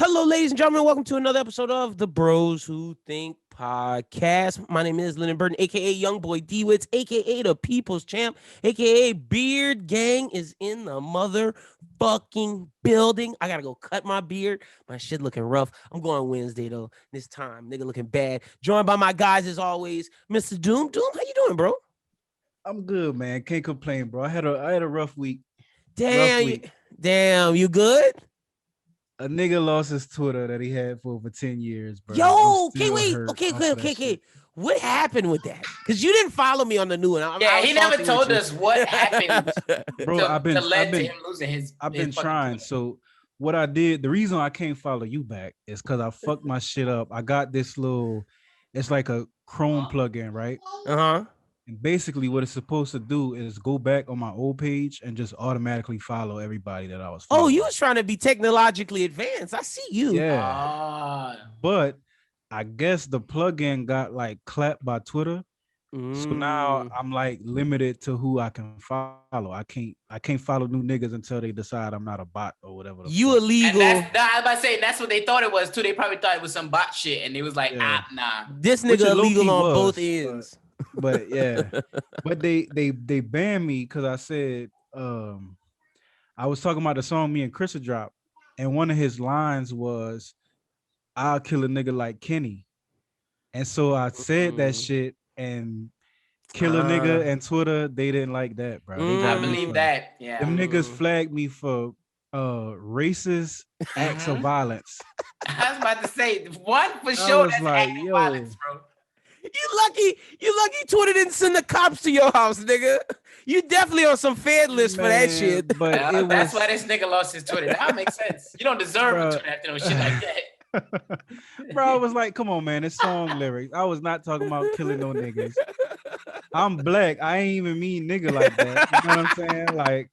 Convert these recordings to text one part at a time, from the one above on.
Hello, ladies and gentlemen. Welcome to another episode of the Bros Who Think Podcast. My name is Lennon Burton, aka Young Boy D-Wits, aka the People's Champ, aka Beard Gang is in the motherfucking building. I gotta go cut my beard. My shit looking rough. I'm going Wednesday though. This time, nigga looking bad. Joined by my guys as always, Mr. Doom. Doom, how you doing, bro? I'm good, man. Can't complain, bro. I had a rough week. Damn, you good? A nigga lost his Twitter that he had for over 10 years, bro. Yo, okay. What happened with that? Because you didn't follow me on the new one. He never told us what happened, bro. I've been him losing his. I've been trying. So what I did, the reason I can't follow you back is because I fucked my shit up. I got this little, it's like a Chrome plugin, right? And basically what it's supposed to do is go back on my old page and just automatically follow everybody that I was following. Oh, you was trying to be technologically advanced. I see you. Yeah. But I guess the plugin got like clapped by Twitter. So now I'm like limited to who I can follow. I can't follow new niggas until they decide I'm not a bot or whatever. You illegal. I was about to say that's what they thought it was too. They probably thought it was some bot shit, and they was like, nah. This nigga illegal on both ends. But yeah, but they banned me because I said I was talking about the song me and Chris had dropped, and one of his lines was, "I'll kill a nigga like Kenny," and so I said that shit, and kill a nigga and Twitter, they didn't like that, bro. I believe that. Yeah, them niggas flagged me for racist acts of violence. I was about to say one for sure. That's like, acts of violence, bro. You lucky Twitter didn't send the cops to your house, nigga. You definitely on some Fed list for that shit. But that's why this nigga lost his Twitter. That makes sense. You don't deserve a Twitter after no shit like that. Bro, I was like, come on, man, it's song lyrics. I was not talking about killing no niggas. I'm black. I ain't even mean nigga like that. You know what I'm saying? Like,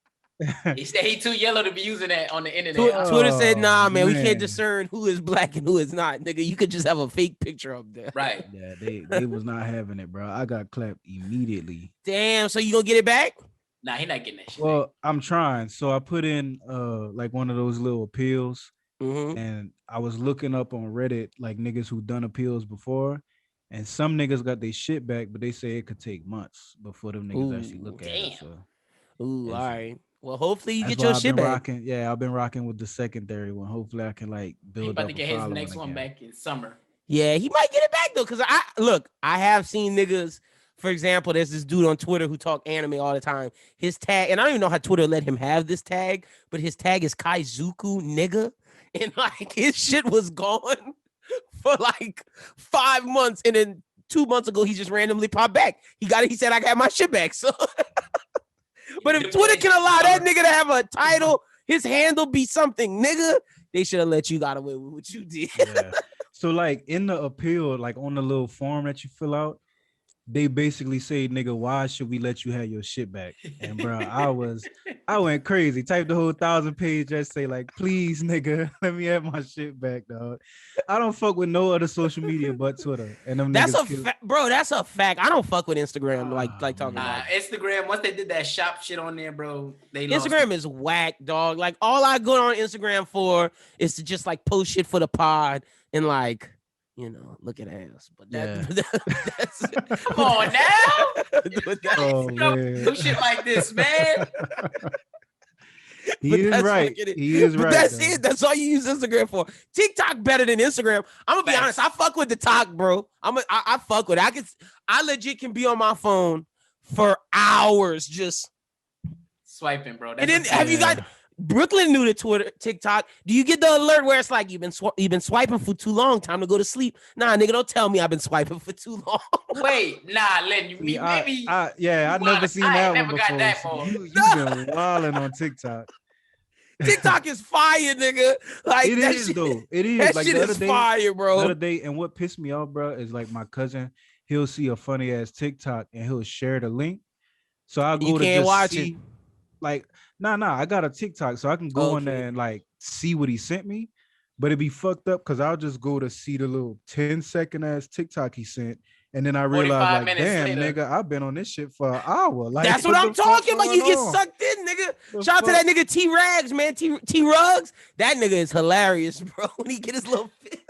he said he too yellow to be using that on the internet. Twitter said, nah, man, we can't discern who is black and who is not. Nigga, you could just have a fake picture up there. Right. Yeah, they was not having it, bro. I got clapped immediately. Damn, so you gonna get it back? Nah, he not getting that shit. Well, I'm trying. So I put in like one of those little appeals, and I was looking up on Reddit like niggas who done appeals before, and some niggas got their shit back, but they say it could take months before them niggas actually look at it. So. All right. Well, hopefully you get your shit back. I've been rocking with the secondary one. Hopefully I can like build He's about up to get his next one back in summer. Yeah, he might get it back though. Cause I have seen niggas, for example, there's this dude on Twitter who talk anime all the time. His tag, and I don't even know how Twitter let him have this tag, but his tag is Kaizuku nigga. And like his shit was gone for like 5 months. And then 2 months ago, he just randomly popped back. He said, I got my shit back. So but if Twitter can allow that nigga to have a title, his handle be something, nigga, they should have let you got away with what you did. Yeah. So like in the appeal, like on the little form that you fill out, they basically say, nigga, why should we let you have your shit back? And bro, I went crazy. Typed the whole 1,000-page essay, like, please, nigga, let me have my shit back, dog. I don't fuck with no other social media but Twitter. And them that's bro. That's a fact. I don't fuck with Instagram like talking about Instagram. Once they did that shop shit on there, bro, Instagram is whack, dog. Like all I go on Instagram for is to just like post shit for the pod and like, you know, look at ass. But that's come on now. Do shit like this, man. He is right. That's it. That's all you use Instagram for. TikTok better than Instagram. I'm gonna be honest. I fuck with the talk, bro. I fuck with it. I legit can be on my phone for hours just swiping, bro. And then have you got Brooklyn new to Twitter, TikTok? Do you get the alert where it's like you've been swiping for too long? Time to go to sleep. Nah, nigga, don't tell me I've been swiping for too long. Wait, nah, Len, I never seen that one before. Got that so you been wilding on TikTok. TikTok is fire, nigga. Like it is, though. It is. That like shit is fire, bro. The other day, and what pissed me off, bro, is like my cousin. He'll see a funny ass TikTok and he'll share the link. So I go to watch it. Like, nah, I got a TikTok, so I can go on there and like see what he sent me. But it'd be fucked up because I'll just go to see the little 10-second ass TikTok he sent, And then I realized, 45 like, minutes damn, later. nigga, I've been on this shit for an hour. Like, That's what I'm talking about. You get on? sucked in, nigga. The Shout out to fuck? that nigga T Rags, man. T Rugs. That nigga is hilarious, bro. When he get his little fit.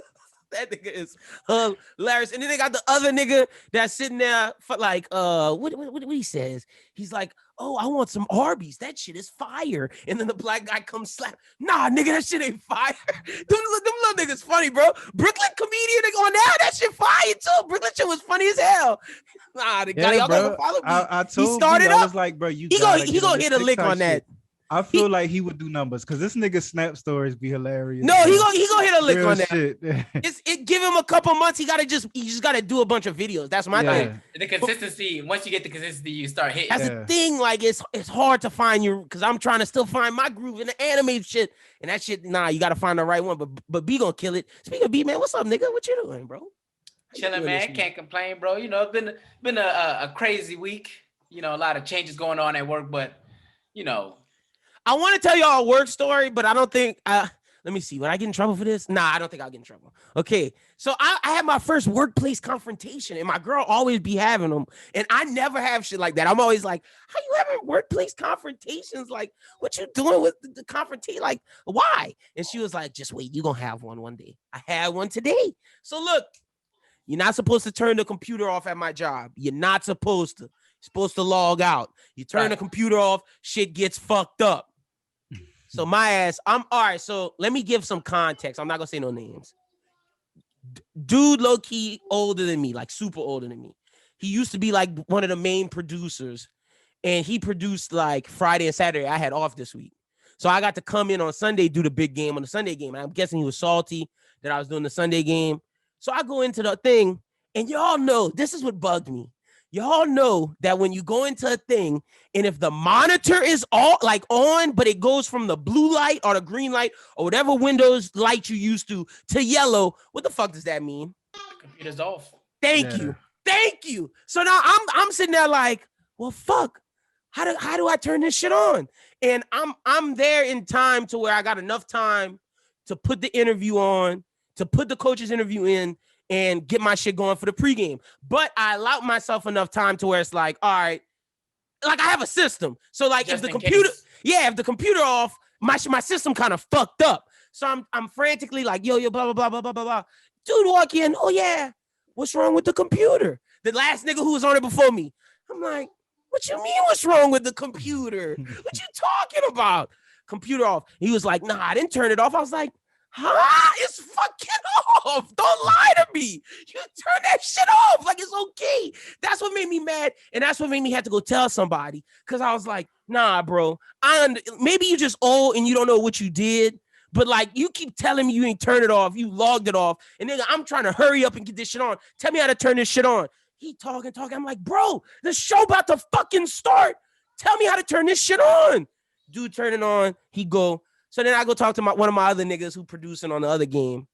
That nigga is hilarious. And then they got the other nigga that's sitting there for like what he says. He's like, oh, I want some Arby's. That shit is fire. And then the black guy comes slap. Nah, nigga, that shit ain't fire. them little niggas funny, bro. Brooklyn comedian nigga on that shit fire too. Brooklyn shit was funny as hell. Nah, the guy, y'all gotta follow me. I told he started B, up. I was like, bro, you He gonna hit a lick on that. I feel like he would do numbers because this nigga snap stories be hilarious. No, he gonna hit a lick Real on that. shit. It give him a couple months. He just gotta do a bunch of videos. That's my thing. The consistency. Once you get the consistency, you start hitting. That's the thing. Like it's hard to find you because I'm trying to still find my groove in the anime shit. And that shit, nah, you gotta find the right one. But B gonna kill it. Speaking of B, man, what's up, nigga? What you doing, bro? Chilling, man. Can't complain, bro. You know, it's been a crazy week. You know, a lot of changes going on at work, but you know. I want to tell y'all a work story, but I don't think let me see. Would I get in trouble for this? Nah, I don't think I'll get in trouble. Okay. So I had my first workplace confrontation, and my girl always be having them. And I never have shit like that. I'm always like, how you having workplace confrontations? Like, what you doing with the confrontation? Like, why? And she was like, just wait, you're gonna have one day. I had one today. So look, you're not supposed to turn the computer off at my job. You're not supposed to. You're supposed to log out. You turn the computer off, shit gets fucked up. So my ass, I'm all right. So let me give some context. I'm not gonna say no names. Dude, low key older than me, like super older than me. He used to be like one of the main producers, and he produced like Friday and Saturday. I had off this week, so I got to come in on Sunday, do the big game on the Sunday game. I'm guessing he was salty that I was doing the Sunday game. So I go into the thing, and y'all know this is what bugged me. Y'all know that when you go into a thing and if the monitor is all like on, but it goes from the blue light or the green light or whatever Windows light you used to yellow, what the fuck does that mean? Computer's off. Thank you. So now I'm sitting there like, well, fuck. How do I turn this shit on? And I'm there in time to where I got enough time to put the interview on, to put the coach's interview in, and get my shit going for the pregame. But I allowed myself enough time to where it's like, all right, like I have a system. So like if the computer off, my system kind of fucked up. So I'm frantically like, yo, blah, blah, blah, blah, blah, blah. Dude walk in, oh yeah, what's wrong with the computer? The last nigga who was on it before me. I'm like, what you mean what's wrong with the computer? What you talking about? Computer off. He was like, nah, I didn't turn it off. I was like, huh? It's fucking off. Don't lie to me. You turn that shit off. Like it's okay. That's what made me mad. And that's what made me have to go tell somebody. Cause I was like, nah, bro. Maybe you just old and you don't know what you did. But like you keep telling me you ain't turn it off. You logged it off. And nigga, I'm trying to hurry up and get this shit on. Tell me how to turn this shit on. He talking. I'm like, bro, the show about to fucking start. Tell me how to turn this shit on. Dude, turn it on. He go. So then I go talk to one of my other niggas who producing on the other game.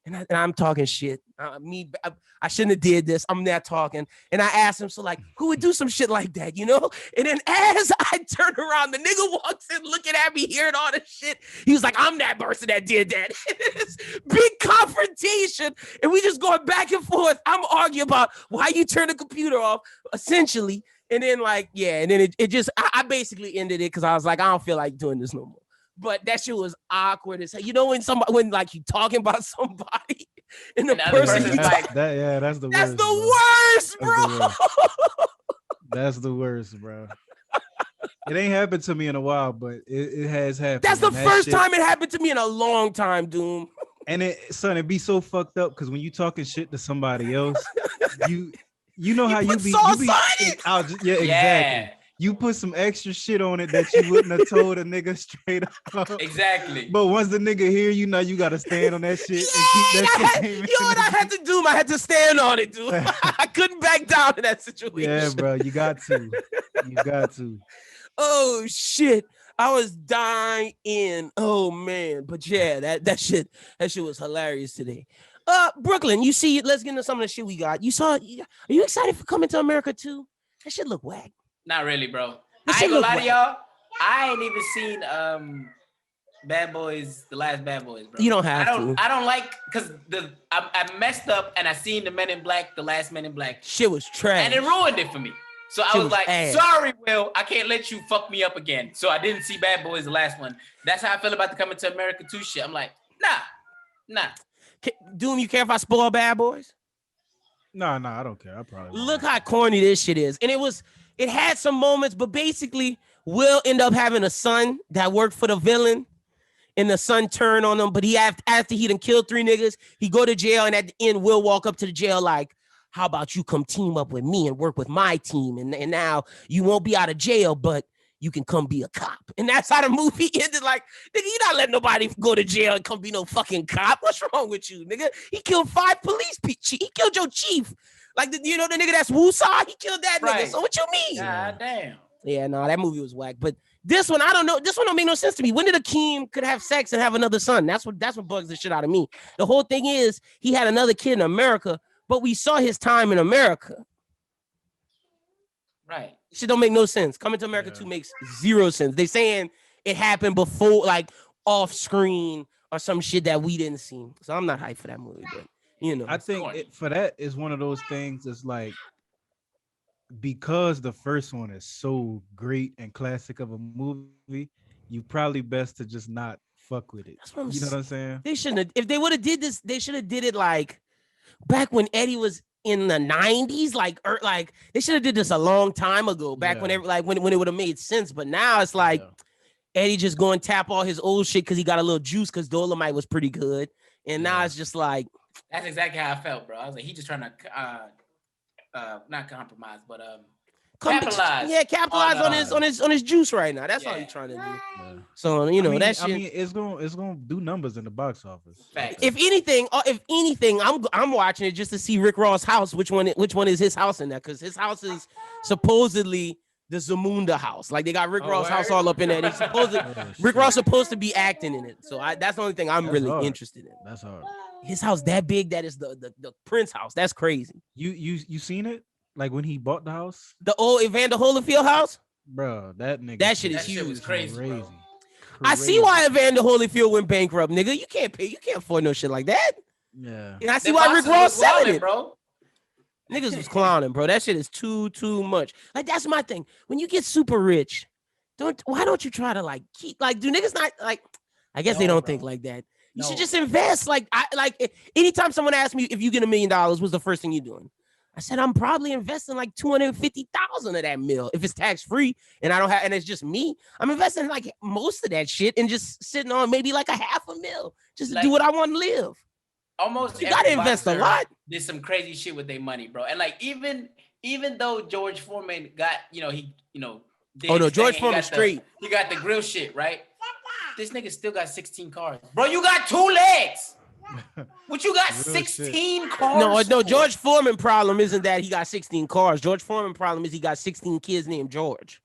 And I'm talking shit. I shouldn't have did this. I'm there talking. And I asked him, so like, who would do some shit like that, you know? And then as I turn around, the nigga walks in looking at me, hearing all this shit. He was like, I'm that person that did that. This big confrontation. And we just going back and forth. I'm arguing about why you turn the computer off, essentially. And then like, yeah. And then it just, I basically ended it because I was like, I don't feel like doing this no more. But that shit was awkward as hell. You know when like you talking about somebody and the person like that's the worst, bro. That's the worst, bro. It ain't happened to me in a while, but it has happened. That's the first time it happened to me in a long time, Doom. And it be so fucked up because when you talking shit to somebody else, you know how you be exactly. Yeah. You put some extra shit on it that you wouldn't have told a nigga straight up. Exactly. But once the nigga hear you, now you gotta stand on that shit and keep that shit. You know what I had to do? I had to stand on it, dude. I couldn't back down in that situation. Yeah, bro, you got to. You got to. Oh shit. I was dying in. Oh man. But yeah, that shit was hilarious today. Brooklyn, you see, let's get into some of the shit we got. Are you excited for Coming to America too? That shit look whack. Not really, bro. I ain't gonna lie to y'all. I ain't even seen Bad Boys, the last Bad Boys, bro. You don't have to. I don't like because I messed up and I seen the Men in Black, the last Men in Black. Shit was trash. And it ruined it for me. So I was like, sorry, Will, I can't let you fuck me up again. So I didn't see Bad Boys, the last one. That's how I feel about the Coming to America 2 shit. I'm like, nah. Doom, you care if I spoil Bad Boys? No, I don't care. I probably look how corny this shit is. And it had some moments, but basically Will end up having a son that worked for the villain, and the son turned on him. But after he done killed 3 niggas, he go to jail, and at the end, Will walk up to the jail like, how about you come team up with me and work with my team? And now you won't be out of jail, but you can come be a cop. And that's how the movie ended. Like, nigga, you not letting nobody go to jail and come be no fucking cop. What's wrong with you, nigga? He killed 5 police people. He killed your chief. Like, the nigga that's Woosah? He killed that nigga. So what you mean? God damn. Yeah, no, that movie was whack. But this one, I don't know. This one don't make no sense to me. When did Akeem could have sex and have another son? That's what bugs the shit out of me. The whole thing is he had another kid in America, but we saw his time in America. Right. Shit don't make no sense. Coming to America 2 makes 0 sense. They saying it happened before, like off screen or some shit that we didn't see. So I'm not hyped for that movie, but I think for that is one of those things. It's like because the first one is so great and classic of a movie, you probably best to just not fuck with it. You know what I'm saying? They shouldn't have. If they would have did this, they should have did it like back when Eddie was in the 90s, like they should have did this a long time ago, back when it would have made sense. But now it's like Eddie just go and tap all his old shit because he got a little juice because Dolomite was pretty good. And now it's just like that's exactly how I felt, bro. I was like, he just trying to not compromise, but capitalize. Yeah, capitalize on his juice right now. That's all he's trying to do. Yeah. So that shit. I mean, it's gonna do numbers in the box office. Facts. If anything, I'm watching it just to see Rick Ross' house. Which one is his house in that? Because his house is supposedly the Zamunda house. Like they got Rick Ross' house all up in there. Rick Ross supposed to be acting in it. So that's the only thing I'm really interested in. That's hard. His house that big, that is the Prince house. That's crazy. You seen it? Like when he bought the house? The old Evander Holyfield house? Bro, that nigga. That shit is huge. Shit was crazy. I see why Evander Holyfield went bankrupt, nigga. You can't afford no shit like that. Yeah. And I see why Rick Ross selling it, bro. Niggas was clowning, bro. That shit is too much. Like that's my thing. When you get super rich, why don't you try to like keep like do niggas not like I guess they don't think like that. You should just invest. Like anytime someone asks me if you get $1 million, what's the first thing you doing? I said I'm probably investing like $250,000 of that mill if it's tax free and I don't have and it's just me. I'm investing like most of that shit and just sitting on maybe like $500,000 just to do what I want to live. Almost you gotta invest a lot. Did some crazy shit with their money, bro. And like even though George Foreman got George Foreman straight. He got the grill shit right. This nigga still got 16 cars. Bro, you got 2 legs. What you got 16 cars? No, George Foreman problem isn't that he got 16 cars. George Foreman problem is he got 16 kids named George.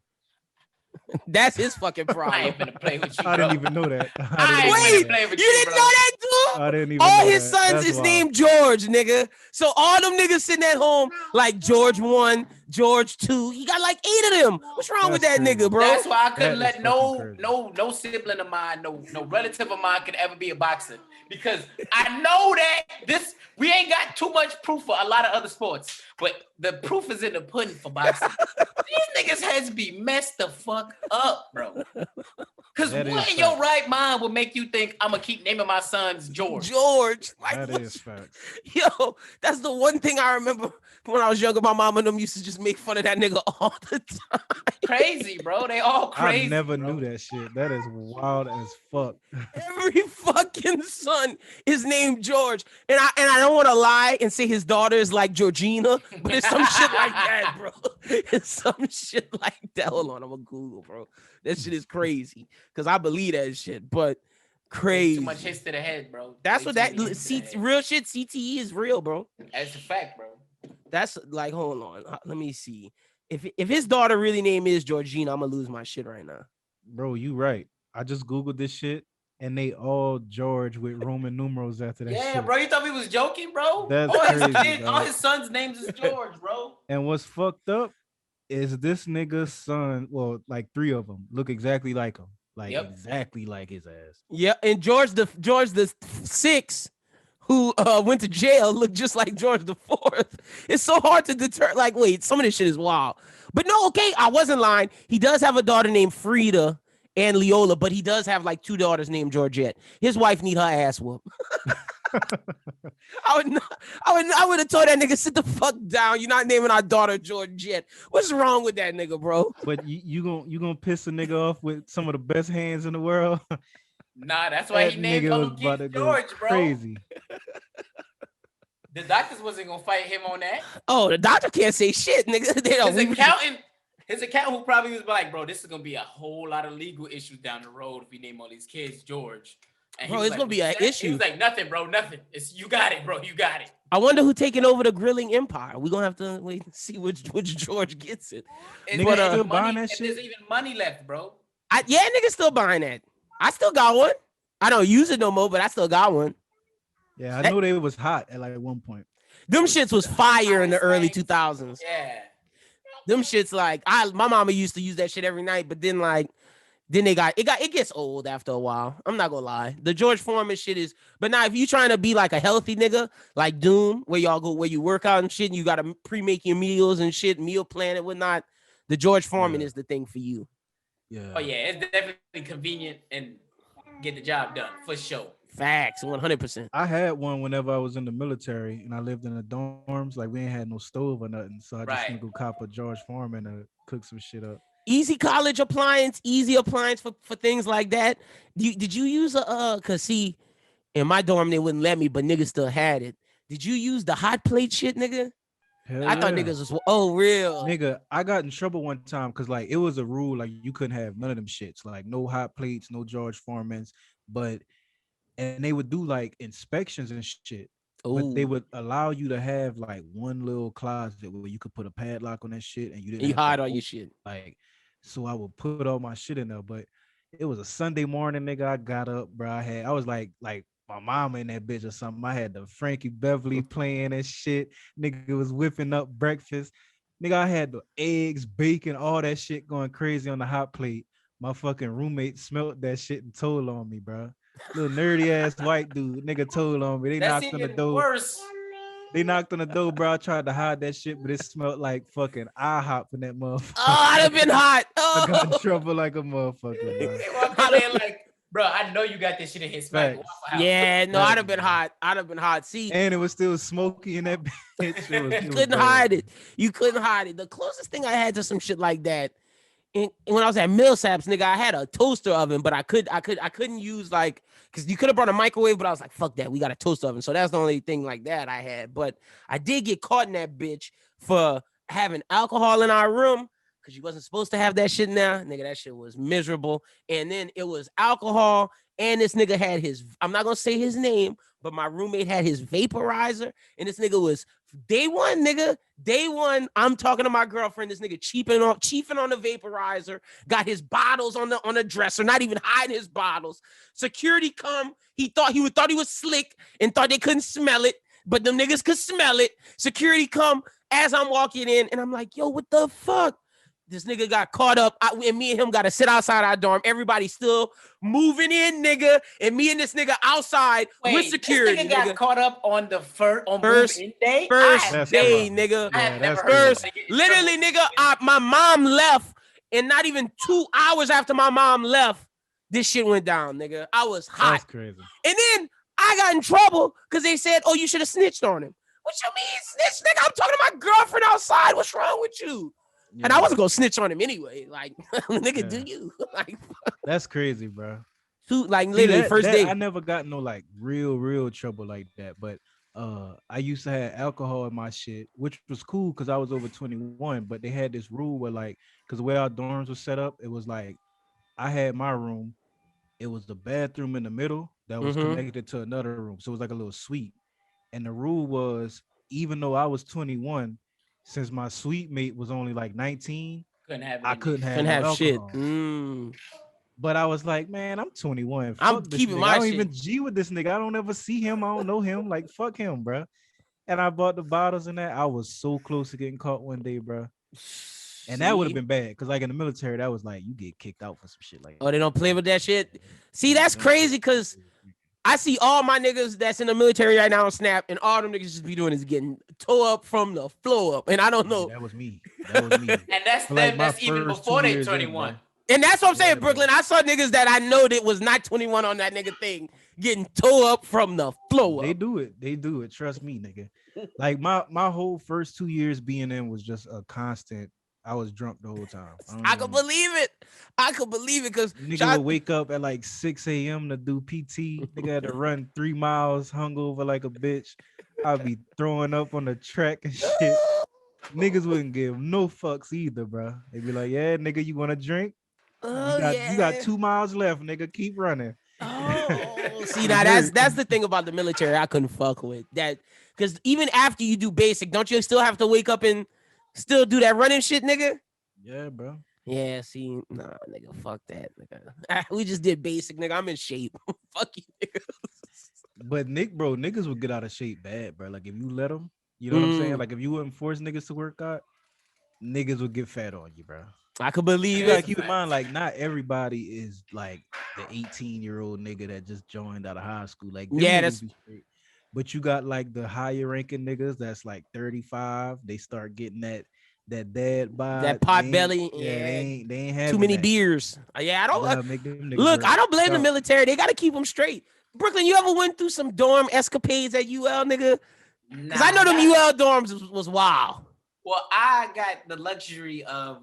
That's his fucking problem. I ain't gonna play with you, bro. I didn't even know that. You didn't know that, dude? I didn't even all know his that. sons That's is wild. named George, nigga. So all them niggas sitting at home like George 1, George 2. He got like 8 of them. What's wrong with that nigga, bro? That's why I couldn't let no sibling of mine, no relative of mine could ever be a boxer. Because I know that we ain't got too much proof for a lot of other sports, but the proof is in the pudding for boxing. These niggas has to be messed the fuck up, bro. Because what in your right mind would make you think I'm gonna keep naming my sons George? Like, that is fact. Yo, that's the one thing I remember when I was younger. My mom and them used to just make fun of that nigga all the time. Crazy, bro. They all crazy. I never knew that shit. That is wild as fuck. Every fucking son is named George, and I don't want to lie and say his daughter is like Georgina, but it's some shit like that, bro. It's some shit like that. Hold on, I'm gonna Google, bro. That shit is crazy because I believe that shit, but crazy. Too much hits to the head, bro. That's what that real shit. CTE is real, bro. That's a fact, bro. That's like, hold on, let me see. If his daughter really name is Georgina, I'm gonna lose my shit right now. Bro, you right. I just Googled this shit and they all George with Roman numerals after that shit. Yeah, bro, you thought we was joking, bro? That's crazy, all his sons' names is George, bro. And what's fucked up is this nigga's son, well, like 3 of them look exactly like him. like exactly like his ass. Yeah, and George the Sixth, who went to jail, looked just like George the Fourth. It's so hard to deter. Like, wait, some of this shit is wild. But no, okay, I wasn't lying. He does have a daughter named Frida and Leola, but he does have like 2 daughters named Georgette. His wife need her ass whooped. I would have told that nigga, sit the fuck down. You're not naming our daughter Georgette. What's wrong with that nigga, bro? But you gonna piss a nigga off with some of the best hands in the world? Nah, that's why he named little kid George, bro. Crazy. The doctors wasn't gonna fight him on that. Oh, the doctor can't say shit, nigga. His accountant who probably was like, bro, this is gonna be a whole lot of legal issues down the road if we name all these kids George. And bro, it's like, gonna be an issue. He was like, nothing, bro, nothing. You got it, bro. You got it. I wonder who taking over the grilling empire. We're gonna have to wait and see which George gets it. Nigga still buying that shit? There's even money left, bro. Niggas still buying that. I still got one. I don't use it no more, but I still got one. Yeah, I know they was hot at like one point. Them shits was fire in the early 2000s. Yeah. Them shits like my mama used to use that shit every night, but then it gets old after a while. I'm not gonna lie. The George Foreman shit is, but now if you trying to be like a healthy nigga, like Doom, where you work out and shit, and you gotta pre-make your meals and shit, meal plan and whatnot, the George Foreman is the thing for you. Yeah. Oh yeah, it's definitely convenient and get the job done for sure. Facts, 100%. I had one whenever I was in the military and I lived in the dorms. Like we ain't had no stove or nothing, so I just went to go cop a George Foreman to cook some shit up. Easy college appliance, easy appliance for things like that. Did you use cause see, in my dorm they wouldn't let me, but niggas still had it. Did you use the hot plate shit, nigga? Hell I thought niggas was real. Nigga, I got in trouble one time because like it was a rule like you couldn't have none of them shits, like no hot plates, no George Foremans, and they would do like inspections and shit. Ooh. But they would allow you to have like one little closet where you could put a padlock on that shit and you hide all your shit. Like, so I would put all my shit in there. But it was a Sunday morning, nigga. I got up, bro. I was like my mama in that bitch or something. I had the Frankie Beverly playing and shit. Nigga was whipping up breakfast. Nigga, I had the eggs, bacon, all that shit going crazy on the hot plate. My fucking roommate smelled that shit and told on me, bro. Little nerdy ass white dude, nigga told on me. That's knocked on the door. Worse. They knocked on the door, bro. I tried to hide that shit, but it smelled like fucking IHOP in that motherfucker. Oh, I'd have been hot. Oh. I got in trouble like a motherfucker, bro. They walked in there like, bro, I know you got this shit in his back. Yeah, no, I'd have been hot. I'd have been hot. See, and it was still smoky in that bitch. You couldn't hide it. You couldn't hide it. The closest thing I had to some shit like that, and when I was at Millsaps, nigga, I had a toaster oven, but I couldn't use like, because you could have brought a microwave, but I was like, fuck that, we got a toaster oven. So that's the only thing like that I had. But I did get caught in that bitch for having alcohol in our room, because you wasn't supposed to have that shit now. Nigga, that shit was miserable. And then it was alcohol, and this nigga had his, I'm not gonna say his name, but my roommate had his vaporizer, and this nigga was day one, nigga. Day one, I'm talking to my girlfriend. This nigga chiefing on the vaporizer, got his bottles on the dresser, not even hiding his bottles. Security come, he thought he was slick and thought they couldn't smell it, but them niggas could smell it. Security come as I'm walking in, and I'm like, yo, what the fuck? This nigga got caught up, and me and him got to sit outside our dorm. Everybody still moving in, nigga, and me and this nigga outside with security. This nigga got caught up on the first day? First day, nigga. I have never heard of it. Literally, nigga, my mom left, and not even 2 hours after my mom left, this shit went down, nigga. I was hot. That's crazy. And then I got in trouble because they said, oh, you should have snitched on him. What you mean, snitch, nigga? I'm talking to my girlfriend outside. What's wrong with you? Yeah. And I wasn't gonna snitch on him anyway. Like, nigga, do you? Like, that's crazy, bro. Like literally first day. I never got no like real trouble like that. But I used to have alcohol in my shit, which was cool because I was over 21. But they had this rule where like, because the way our dorms were set up, it was like I had my room. It was the bathroom in the middle that was connected to another room, so it was like a little suite. And the rule was, even though I was 21. Since my suite mate was only like 19, I couldn't have shit. But I was like, man, I'm 21. I'm keeping my shit. I don't even G with this nigga. I don't ever see him. I don't know him. Like, fuck him, bro. And I bought the bottles and that. I was so close to getting caught one day, bro. And that would have been bad because, like, in the military, that was like you get kicked out for some shit like that. Oh, they don't play with that shit. See, that's crazy because I see all my niggas that's in the military right now on Snap, and all them niggas just be doing is getting tore up from the floor up. And I don't know. That was me. And that's like that's even before they 21. And that's what I'm saying, Brooklyn. I saw niggas that I know that was not 21 on that nigga thing getting tore up from the floor. They do it. Trust me, nigga. Like my whole first 2 years being in was just a constant. I was drunk the whole time. I could believe it. Because nigga would wake up at like 6 a.m. to do PT. Nigga had to run 3 miles hungover like a bitch. I'd be throwing up on the track and shit. Niggas wouldn't give no fucks either, bro. They'd be like, yeah, nigga, you want to drink? You got 2 miles left, nigga. Keep running. Oh, see, now that's the thing about the military I couldn't fuck with. That because even after you do basic, don't you still have to wake up and still do that running shit, nigga? Yeah, bro. Yeah, see, nah, nigga, fuck that, nigga. We just did basic, nigga. I'm in shape. Fuck you, nigga. But niggas would get out of shape bad, bro. Like if you let them, you know what I'm saying? Like if you wouldn't force niggas to work out, niggas would get fat on you, bro. I could believe it. Like, keep in mind, like not everybody is like the 18-year-old nigga that just joined out of high school. Like that's. But you got like the higher ranking niggas that's like 35. They start getting that dad bod, that pot belly. Yeah, they ain't having too many that. beers. Yeah, I don't look. I don't blame the military. They got to keep them straight. Brooklyn, you ever went through some dorm escapades at UL, nigga? Because I know them UL dorms was wild. Well, I got the luxury of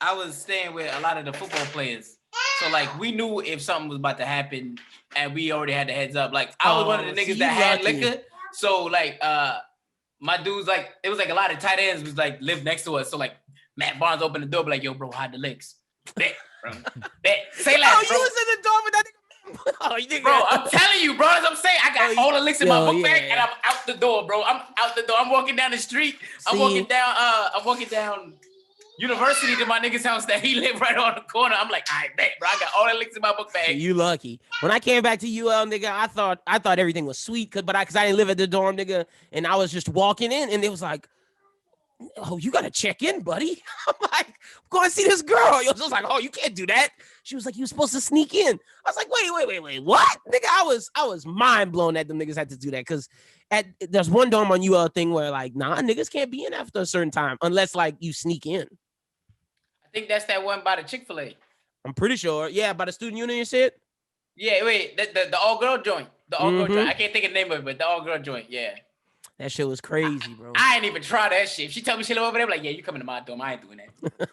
I was staying with a lot of the football players. So, like, we knew if something was about to happen, and we already had the heads up. Like, I was one of the niggas that had liquor. So, like, my dudes, like, it was like a lot of tight ends was like lived next to us. So, like, Matt Barnes opened the door, be like, yo, bro, hide the licks. Bet, bro. Bet. Say less, bro. You was in the door with that nigga. Oh, you bro, I'm telling you, bro, as I'm saying, I got all the licks in my book bag, and I'm out the door, bro. I'm out the door. I'm walking down the street. I'm walking down University to my nigga's house that he lived right on the corner. I'm like, I bet, bro. I got all the licks in my book bag. You lucky. When I came back to UL, nigga, I thought everything was sweet, cause I didn't live at the dorm, nigga, and I was just walking in, and it was like, oh, you gotta check in, buddy. I'm like, I'm going to see this girl. Yo, was like, oh, you can't do that. She was like, you were supposed to sneak in. I was like, wait, what? Nigga, I was mind blown that them niggas had to do that, because there's one dorm on UL thing where like, nah, niggas can't be in after a certain time unless like you sneak in. I think that's that one by the Chick-fil-A. I'm pretty sure. Yeah, by the student union shit. Yeah, wait, the all-girl joint. The all-girl joint. I can't think of the name of it, but the all-girl joint, yeah. That shit was crazy, bro. I ain't even tried that shit. If she tell me she live over there, I'm like, yeah, you coming to my dorm. I ain't doing that.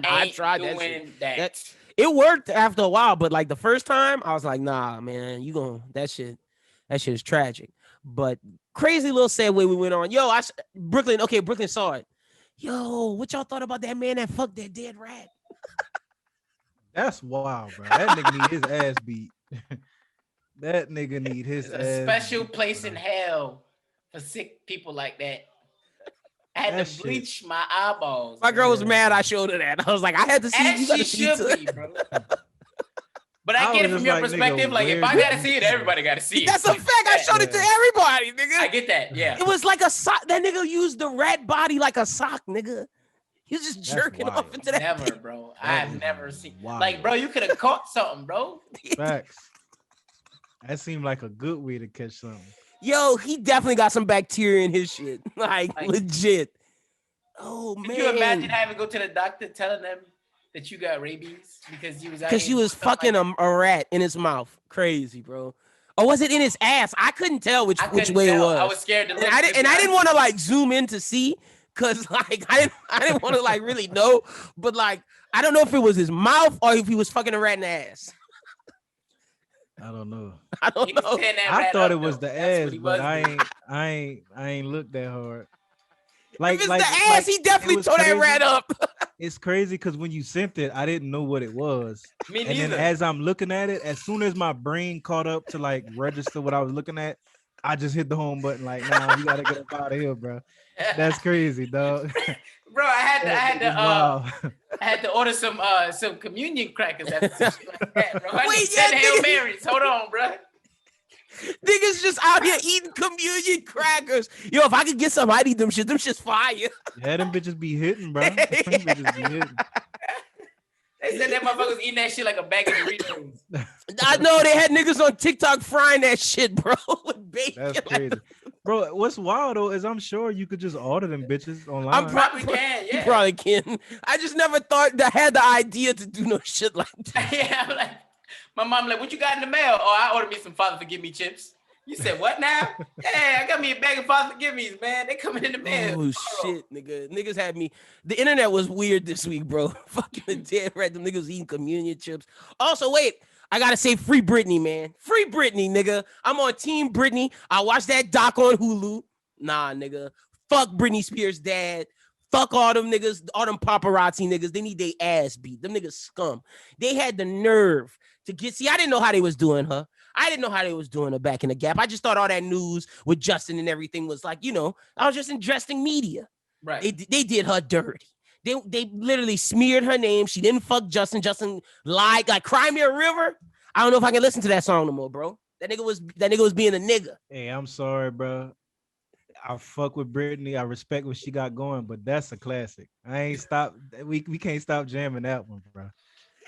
I tried doing that. It worked after a while, but like the first time, I was like, nah, man, that shit is tragic. But crazy little segue we went on. Yo, Brooklyn saw it. Yo, what y'all thought about that man that fucked that dead rat? That's wild, bro. That nigga need his ass beat. That nigga need his ass a special beat, place bro. in hell for sick people like that. I had to bleach my eyeballs. My girl was mad I showed her that. I was like, I had to see it. You she should be, bro. But I get it from your perspective. Like, if I gotta see it, everybody gotta see it. That's a fact. I showed it to everybody, nigga. I get that. Yeah. It was like a sock. That nigga used the rat body like a sock, nigga. He was just jerking off into that. Never, bro. I've never seen. Like, bro, you could have caught something, bro. Facts. That seemed like a good way to catch something. Yo, he definitely got some bacteria in his shit. Like legit. Oh, man. Can you imagine having to go to the doctor telling them that you got rabies because she was fucking a rat in his mouth? Crazy, bro. Or was it in his ass? I couldn't tell which way it was. I was scared to look. And I didn't want to like zoom in to see, because like I didn't want to like really know. But like I don't know if it was his mouth or if he was fucking a rat in the ass. I don't know. I don't know. I thought it was the ass, but I ain't looked that hard. Like, if it's the ass, he definitely tore that rat up. It's crazy because when you sent it, I didn't know what it was. Me neither. And then as I'm looking at it, as soon as my brain caught up to like register what I was looking at, I just hit the home button. Like, nah, you gotta get up out of here, bro. That's crazy, dog. Bro, I had to order some communion crackers after some shit like that, bro. I need 10 Hail Marys. Hold on, bro. Niggas just out here eating communion crackers. Yo, if I could get some, I'd eat them shit. Them shit's fire. Yeah, them bitches be hitting, bro. Them bitches be hitting. They said that motherfuckers eating that shit like a bag of Doritos. I know they had niggas on TikTok frying that shit, bro, with bacon. That's crazy. Bro, what's wild though is I'm sure you could just order them bitches online. I probably can, yeah. You probably can. I just never thought that I had the idea to do no shit like that. Yeah, I'm like, my mom like, what you got in the mail? Oh, I ordered me some Father Forgive Me chips. You said what now? Hey, I got me a bag of Father Forgive Me's, man. They coming in the mail. Oh shit, nigga. Niggas had me. The internet was weird this week, bro. Fucking dead right. Them niggas eating communion chips. Also, wait. I gotta say, free Britney, man. Free Britney, nigga. I'm on Team Britney. I watched that doc on Hulu. Nah, nigga. Fuck Britney Spears' dad. Fuck all them niggas, all them paparazzi niggas. They need their ass beat. Them niggas scum. They had the nerve to get. See, I didn't know how they was doing her. I didn't know how they was doing her back in the Gap. I just thought all that news with Justin and everything was like, I was just ingesting media. Right. They did her dirty. They literally smeared her name. She didn't fuck Justin. Justin lied. Like Cry Me a River. I don't know if I can listen to that song no more, bro. That nigga was being a nigga. Hey, I'm sorry, bro. I fuck with Britney. I respect what she got going, but that's a classic. I ain't stop. We can't stop jamming that one, bro.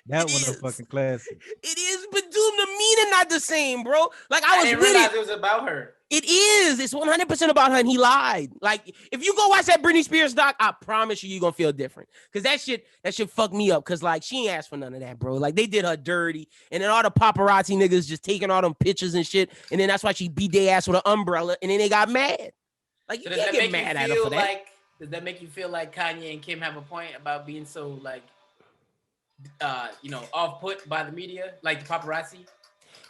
That one's a fucking classic. It is, but dude, the meaning not the same, bro. Like I didn't realize it was about her. It is. It's 100% about her, and he lied. Like if you go watch that Britney Spears doc, I promise you're gonna feel different. Cause that shit fucked me up. Cause like she ain't asked for none of that, bro. Like they did her dirty, and then all the paparazzi niggas just taking all them pictures and shit, and then that's why she beat their ass with an umbrella, and then they got mad. Like you can't get mad at her for that. Does that make you feel like Kanye and Kim have a point about being so like, off put by the media, like the paparazzi?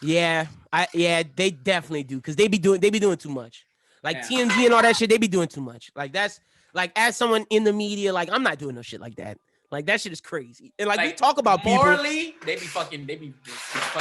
Yeah, they definitely do, because they be doing too much. Like TMZ and all that shit, they be doing too much. Like that's like as someone in the media, like I'm not doing no shit like that. Like that shit is crazy. And like we talk about morally, they be fucking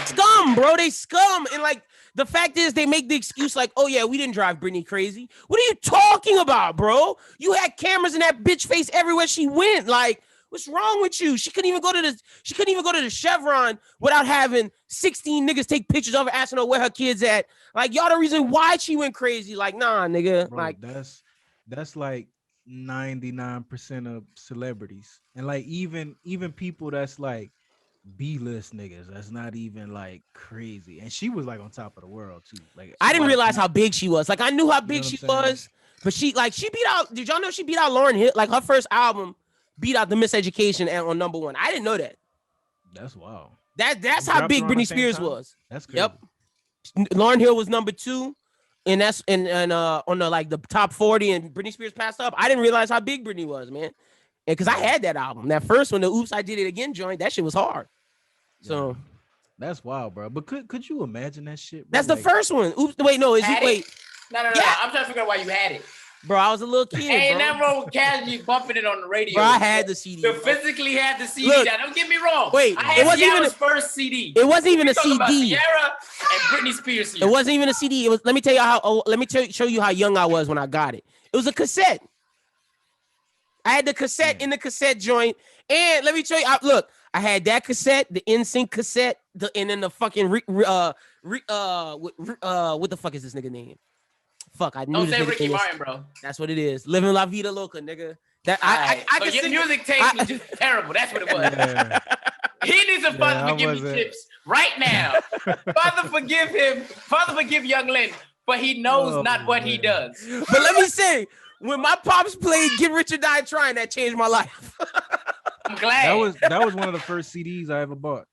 scum, bro. They scum. And like the fact is they make the excuse like, oh yeah, we didn't drive Britney crazy. What are you talking about, bro? You had cameras in that bitch face everywhere she went. Like, what's wrong with you? She couldn't even go to the Chevron without having 16 niggas take pictures of her, asking her where her kids at. Like, y'all the reason why she went crazy. Like, nah, nigga. Bro, like that's like 99% of celebrities. And like even people that's like B-list niggas, that's not even like crazy. And she was like on top of the world too. Like I didn't realize how big she was. Like I knew how big she was, but she beat out, did y'all know she beat out Lauryn Hill? Like her first album beat out the Miseducation on number 1. I didn't know that. That's wild. That's how big Britney Spears was. That's crazy. Yep. Lauryn Hill was number 2, and that's and on the like the top 40, and Britney Spears passed up. I didn't realize how big Britney was, man. And because I had that album, that first one, the Oops I Did It Again joint, that shit was hard. So that's wild, bro. But could you imagine that shit, bro? That's the first one. Oops, wait, no, is it? Wait, no. I'm trying to figure out why you had it. Bro, I was a little kid. Ain't nothing wrong with casually bumping it on the radio. Bro, I had the CD. You physically had the CD. Look, now, don't get me wrong. Wait, it wasn't even his first CD. It wasn't even a CD. About Sierra and Britney Spears. It wasn't even a CD. It was. Let me tell you how. Show you how young I was when I got it. It was a cassette. I had the cassette in the cassette joint, and let me show you. Look, I had that cassette, the NSYNC cassette, and then the fucking what the fuck is this nigga name? Fuck, I knew. Don't say Ricky Martin, bro. That's what it is. Living La Vida Loca, nigga. That I can your music taste was just terrible. That's what it was. Yeah. He needs a Father forgive me chips right now. Father forgive him. Father forgive young Lynn, but he knows not what he does. But let me say, when my pops played Get Rich or Die Trying, that changed my life. I'm glad. That was one of the first CDs I ever bought.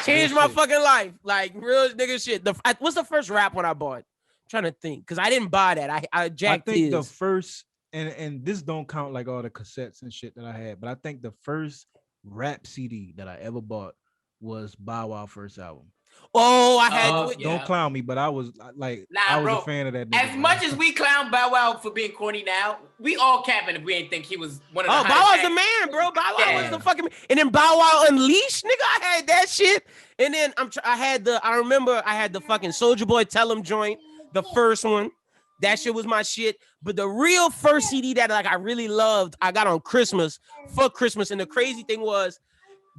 Changed my fucking life. Like real nigga shit. What's the first rap one I bought? Trying to think, because I didn't buy that. I jacked his. The first, and this don't count like all the cassettes and shit that I had, but I think the first rap CD that I ever bought was Bow Wow first album. Oh, I had. Don't clown me, but I was like, a fan of that nigga. As much as we clown Bow Wow for being corny now, we all capping if we ain't think he was one of the. Oh, Bow Wow's the man, bro. Bow Wow was the fucking man. And then Bow Wow Unleashed, nigga, I had that shit. And then I remember I had the fucking Soulja Boy Tell 'Em joint. The first one, that shit was my shit. But the real first CD that like I really loved, I got on Christmas for Christmas. And the crazy thing was,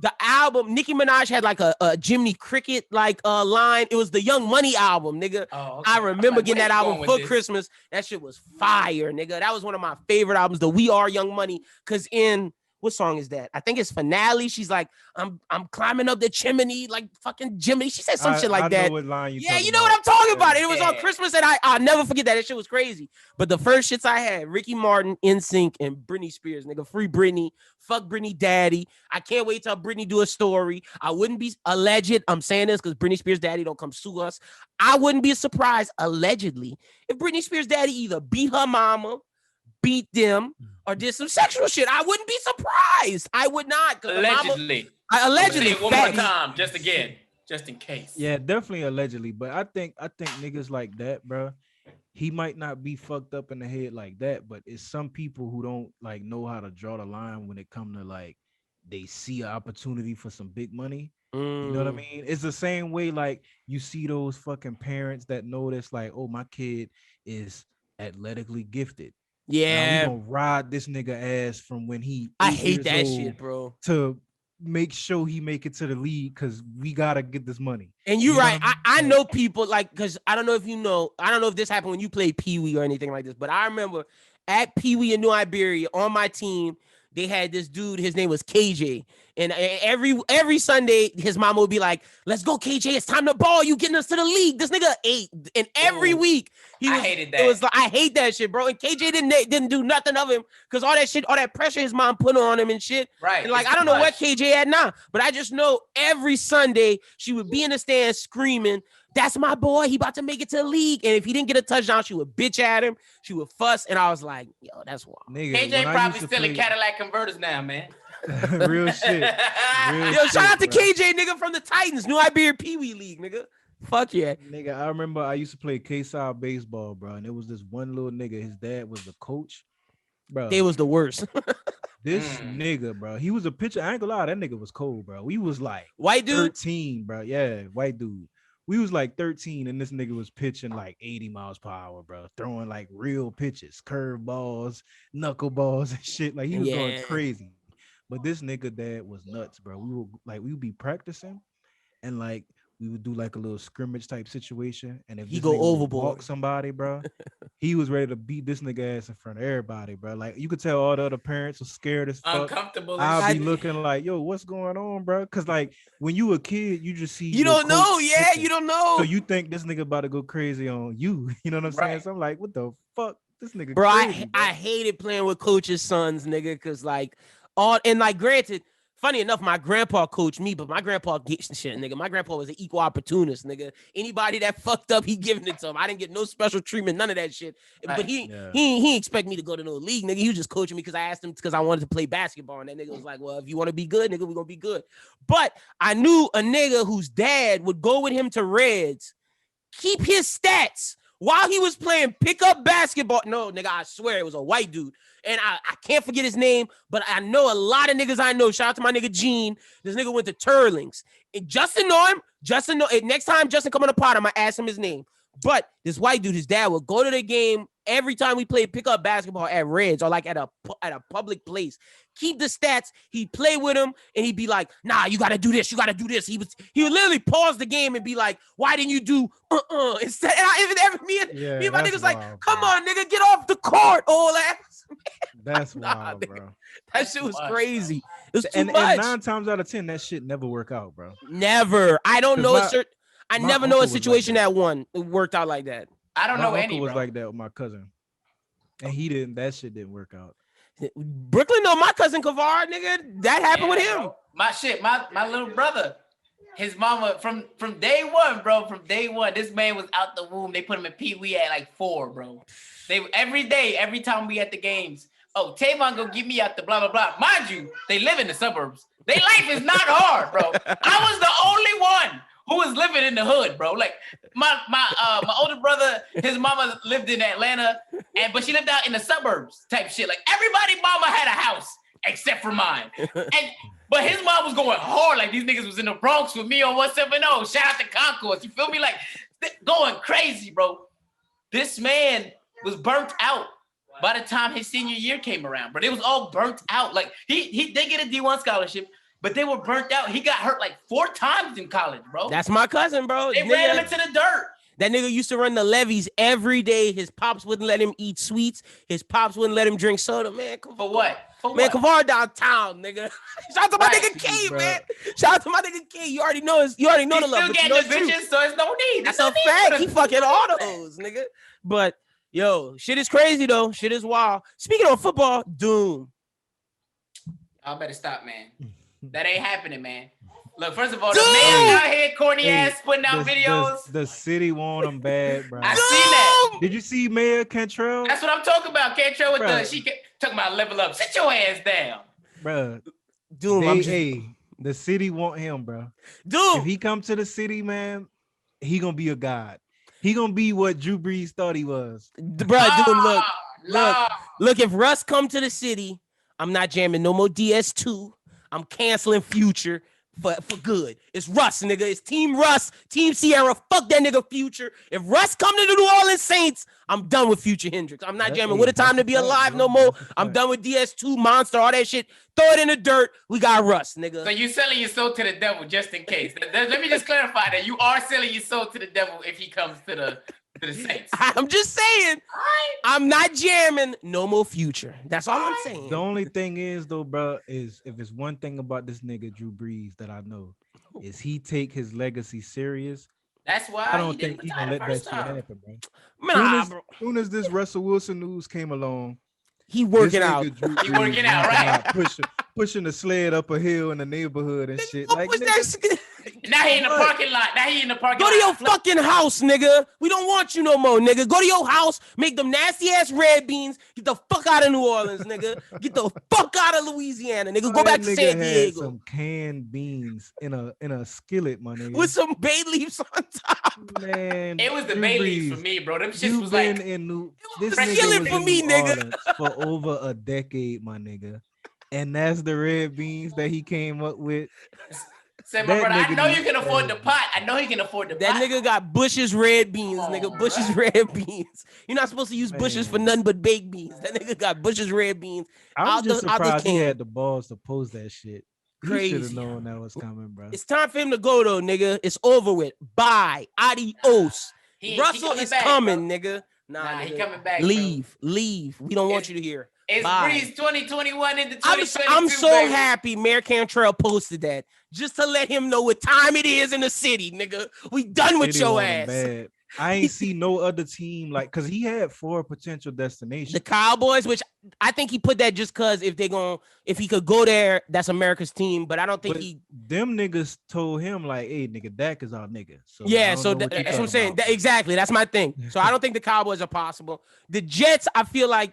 the album, Nicki Minaj had like a Jiminy Cricket line. It was the Young Money album, nigga. Oh, okay. I remember Like, getting that album for this? Christmas. That shit was fire, nigga. That was one of my favorite albums, the We Are Young Money. Cause in what song is that? I think it's Finale. She's like, I'm climbing up the chimney, like fucking Jiminy. She said some shit like that. Know what line yeah, you know what I'm talking about. It was on Christmas, and I'll never forget that. That shit was crazy. But the first shits I had, Ricky Martin, NSYNC, and Britney Spears, nigga. Free Britney. Fuck Britney daddy. I can't wait till Britney do a story. I wouldn't be alleged. I'm saying this because Britney Spears daddy don't come sue us. I wouldn't be surprised, allegedly, if Britney Spears daddy either beat her mama, beat them, or did some sexual shit. I wouldn't be surprised. I would not. Allegedly. Allegedly. One more time, just in case. Yeah, definitely allegedly. But I think niggas like that, bro. He might not be fucked up in the head like that, but it's some people who don't like know how to draw the line when it come to like they see an opportunity for some big money. You know what I mean? It's the same way like you see those fucking parents that notice like, oh, my kid is athletically gifted. Yeah, we gonna ride this nigga ass from when he. I hate that shit, bro. To make sure he make it to the league because we gotta get this money. And you're right. I know people like because I don't know if you know. I don't know if this happened when you played Pee Wee or anything like this, but I remember at Pee Wee in New Iberia on my team. They had this dude, his name was KJ. And every Sunday, his mama would be like, let's go, KJ. It's time to ball. You getting us to the league. This nigga ate. And every week, I hated that. It was like, I hate that shit, bro. And KJ didn't do nothing of him because all that shit, all that pressure his mom put on him and shit. Right. And like, I don't know what KJ had now, but I just know every Sunday, she would be in the stands screaming, that's my boy. He about to make it to the league. And if he didn't get a touchdown, she would bitch at him. She would fuss. And I was like, yo, that's wild. Nigga, KJ probably still in Cadillac converters now, man. Real shit. Yo, shout out to KJ, nigga, from the Titans. New Iberia Pee Wee League, nigga. Fuck yeah. Nigga, I remember I used to play K-Side baseball, bro. And it was this one little nigga. His dad was the coach. Bro. They was the worst. This nigga, bro. He was a pitcher. I ain't gonna lie, that nigga was cold, bro. We was like white dude? 13, bro. Yeah, white dude. We was like 13, and this nigga was pitching like 80 miles per hour, bro. Throwing like real pitches, curve balls, knuckle balls, and shit. Like he was going crazy. But this nigga dad was nuts, bro. We would be practicing, and like we would do like a little scrimmage type situation. And if he go overboard, walk somebody, bro, he was ready to beat this nigga ass in front of everybody, bro. Like you could tell all the other parents were scared as fuck. Uncomfortable. I'll be looking like, yo, what's going on, bro? Because like when you a kid, you just see you don't know, you don't know. So you think this nigga about to go crazy on you. You know what I'm saying? So I'm like, what the fuck, this nigga? Bro, crazy, I hated playing with coaches' sons, nigga, because like granted. Funny enough, my grandpa coached me, but my grandpa gets shit, nigga. My grandpa was an equal opportunist, nigga. Anybody that fucked up, he giving it to him. I didn't get no special treatment, none of that shit. Right. But he expect me to go to no league, nigga. He was just coaching me because I asked him because I wanted to play basketball, and that nigga was like, "Well, if you want to be good, nigga, we gonna be good." But I knew a nigga whose dad would go with him to Reds, keep his stats while he was playing pickup basketball. No, nigga, I swear it was a white dude. And I can't forget his name, but I know a lot of niggas I know. Shout out to my nigga Gene. This nigga went to Turlings. And Justin know him. Next time Justin come on the pod, I'm going to ask him his name. But this white dude, his dad would go to the game every time we played pickup basketball at Reds or like at a public place. Keep the stats. He'd play with him and he'd be like, nah, you got to do this. You got to do this. He would literally pause the game and be like, why didn't you do instead? And me and my niggas wild, like, come on, nigga, get off the court, all that. That's wild, bro. That shit was crazy. It was too much. And 9 times out of 10, that shit never work out, bro. Never. I don't know. I never know a situation that worked out like that. I don't know any. My uncle was like that with my cousin, and he didn't. That shit didn't work out. Brooklyn, no, my cousin Kavar, nigga, that happened with him. Bro. My little brother, his mama from day one, bro. From day one, this man was out the womb. They put him in Pee Wee at like 4, bro. Every time we at the games. Oh, Tavon go get me out the blah blah blah. Mind you, they live in the suburbs. Their life is not hard, bro. I was the only one who was living in the hood, bro. Like my older brother, his mama lived in Atlanta, but she lived out in the suburbs type shit. Like everybody mama had a house except for mine. But his mom was going hard. Like these niggas was in the Bronx with me on 170. Shout out to Concourse. You feel me? Like going crazy, bro. This man was burnt out by the time his senior year came around, but it was all burnt out. Like they get a D1 scholarship. but they were burnt out. He got hurt like 4 times in college, bro. That's my cousin, bro. They ran him into the dirt. That nigga used to run the levees every day. His pops wouldn't let him eat sweets. His pops wouldn't let him drink soda. Man, for what? Kavar downtown, nigga. Shout out to my nigga K, man. Shout out to my nigga K. You already know the love. Still getting the bitches, so it's no need. That's a fact. He fucking all those, nigga. But yo, shit is crazy though. Shit is wild. Speaking of football, Doom. I better stop, man. That ain't happening, man. Look, first of all, the man out here, corny ass, putting out videos. The city want them bad, bro. I seen that. Did you see Mayor Cantrell? That's what I'm talking about. Cantrell with she talking about level up. Sit your ass down, bro. Doom, the city want him, bro. Dude, if he come to the city, man, he gonna be a god. He gonna be what Drew Brees thought he was, bro. Dude, look. If Russ come to the city, I'm not jamming no more DS2. I'm canceling Future. For good. It's Russ, nigga. It's Team Russ, Team Sierra. Fuck that nigga Future. If Russ come to the New Orleans Saints, I'm done with Future Hendrix. I'm not jamming What a Time to Be Alive no more. I'm done with DS2, Monster, all that shit. Throw it in the dirt. We got Russ, nigga. So you selling your soul to the devil just in case. Let me just clarify that you are selling your soul to the devil if he comes to the Saints. I'm just saying, I'm not jamming no more Future. That's all I'm saying. The only thing is, though, bro, is if it's one thing about this nigga Drew Brees that I know, is he take his legacy serious. That's why I don't think he gonna let that shit happen, bro. Soon as this Russell Wilson news came along, he working out. He working out, right? Pushing the sled up a hill in the neighborhood and shit. Like, now he in the parking lot. Go to your fucking house, nigga. We don't want you no more, nigga. Go to your house, make them nasty ass red beans. Get the fuck out of New Orleans, nigga. Get the fuck out of Louisiana, nigga. Go back to San Diego. Some canned beans in a skillet, my nigga, with some bay leaves on top. Man, it was the bay leaves for me, bro. Them shits was like this nigga was for me, nigga, for over a decade, my nigga. And that's the red beans that he came up with. Say, my brother, I know you can afford the pot. I know he can afford the pot. That nigga got Bush's red beans, nigga. Bush's red beans. You're not supposed to use Bush's for nothing but baked beans. That nigga got Bush's red beans. I'm just surprised he had the balls to post that shit. Crazy. He should have known that was coming, bro. It's time for him to go, though, nigga. It's over with. Bye. Adios. Russell is coming, nigga. Nah, nigga. He coming back. Leave. We don't want you to hear. It's Breeze 2021 into 2022. I'm so happy Mayor Cantrell posted that just to let him know what time it is in the city, nigga. We done with your ass. Bad. I ain't see no other team because he had 4 potential destinations. The Cowboys, which I think he put that just because if he could go there, that's America's team. But I don't think them niggas told him like, hey, nigga, Dak is our nigga. So yeah, so that's what I'm saying. Exactly, that's my thing. So I don't think the Cowboys are possible. The Jets, I feel like.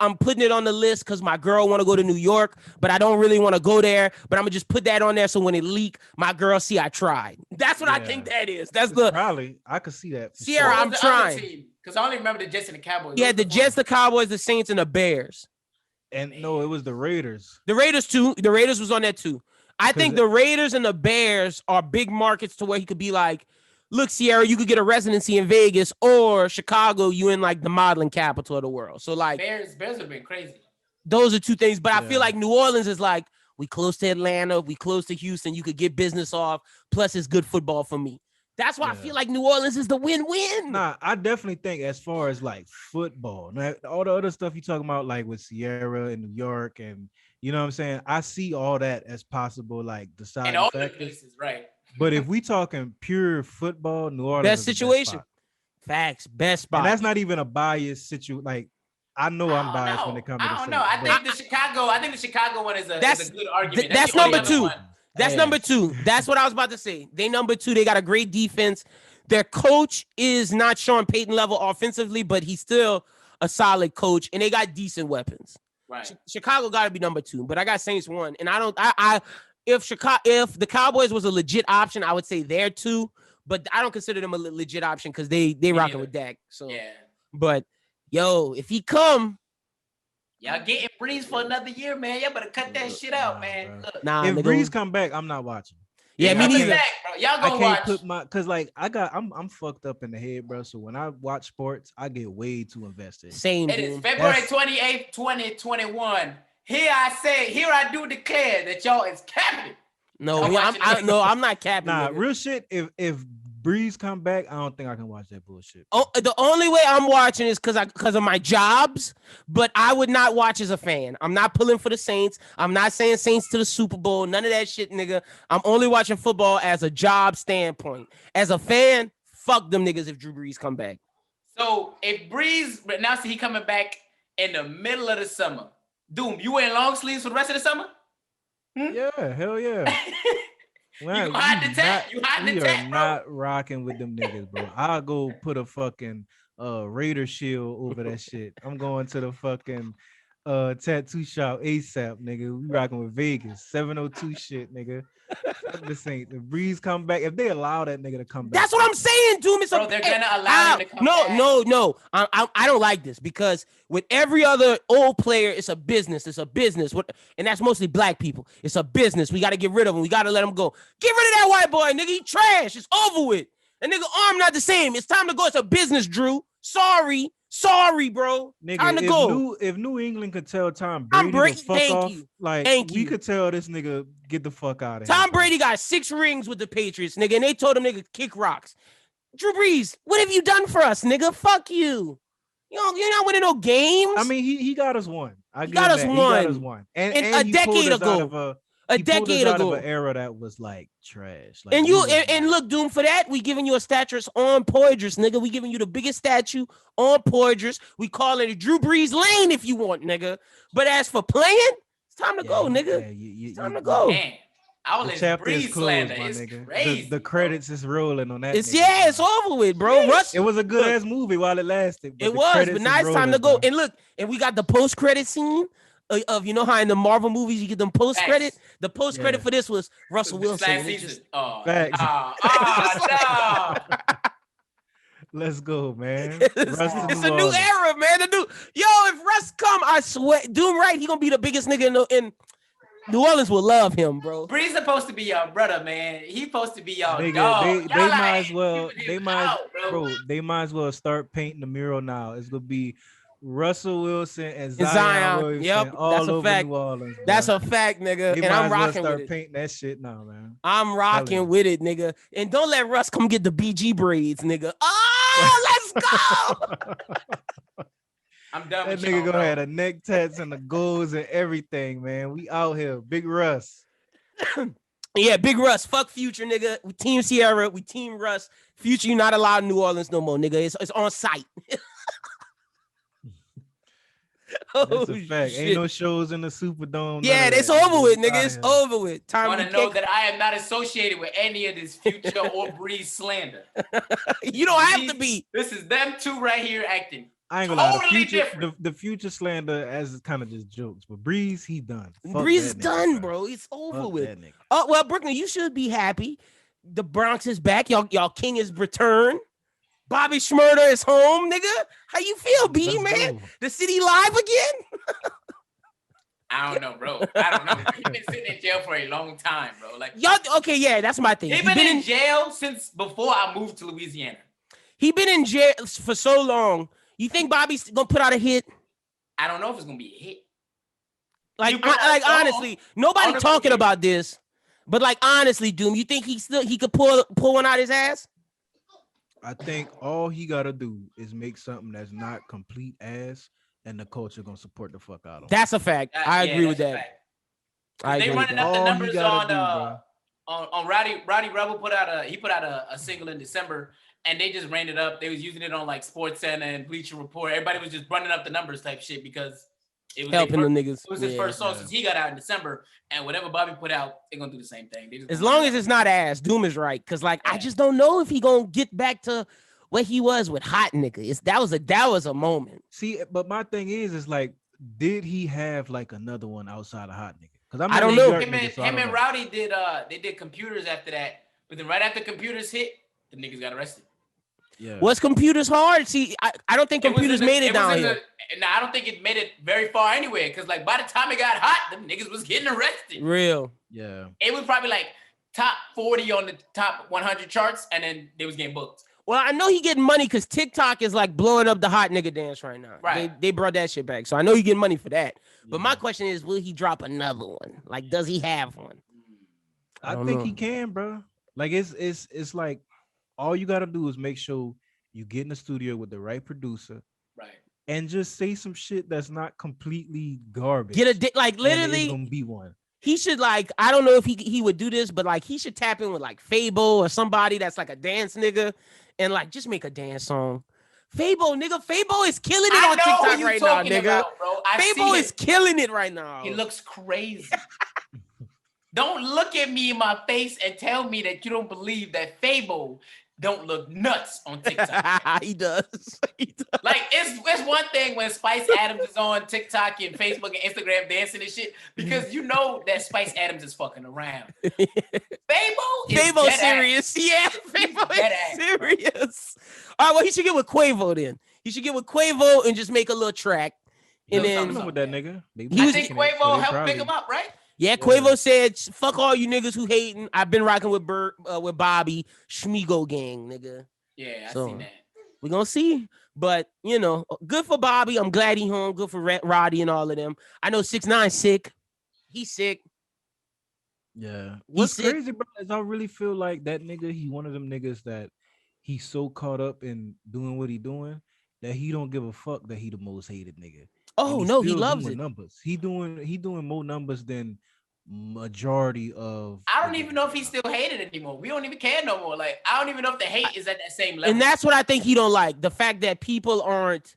I'm putting it on the list because my girl want to go to New York, but I don't really want to go there. But I'm gonna just put that on there so when it leak, my girl see I tried. That's what I think that is. Probably I could see that. Sierra, I'm trying because I only remember the Jets and the Cowboys. Yeah, the Jets, the Cowboys, the Saints, and the Bears. And no, it was the Raiders. The Raiders too. The Raiders was on that too. I think the Raiders and the Bears are big markets to where he could be like, look, Sierra, you could get a residency in Vegas or Chicago. You in like the modeling capital of the world. So like Bears have been crazy. Those are two things. But I feel like New Orleans is like, we close to Atlanta, we close to Houston. You could get business off. Plus, it's good football for me. That's why I feel like New Orleans is the win-win. Nah, I definitely think as far as like football, now, all the other stuff you talking about, like with Sierra in New York, and you know what I'm saying, I see all that as possible, like the side in all the places, right? But if we talking pure football, New Orleans best situation. Facts, best spot. And that's not even a biased situation. Like I know I'm biased when it comes to the I don't know. I think the Chicago one is a good argument. That's number 2. That's number 2. That's what I was about to say. They number 2. They got a great defense. Their coach is not Sean Payton level offensively, but he's still a solid coach, and they got decent weapons. Right. Chicago got to be number 2, but I got Saints 1, and if the Cowboys was a legit option, I would say they're 2, but I don't consider them a legit option because they rocking with Dak. So yeah. But yo, if he come, y'all getting Breeze for another year, man. Y'all better cut that shit out, man. Nah, if Breeze come back, I'm not watching. Yeah, me neither. Back, bro. Y'all gonna watch. Cause like I'm fucked up in the head, bro. So when I watch sports, I get way too invested. Same. It is February 28th, 2021. here I do declare that y'all is capping. No, I'm not capping. Nah, nigga. real shit. If Breeze come back, I don't think I can watch that bullshit. Oh, the only way I'm watching is because of my jobs, but I would not watch as a fan. I'm not pulling for the Saints. I'm not saying Saints to the Super Bowl. None of that shit, nigga. I'm only watching football as a job standpoint. As a fan, fuck them niggas if Drew Brees come back. So if Breeze announced he coming back in the middle of the summer, Doom, you wearing long sleeves for the rest of the summer? Yeah, hell yeah. You hiding the tech? We are not rocking with them niggas, bro. I'll go put a fucking Raider shield over that shit. I'm going to the fucking tattoo shop ASAP, nigga. We rocking with Vegas 702 shit, nigga. Fuck the Saints. If Breeze come back, if they allow that nigga to come back, that's what I'm saying, Doom. Bro, they're gonna allow him to come back. No. I don't like this because with every other old player, it's a business. It's a business. And that's mostly black people. It's a business. We got to get rid of him. We got to let him go. Get rid of that white boy, nigga. He trash. It's over with. That nigga arm not the same. It's time to go. It's a business, Drew. Sorry, bro. Nigga, time to go. If New England could tell Tom Brady to fuck off, we could tell this nigga get the fuck out of here. Tom Brady got 6 rings with the Patriots, nigga, and they told him, nigga, kick rocks. Drew Brees, what have you done for us, nigga? Fuck you. You're not winning no games. I mean, he got us one. He got us one. And a decade ago. A decade ago, of an era that was like trash. Like, and look, Doom, for that, we giving you a statue on Poydras, nigga. We giving you the biggest statue on Poydras. We call it Drew Brees Lane if you want, nigga. But as for playing, it's time to go, nigga. It's time to go. Man, all this Brees slander is crazy. The credits is rolling on that. It's over with, bro. Russ, it was a good ass movie while it lasted. But now it's time to go. And look, and we got the post credit scene. Of how in the Marvel movies you get them post credit. The post credit for this was Russell Wilson. Facts. No. Let's go, man. It's a new era, man. If Russ come, I swear, Doom right, he gonna be the biggest nigga in New Orleans. Will love him, bro. Bree's supposed to be y'all brother, man. He supposed to be y'all nigga, dog. They might as well start painting the mural now. It's gonna be Russell Wilson and Zion Williamson, yep, all over New Orleans. Bro. That's a fact, nigga. And I'm rocking with it. Painting that shit now, man. I'm rocking with it, nigga. And don't let Russ come get the BG braids, nigga. Oh, let's go. I'm done with that nigga gonna have the neck tats and the goals and everything, man. We out here, Big Russ. Yeah, Big Russ. Fuck Future, nigga. We team Sierra. We team Russ. Future, you not allowed in New Orleans no more, nigga. It's on site. That's a fact. Shit. Ain't no shows in the Superdome. Yeah, it's over with, nigga. It's over with. Time to know that I am not associated with any of this Future or Breeze slander. You don't have to be. This is them two right here acting. I ain't gonna lie. The Future slander as kind of just jokes, but Breeze, he done. Breeze is done, bro. It's over with. Oh well, Brooklyn, you should be happy. The Bronx is back. Y'all king is returned. Bobby Shmurda is home, nigga. How you feel, B, man? The city live again? I don't know, bro. I don't know. He's been sitting in jail for a long time, bro. Like y'all, okay, yeah, that's my thing. He's been in jail since before I moved to Louisiana. He been in jail for so long. You think Bobby's gonna put out a hit? I don't know if it's gonna be a hit. Like honestly, nobody talking about this, but like honestly, Doom, you think he could pull one out his ass? I think all he gotta do is make something that's not complete ass, and the culture gonna support the fuck out of him. That's a fact. I agree with that. They running up the numbers on Roddy Rebel put out a single in December, and they just ran it up. They was using it on like Sports Center and Bleacher Report. Everybody was just running up the numbers type shit because it was helping the niggas. It was his first song since he got out in December, and whatever Bobby put out, they're gonna do the same thing. As long as it's not ass, Doom is right. Cause like I just don't know if he gonna get back to what he was with Hot Nigga. That was a moment. See, but my thing is like, did he have like another one outside of Hot Nigga? Because I don't know. Him and Rowdy did Computers after that, but then right after Computers hit, the niggas got arrested. Yeah. Was Computers hard? See, I don't think Computers made it down here. I don't think it made it very far anyway. Cause like by the time it got hot, them niggas was getting arrested. Real. Yeah. It was probably like top 40 on the top 100 charts, and then they was getting booked. Well, I know he getting money because TikTok is like blowing up the hot nigga dance right now. Right. They brought that shit back. So I know he getting money for that. But my question is, will he drop another one? Like, does he have one? I think he can, bro. Like it's like all you gotta do is make sure you get in the studio with the right producer. Right. And just say some shit that's not completely garbage. Like literally it's gonna be one. He should like, I don't know if he would do this, but like he should tap in with like Fable or somebody that's like a dance nigga and like just make a dance song. Fable is killing it on TikTok right now, nigga. Fable is killing it right now. He looks crazy. Don't look at me in my face and tell me that you don't believe that Fable don't look nuts on TikTok. He does. Like it's one thing when Spice Adams is on TikTok and Facebook and Instagram dancing and shit because you know that Spice Adams is fucking around. Fable serious. Yeah, Fable is serious. All right, well he should get with Quavo then. He should get with Quavo and just make a little track. And then with that nigga. I think Quavo helped pick him up, right? Yeah, Quavo said, "Fuck all you niggas who hating. I've been rocking with Bobby Shmurda gang, nigga." Yeah, I seen that. We're gonna see, but you know, good for Bobby. I'm glad he home. Good for Roddy and all of them. I know 6ix9ine sick. He's sick. Yeah. What's crazy, bro, is I really feel like that nigga. He one of them niggas that he's so caught up in doing what he doing that he don't give a fuck that he the most hated nigga. Oh no, he loves it. Numbers. He doing more numbers than majority of. I don't even know if he's still hated anymore. We don't even care no more. Like I don't even know if the hate is at that same level. And that's what I think he don't like. The fact that people aren't,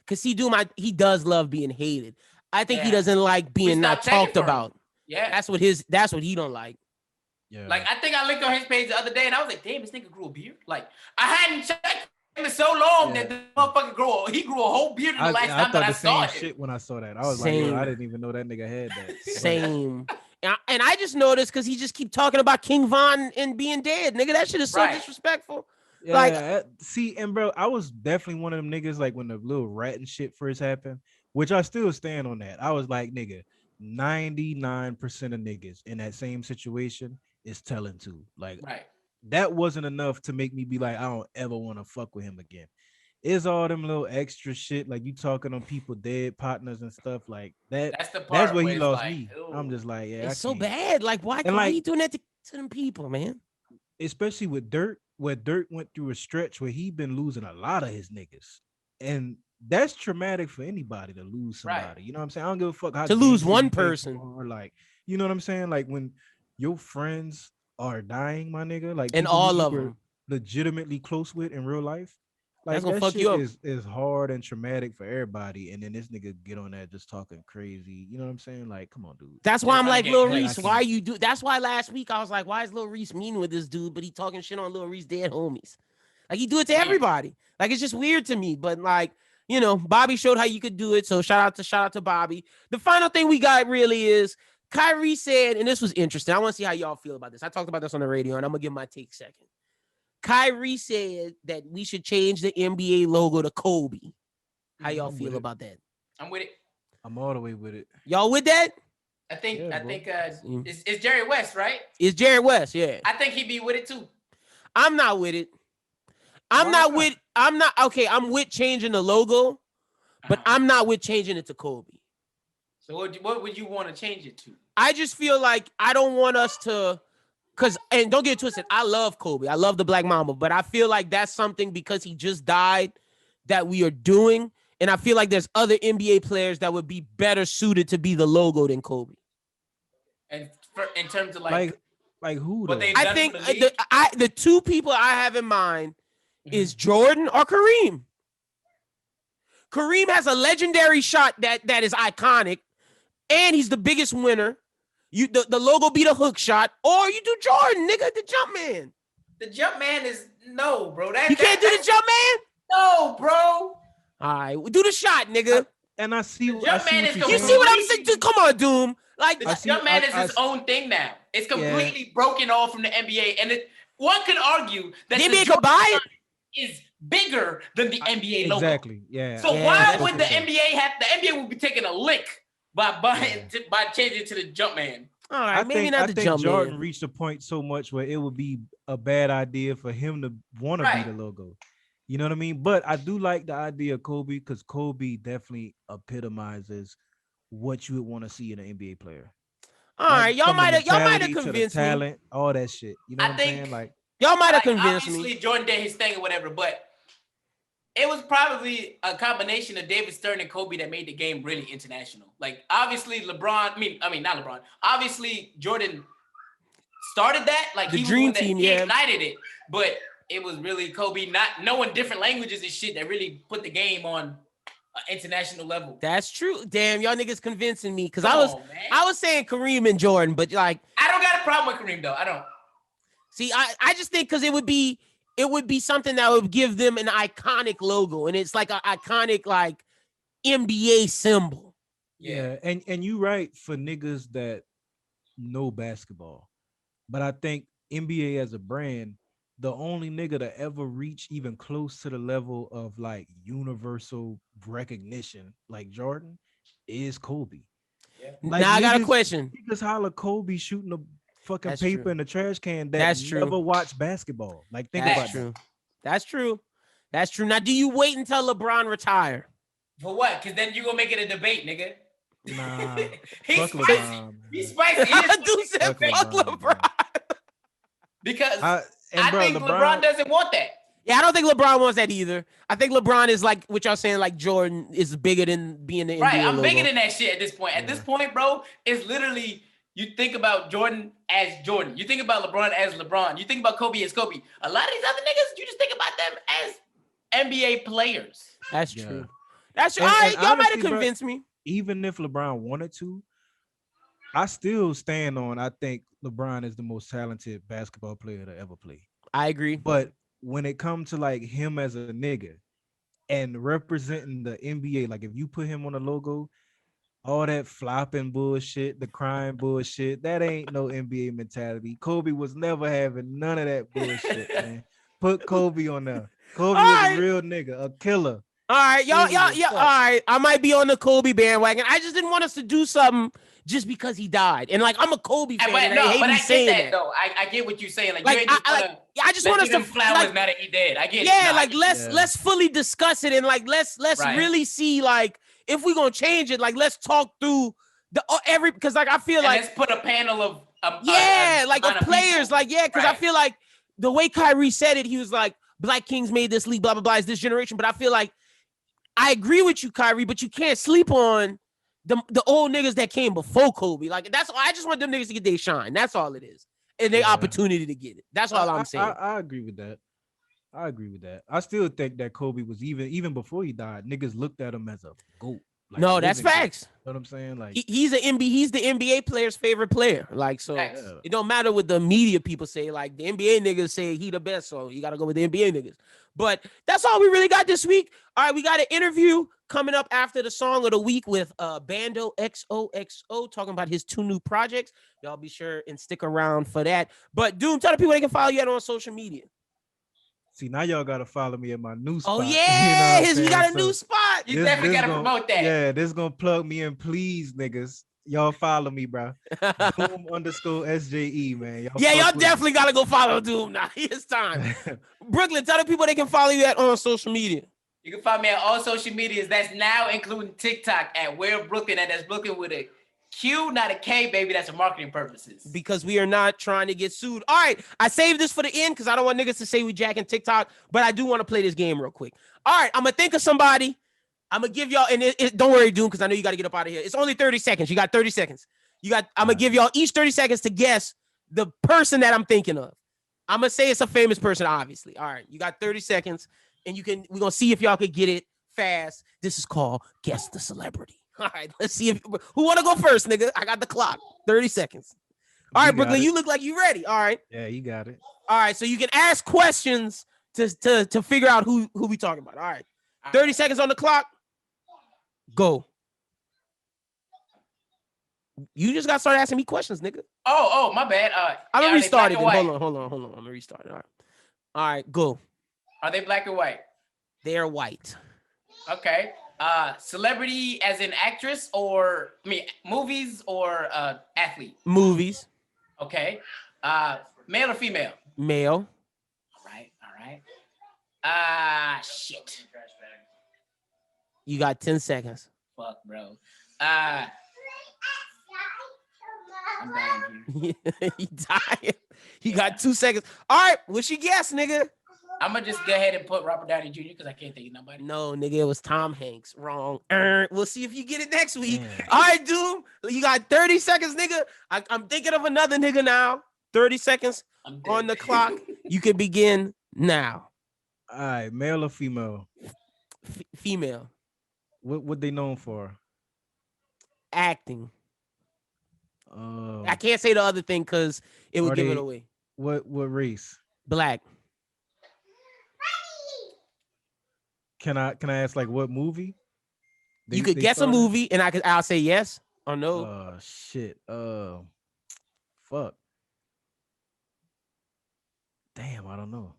because he does love being hated. I think he doesn't like being not talked about. Yeah, that's what he don't like. Yeah, like I think I looked on his page the other day and I was like, damn, this nigga grew a beard. Like I hadn't checked him in so long that the motherfucker he grew a whole beard in the last time that I saw him. Shit when I saw that, I was like, yo, I didn't even know that nigga had that. Same. And I just noticed because he just keep talking about King Von and being dead, nigga. That shit is so disrespectful. Yeah, like, see, and bro, I was definitely one of them niggas like when the little rat and shit first happened, which I still stand on that. I was like, nigga, 99% of niggas in that same situation is telling to. Like, that wasn't enough to make me be like, I don't ever want to fuck with him again. It's all them little extra shit, like you talking on people dead partners and stuff like that. That's the part. That's where he lost me. I'm just like, yeah, it's so bad. Like, why are you doing that to them people, man? Especially with Dirt, where Dirt went through a stretch where he been losing a lot of his niggas, and that's traumatic for anybody to lose somebody. You know what I'm saying? I don't give a fuck how to lose one person, or like, you know what I'm saying? Like when your friends are dying, my nigga, like, and all of them legitimately close with in real life. Like, that's gonna fuck you up. Is hard and traumatic for everybody, and then this nigga get on that just talking crazy. You know what I'm saying? Like, come on, dude. That's why I'm like, Lil Reese, why you do? That's why last week I was like, why is Lil Reese meeting with this dude, but he talking shit on Lil Reese dead homies? Like he do it to everybody. Like it's just weird to me. But like, you know, Bobby showed how you could do it. So shout out to Bobby. The final thing we got really is Kyrie said, and this was interesting. I want to see how y'all feel about this. I talked about this on the radio, and I'm gonna give my take second. Kyrie said that we should change the NBA logo to Kobe. How y'all feel about that? I'm with it. I'm all the way with it. Y'all with that? I think it's Jerry West, right? It's Jerry West, yeah. I think he'd be with it too. I'm not with it. I'm with changing the logo, but I'm not with changing it to Kobe. So what would you want to change it to? I just feel like I don't want us to. And don't get it twisted, I love Kobe. I love the Black Mamba, but I feel like that's something because he just died that we are doing. And I feel like there's other NBA players that would be better suited to be the logo than Kobe. And in terms of like who? I think the two people I have in mind is Jordan or Kareem. Kareem has a legendary shot that is iconic, and he's the biggest winner. The logo be the hook shot, or you do Jordan, nigga, the jump man. The jump man is no, bro. You can't do the jump man? No, bro. All right, do the shot, nigga. And I see the jump man is you see what I'm saying? Come on, Doom. Like the jump man is his own thing now. It's completely broken off from the NBA, and one could argue that the NBA could buy it. Is bigger than the NBA logo. Exactly. Yeah. So why would the NBA have? The NBA would be taking a lick by changing it to the jump man. All right, maybe not to jump Jordan in. reached a point so much where it would be a bad idea for him to want to be the logo. You know what I mean? But I do like the idea of Kobe because Kobe definitely epitomizes what you would want to see in an NBA player. All right, y'all might have convinced me. Talent, all that shit. You know what I'm saying? Like y'all might have convinced me. Obviously, Jordan did his thing or whatever, but it was probably a combination of David Stern and Kobe that made the game really international. Like obviously LeBron, I mean not LeBron. Obviously Jordan started that. Like the dream team, he ignited it, but it was really Kobe not knowing different languages and shit that really put the game on an international level. That's true. Damn, y'all niggas convincing me because I was saying Kareem and Jordan, but like I don't got a problem with Kareem though. I don't. See, I just think because it would be something that would give them an iconic logo, and it's like an iconic like NBA symbol. Yeah, and you right for niggas that know basketball, but I think NBA as a brand, the only nigga to ever reach even close to the level of like universal recognition like Jordan is Kobe. Yeah. Like, now I got a question. Niggas holler Kobe shooting the fucking paper in the trash can that's never true. watch basketball. Like think about that. That's true. That's true. Now, do you wait until LeBron retire? For what? Because then you gonna make it a debate, nigga. Nah, he's spicy. He's spicy. Dude said fuck LeBron. Because I think LeBron doesn't want that. Yeah, I don't think LeBron wants that either. I think LeBron is like what y'all saying, like Jordan is bigger than being the NBA I'm logo. bigger than that shit at this point. At this point, bro, it's literally you think about Jordan as Jordan. You think about LeBron as LeBron. You think about Kobe as Kobe. A lot of these other niggas, you just think about them as NBA players. That's true. That's true. All right, y'all might have convinced me. Even if LeBron wanted to, I still stand on I think LeBron is the most talented basketball player to ever play. I agree. But when it comes to like him as a nigga and representing the NBA, like if you put him on a logo, all that flopping bullshit, the crying bullshit, that ain't no NBA mentality. Kobe was never having none of that bullshit, man. Put Kobe on there. Kobe was a real nigga, a killer. All right, y'all. All right, I might be on the Kobe bandwagon. I just didn't want us to do something just because he died. And like, I'm a Kobe fan. I get that though. I get what you're saying. Like you ain't just I just want us to flowers now that he dead. I get it. Let's fully discuss it and like let's really see like if we're gonna change it. Like let's talk through because like I feel like let's put a panel of players. People. Like because I feel like the way Kyrie said it, he was like Black Kings made this league, blah blah blah. It's this generation, but I feel like I agree with you, Kyrie, but you can't sleep on the old niggas that came before Kobe. Like that's all. I just want them niggas to get their shine. That's all it is, and their opportunity to get it. That's all I'm saying. I agree with that. I still think that Kobe was even before he died, niggas looked at him as a GOAT. Like, no, that's facts. You know what I'm saying? Like he's the NBA player's favorite player. Like so, it don't matter what the media people say. Like the NBA niggas say he the best, so you gotta go with the NBA niggas. But that's all we really got this week. All right, we got an interview coming up after the song of the week with Bandoxoxo talking about his 2 new projects. Y'all be sure and stick around for that. But Doom, tell the people they can follow you on social media. See, now y'all gotta follow me at my new spot. Oh yeah, you know we got a new spot. You definitely gotta promote that. Yeah, this gonna plug me in, please, niggas. Y'all follow me, bro. Doom_SJE, man. Y'all definitely gotta go follow Doom now. It's time. Brooklyn, tell the people they can follow you on social media. You can find me on all social medias. That's now including TikTok at Where Brooklyn. That's Brooklyn with a Q, not a K, baby. That's for marketing purposes. Because we are not trying to get sued. All right, I saved this for the end because I don't want niggas to say we jacking TikTok, but I do want to play this game real quick. All right, I'm gonna think of somebody. I'm gonna give y'all, and don't worry, Doom, because I know you got to get up out of here. It's only 30 seconds. You got 30 seconds. I'm gonna give y'all each 30 seconds to guess the person that I'm thinking of. I'm gonna say it's a famous person, obviously. All right, you got 30 seconds, and we're gonna see if y'all could get it fast. This is called Guess the Celebrity. All right, let's see who want to go first, nigga. I got the clock. 30 seconds. All right, Brooklyn, you look like you ready. All right. Yeah, you got it. All right, so you can ask questions to figure out who we talking about. All right. 30 seconds on the clock. Go. You just got to start asking me questions, nigga. Oh, my bad. I'm gonna restart it. Hold on. I'm gonna restart it. All right, go. Are they black or white? They're white. Okay. Celebrity as in actress or movies or athlete? Movies. Okay. Male or female? Male. All right. Shit. You got 10 seconds. Fuck, bro. I'm dying here. You dying. You got 2 seconds. All right, what's your guess, nigga? I'm gonna just go ahead and put Robert Downey Jr. because I can't think of nobody. No, nigga, it was Tom Hanks. Wrong. We'll see if you get it next week. All right, dude. You got 30 seconds, nigga. I'm thinking of another nigga now. 30 seconds on the clock. You can begin now. All right, male or female? Female. What they known for? Acting. I can't say the other thing because it would give it away. What race? Black. Can I ask like what movie? You could guess a movie and I'll say yes or no. Shit. Fuck. Damn, I don't know.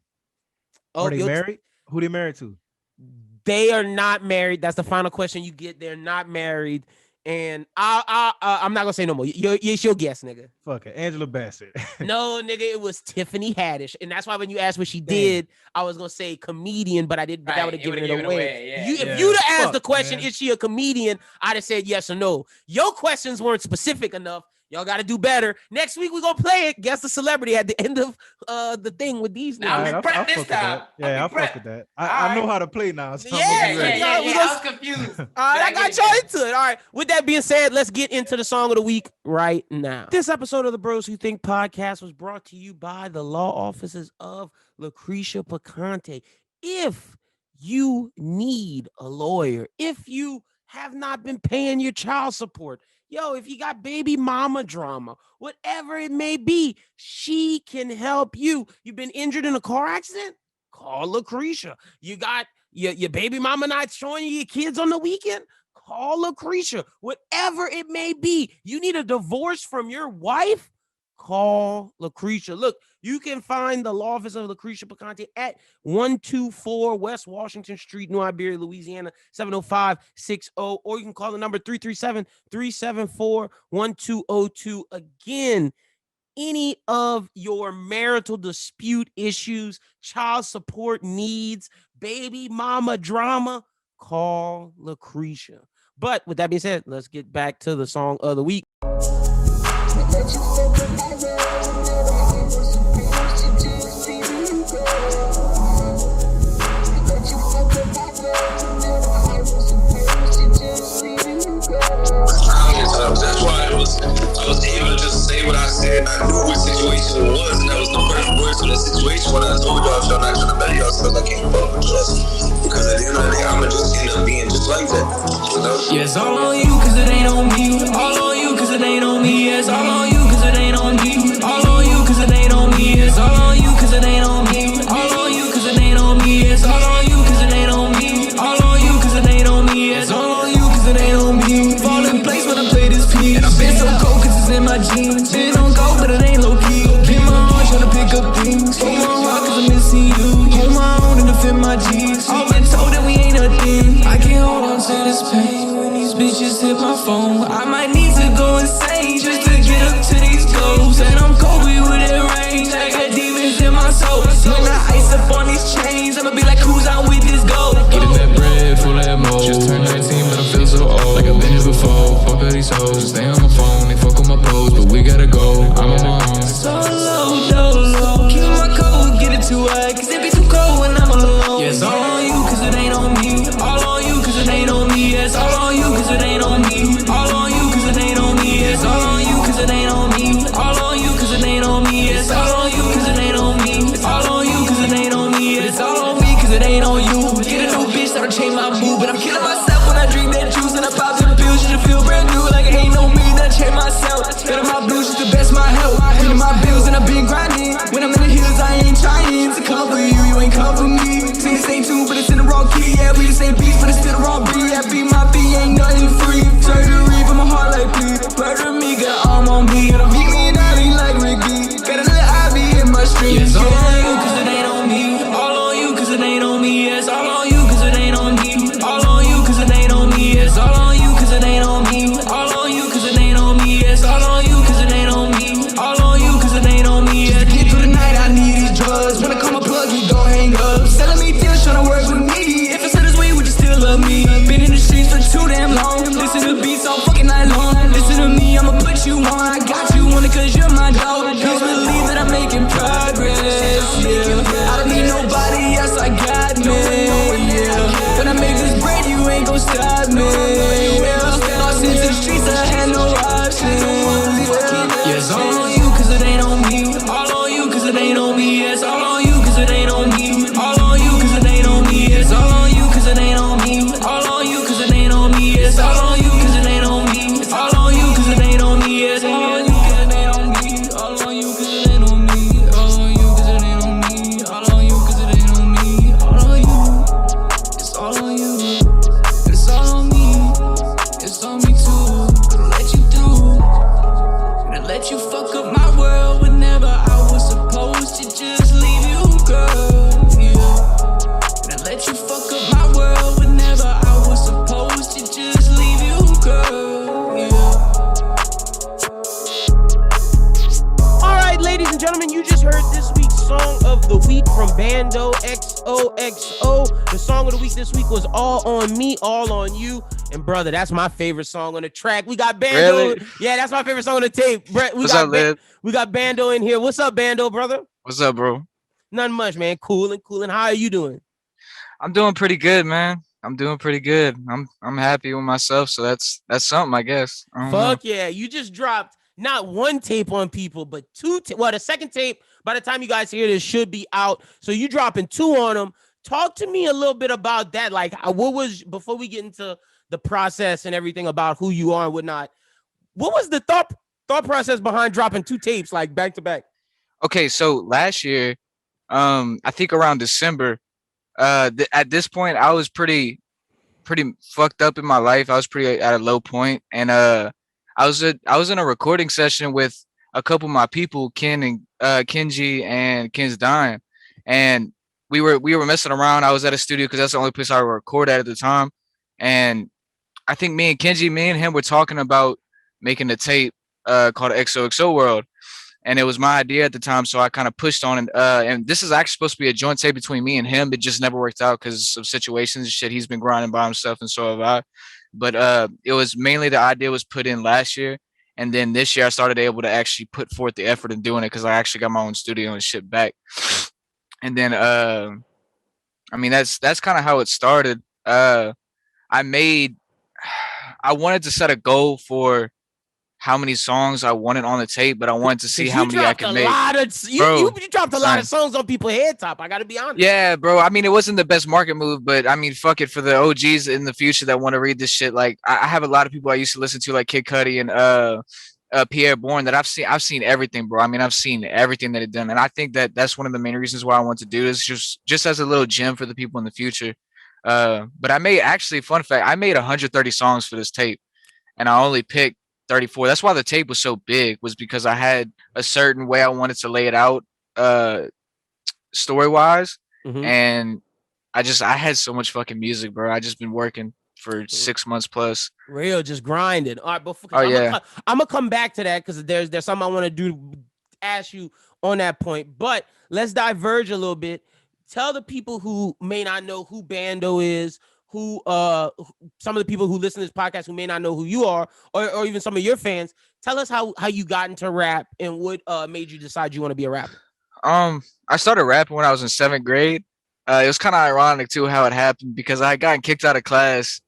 Are they married? Who they married to? They are not married. That's the final question you get. They're not married. And I'm not gonna say no more. It's your guess, nigga. Fuck it, Angela Bassett. No, nigga, it was Tiffany Haddish, and that's why when you asked what she did, I was gonna say comedian, but I didn't. But that would have given it away. If you'd have asked the question, is she a comedian? I'd have said yes or no. Your questions weren't specific enough. Y'all got to do better. Next week, we're going to play it. Guess the celebrity at the end of the thing with these niggas. I'll be prepped this time. Yeah, I'll fuck with that. I know how to play now. So I was confused. All right, I got y'all into it. All right. With that being said, let's get into the song of the week right now. This episode of the Bros Who Think podcast was brought to you by the law offices of Lucretia Picante. If you need a lawyer, if you have not been paying your child support, if you got baby mama drama, whatever it may be, she can help you. You've been injured in a car accident? Call Lucretia. You got your baby mama not showing you your kids on the weekend? Call Lucretia. Whatever it may be, you need a divorce from your wife? Call Lucretia. Look, you can find the law office of Lucretia Picante at 124 West Washington Street, New Iberia, Louisiana, 70560, or you can call the number 337-374-1202. Again, any of your marital dispute issues, child support needs, baby mama drama, call Lucretia. But with that being said, let's get back to the song of the week. That's why I was able to just say what I said. I knew what situation it was, and that was the first words in the situation when I told y'all, I'm not trying to marry y'all because I can't fuck with y'all. Because at the end of the day, I'ma just end up being just like that. You know? Yes, all on you, cause it ain't on me. All on you, cause it ain't on me. Yes, all on you, cause it ain't on me. All on you, cause it ain't on me. Yes, all on you, cause it ain't on me. All on you, cause it ain't on me. Yes, all on you, cause it ain't on me. All on you, cause it ain't on me. Yes, all on you, cause it ain't on me. Fall in place when I play this piece. And I've been so cold cause it's in my jeans. Been on go, but it ain't low key. Been my own trying to pick up things. Hold my heart cause I'm missing you. Hold my own and defend my G's. All been told that we ain't a thing. I can't hold on to this pain. When these bitches hit my phone, I might need to go insane just to get up to these goals. And I'm Kobe with that range. I got demons in my soul. When I ice up on these chains, I'ma be like, who's out with this gold? Getting that bread full of that mold. Just turned 19, but I feel so old. Like I've been here before. Fuck all these hoes. Stay on my phone. They fuck with my pose, but we gotta go. I'm on my own. So low, low. Keep my cold, get it too high, cause it be too cold when I'm alone. Yes, all on you, cause it ain't on me. All on you, cause it ain't on me. Yes, all on you, cause it ain't on me. All on you, cause it ain't on me. Yes, all on you, cause it ain't on me. All on you, cause it ain't on me. Yes, all on you, cause it ain't on me. All on you, cause it ain't on me. It's all on me, cause it ain't on you. Get a new bitch that'll change my mood, but I'm killing myself when I drink that juice and I pop them pills. You should feel brand new, like it ain't no me that change myself. Better my blues just to best my health. Paying my bills and I've been grinding. When I'm in the hills, I ain't trying to come for you, you ain't come for me. Sing the same tune, but it's in the wrong key. Yeah, we the same beats, but it's still the wrong breed. Yeah, beat my beat, ain't nothing free. Surgery for my heart like bleed. Murder me, got arm on me. And I'm beat me and I lean like Ricky. Got another IB in my street. Yes, all on you, cause it ain't on me. All on you, cause it ain't on me. Yes, all on you, cause it ain't on me. All on you, cause it ain't on me. Bandoxoxo. The song of the week this week was All On Me, All On You. And brother, that's my favorite song on the track. We got Bando. Really? Yeah, that's my favorite song on the tape. What's up, Lib? We got Bando in here. What's up, Bando, brother? What's up, bro? Nothing much, man. Coolin'. How are you doing? I'm doing pretty good, man. I'm doing pretty good. I'm happy with myself, so that's something, I guess. I don't know. Yeah, you just dropped not one tape on people, but two. The second tape, by the time you guys hear this, should be out. So you dropping 2 on them. Talk to me a little bit about that. Like, what was, before we get into the process and everything about who you are and whatnot, what was the thought process behind dropping 2 tapes like back to back? Okay, so last year, I think around December, at this point, I was pretty fucked up in my life. I was pretty at a low point, and I was in a recording session with a couple of my people, Ken and Kenji and Ken's Dime, and we were messing around. I was at a studio because that's the only place I would record at the time, and I think me and him were talking about making a tape called XOXO World. And it was my idea at the time, so I kind of pushed on it. And this is actually supposed to be a joint tape between me and him. It just never worked out because of situations and shit. He's been grinding by himself, and so have I. But it was mainly the idea was put in last year. And then this year I started able to actually put forth the effort in doing it because I actually got my own studio and shit back. And then, I mean, that's kind of how it started. I wanted to set a goal for how many songs I wanted on the tape, but I wanted to see how many I could make. You dropped a lot of songs on people's head top. I got to be honest. Yeah, bro. I mean, it wasn't the best market move, but I mean, fuck it, for the OGs in the future that want to read this shit. Like, I have a lot of people I used to listen to, like Kid Cudi and Pierre Bourne, that I've seen everything, bro. I mean, I've seen everything that it done, and I think that that's one of the main reasons why I want to do this, just as a little gem for the people in the future. But I made, actually, fun fact, I made 130 songs for this tape, and I only picked 34. That's why the tape was so big, was because I had a certain way I wanted to lay it out story wise. And I had so much fucking music, bro. I just been working for 6 months plus. Real, just grinding. All right, I'm gonna come back to that because there's something I want to ask you on that point. But let's diverge a little bit. Tell the people who may not know who Bando is, who some of the people who listen to this podcast who may not know who you are, or even some of your fans, tell us how you got into rap and what made you decide you want to be a rapper. I started rapping when I was in 7th grade. It was kind of ironic too how it happened, because I had gotten kicked out of class,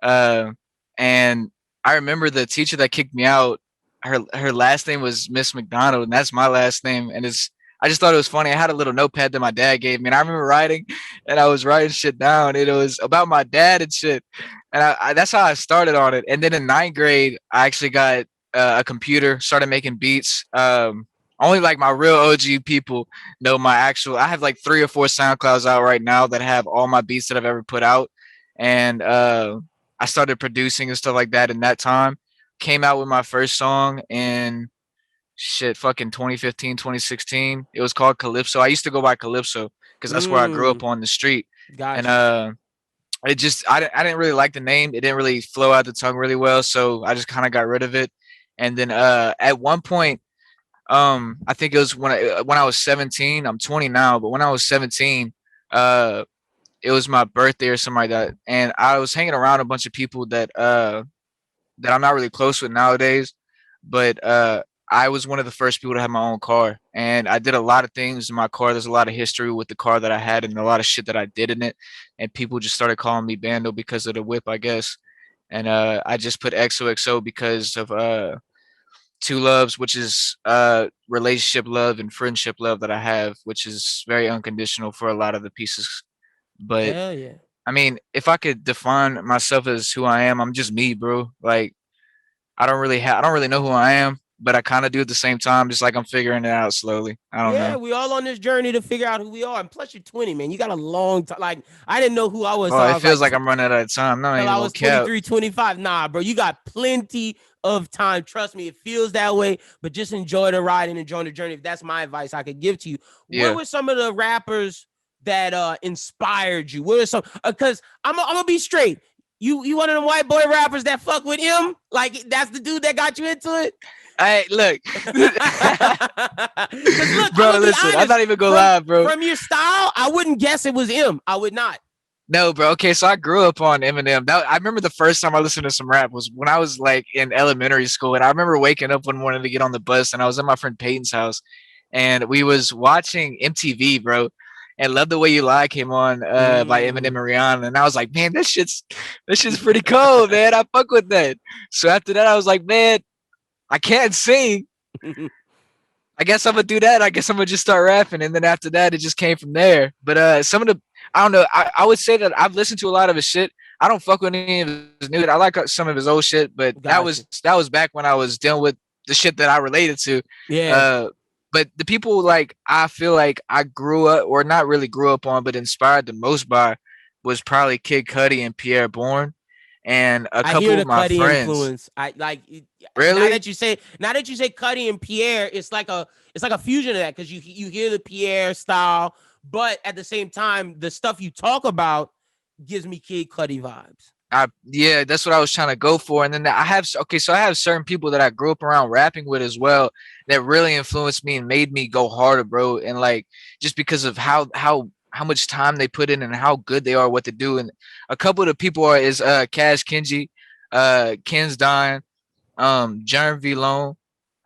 and I remember the teacher that kicked me out, her last name was Miss McDonald, and that's my last name, and I just thought it was funny. I had a little notepad that my dad gave me, and I remember writing, and I was writing shit down, and it was about my dad and shit. And I that's how I started on it. And then in 9th grade, I actually got a computer, started making beats. Only like my real OG people know my actual. I have like 3 or 4 SoundClouds out right now that have all my beats that I've ever put out. And I started producing and stuff like that in that time. Came out with my first song in fucking 2015, 2016. It was called Calypso. I used to go by Calypso because that's where I grew up on the street. Gotcha. And I didn't really like the name. It didn't really flow out the tongue really well, so I just kind of got rid of it. And then at one point, I think it was when I was 17. I'm 20 now, but when I was 17, it was my birthday or something like that, and I was hanging around a bunch of people that I'm not really close with nowadays, but I was one of the first people to have my own car, and I did a lot of things in my car. There's a lot of history with the car that I had and a lot of shit that I did in it, and people just started calling me Bando because of the whip, I guess. And I just put XOXO because of 2 loves, which is relationship love and friendship love that I have, which is very unconditional for a lot of the pieces. But hell yeah. I mean, if I could define myself as who I am, I'm just me, bro. Like, I don't really know who I am, but I kind of do at the same time, just like I'm figuring it out slowly. I don't know. Yeah, we all on this journey to figure out who we are. And plus, you're 20, man. You got a long time. Like, I didn't know who I was. Oh, it feels like I'm running out of time. No, I was 23, 25. Nah, bro, you got plenty of time. Trust me, it feels that way. But just enjoy the ride and enjoy the journey. If that's my advice I could give to you. Yeah. What were some of the rappers that inspired you? What are some? Because I'm gonna be straight. You one of them white boy rappers that fuck with him? Like, that's the dude that got you into it? Hey, look. 'Cause look, Bro, I'ma be listen, I'm honest, not even gonna lie, bro. From your style, I wouldn't guess it was him. I would not. No, bro. Okay, so I grew up on Eminem. I remember the first time I listened to some rap was when I was like in elementary school, and I remember waking up one morning to get on the bus, and I was at my friend Peyton's house, and we was watching MTV, bro. And Love the Way You Lie came on by Eminem and Rihanna, and I was like, man, this shit's pretty cool, man. I fuck with that. So after that, I was like, man, I can't sing. I guess I'm gonna do that. I guess I'm gonna just start rapping, and then after that, it just came from there. But some of the I don't know. I would say that I've listened to a lot of his shit. I don't fuck with any of his new. I like some of his old shit, but that was back when I was dealing with the shit that I related to. Yeah. But the people like I feel like I grew up, or not really grew up on, but inspired the most by was probably Kid Cudi and Pierre Bourne, and a couple of my Cudi friends. Influence. I like. Really? Now that you say Cudi and Pierre, it's like a fusion of that because you hear the Pierre style. But at the same time, the stuff you talk about gives me Kid Cudi vibes. Yeah, that's what I was trying to go for. And then I have certain people that I grew up around rapping with as well that really influenced me and made me go harder, bro. And like just because of how much time they put in and how good they are, what they do. And a couple of the people is Cash Kenji, Ken's Dine, Jerm V Lone,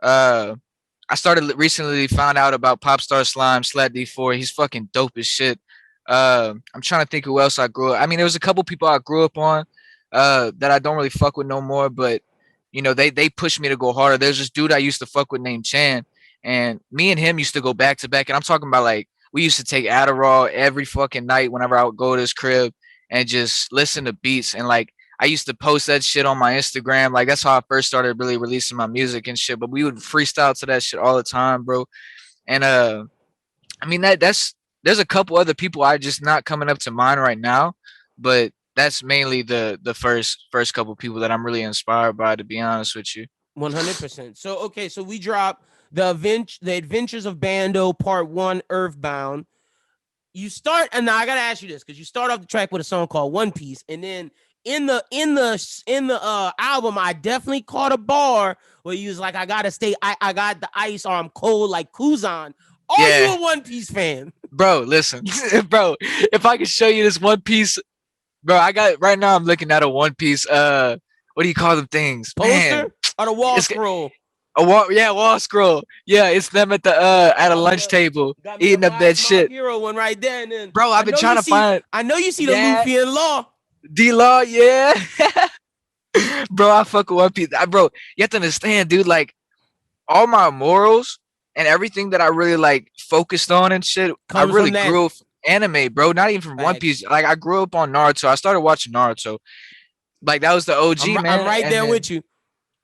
I started recently found out about Popstar Slime, Slat D4. He's fucking dope as shit. I'm trying to think who else I grew up. I mean, there was a couple people I grew up on that I don't really fuck with no more, but you know, they pushed me to go harder. There's this dude I used to fuck with named Chan, and me and him used to go back to back. And I'm talking about like we used to take Adderall every fucking night whenever I would go to his crib and just listen to beats. And like I used to post that shit on my Instagram. Like that's how I first started really releasing my music and shit. But we would freestyle to that shit all the time, bro. And I mean there's a couple other people I just not coming up to mind right now, but that's mainly the first couple people that I'm really inspired by, to be honest with you. 100%. So okay, so we drop the Adventures of Bando Part 1 Earthbound. You start, and now I gotta ask you this because you start off the track with a song called One Piece, and then in the album, I definitely caught a bar where you was like, I gotta stay, I got the ice or I'm cold like Kuzan. Are you a One Piece fan? Bro, listen. Bro, if I could show you this One Piece, bro, I got right now I'm looking at a One Piece what do you call them things? Poster Man, or the wall scroll? Wall scroll. Yeah, it's them at the at a lunch table eating up that shit. Hero one right there, and then bro, I've been trying to find. I know you see the Luffy and Law. D-Law, yeah. Bro, I fuck with One Piece. Bro, you have to understand, dude, like all my morals and everything that I really like focused on and shit, I really grew up anime, bro, not even from One Piece. Like I grew up on Naruto. I started watching Naruto. Like that was the OG, man. I'm right there with you.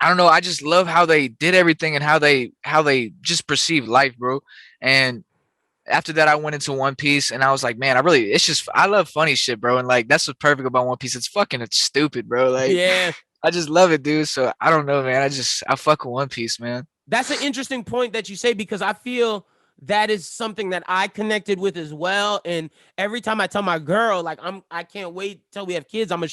I don't know. I just love how they did everything and how they just perceive life, bro. And after that, I went into One Piece and I was like, man, I love funny shit, bro. And like, that's what's perfect about One Piece. It's stupid, bro. Like, yeah, I just love it, dude. So I don't know, man. I fuck with One Piece, man. That's an interesting point that you say, because I feel that is something that I connected with as well. And every time I tell my girl, like, I can't wait till we have kids. I'm gonna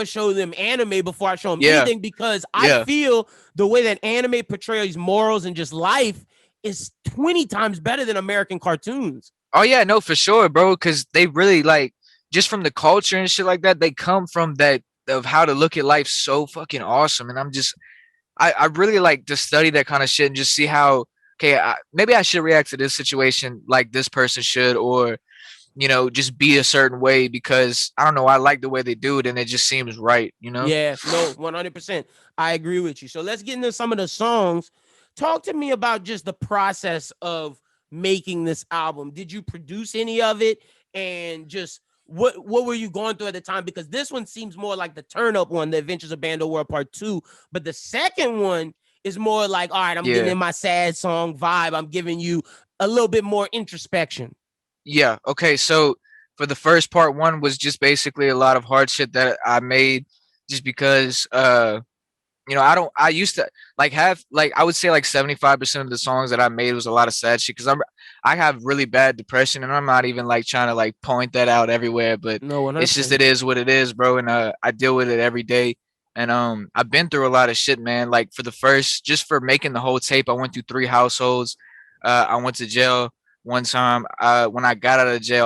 show them anime before I show them anything, because I feel the way that anime portrays morals and just life is 20 times better than American cartoons. Oh yeah, no, for sure, bro. Because they really like, just from the culture and shit like that, they come from that of how to look at life so fucking awesome. And I really like to study that kind of shit and just see how, okay, maybe I should react to this situation like this person should, or, you know, just be a certain way because I don't know, I like the way they do it and it just seems right, you know? Yeah, no, 100%. I agree with you. So let's get into some of the songs. Talk to me about just the process of making this album. Did you produce any of it? And just what were you going through at the time? Because this one seems more like the turn up one, The Adventures of Bando World Part 2. But the second one is more like, all right, I'm getting in my sad song vibe. I'm giving you a little bit more introspection. Yeah. Okay. So for the first part, one was just basically a lot of hard shit that I made just because, you know, I used to I would say like 75% of the songs that I made was a lot of sad shit. Cause I have really bad depression and I'm not even like trying to like point that out everywhere, but no, it's just, it is what it is, bro. And, I deal with it every day. And I've been through a lot of shit, man. Like just for making the whole tape, I went through 3 households. I went to jail one time. When I got out of jail,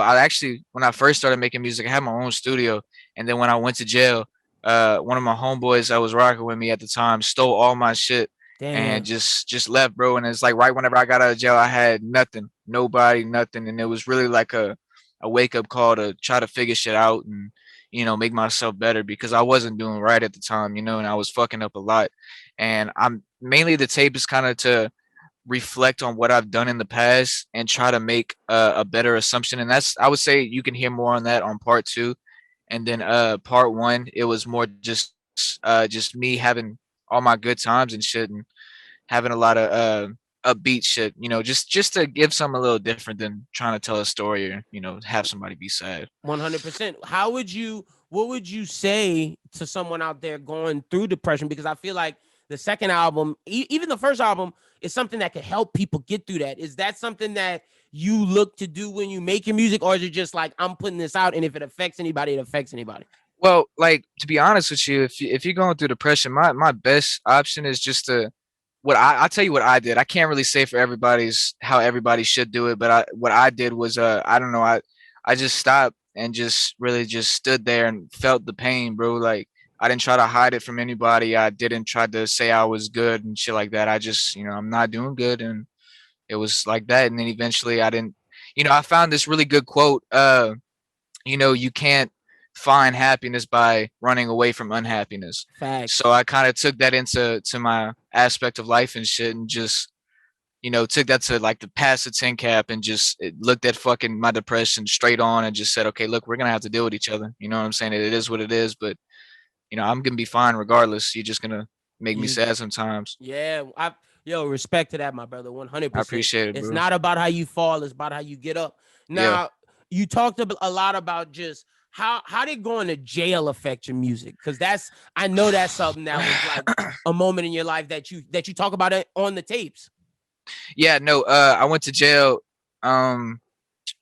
when I first started making music, I had my own studio. And then when I went to jail, one of my homeboys that was rocking with me at the time stole all my shit. Damn. And just left, bro. And it's like right whenever I got out of jail, I had nothing, nobody, nothing. And it was really like a wake up call to try to figure shit out and, make myself better, because I wasn't doing right at the time, and I was fucking up a lot. And I'm mainly, the tape is kind of to reflect on what I've done in the past and try to make a better assumption. And I would say you can hear more on that on part 2. And then part 1, it was more just me having all my good times and shit, and having a lot of upbeat shit, just to give something a little different than trying to tell a story or, have somebody be sad. 100%. What would you say to someone out there going through depression? Because I feel like the second album, even the first album, is something that could help people get through that. Is that something that you look to do when you make your music, or is it just like, I'm putting this out, and if it affects anybody, it affects anybody? Well, like, to be honest with you, if you're going through depression, my best option is just to, I'll tell you what I did. I can't really say for how everybody should do it, but what I did was, I don't know, I just stopped and just really just stood there and felt the pain, bro. Like, I didn't try to hide it from anybody. I didn't try to say I was good and shit like that. I just, I'm not doing good, and it was like that. And then eventually I found this really good quote. You can't find happiness by running away from unhappiness. Facts. So I kind of took that into my aspect of life and shit, and just took that to like the past the 10 cap, and just looked at fucking my depression straight on and just said, okay, look, we're gonna have to deal with each other. You know what I'm saying? It is what it is, but I'm gonna be fine regardless. You're just gonna make me sad sometimes. Yeah, respect to that, my brother. 100%. I appreciate it, bro. It's not about how you fall, it's about how you get up. Now, you talked a lot about just how did going to jail affect your music? Because I know that's something that was like a moment in your life that you talk about it on the tapes. Yeah, no, I went to jail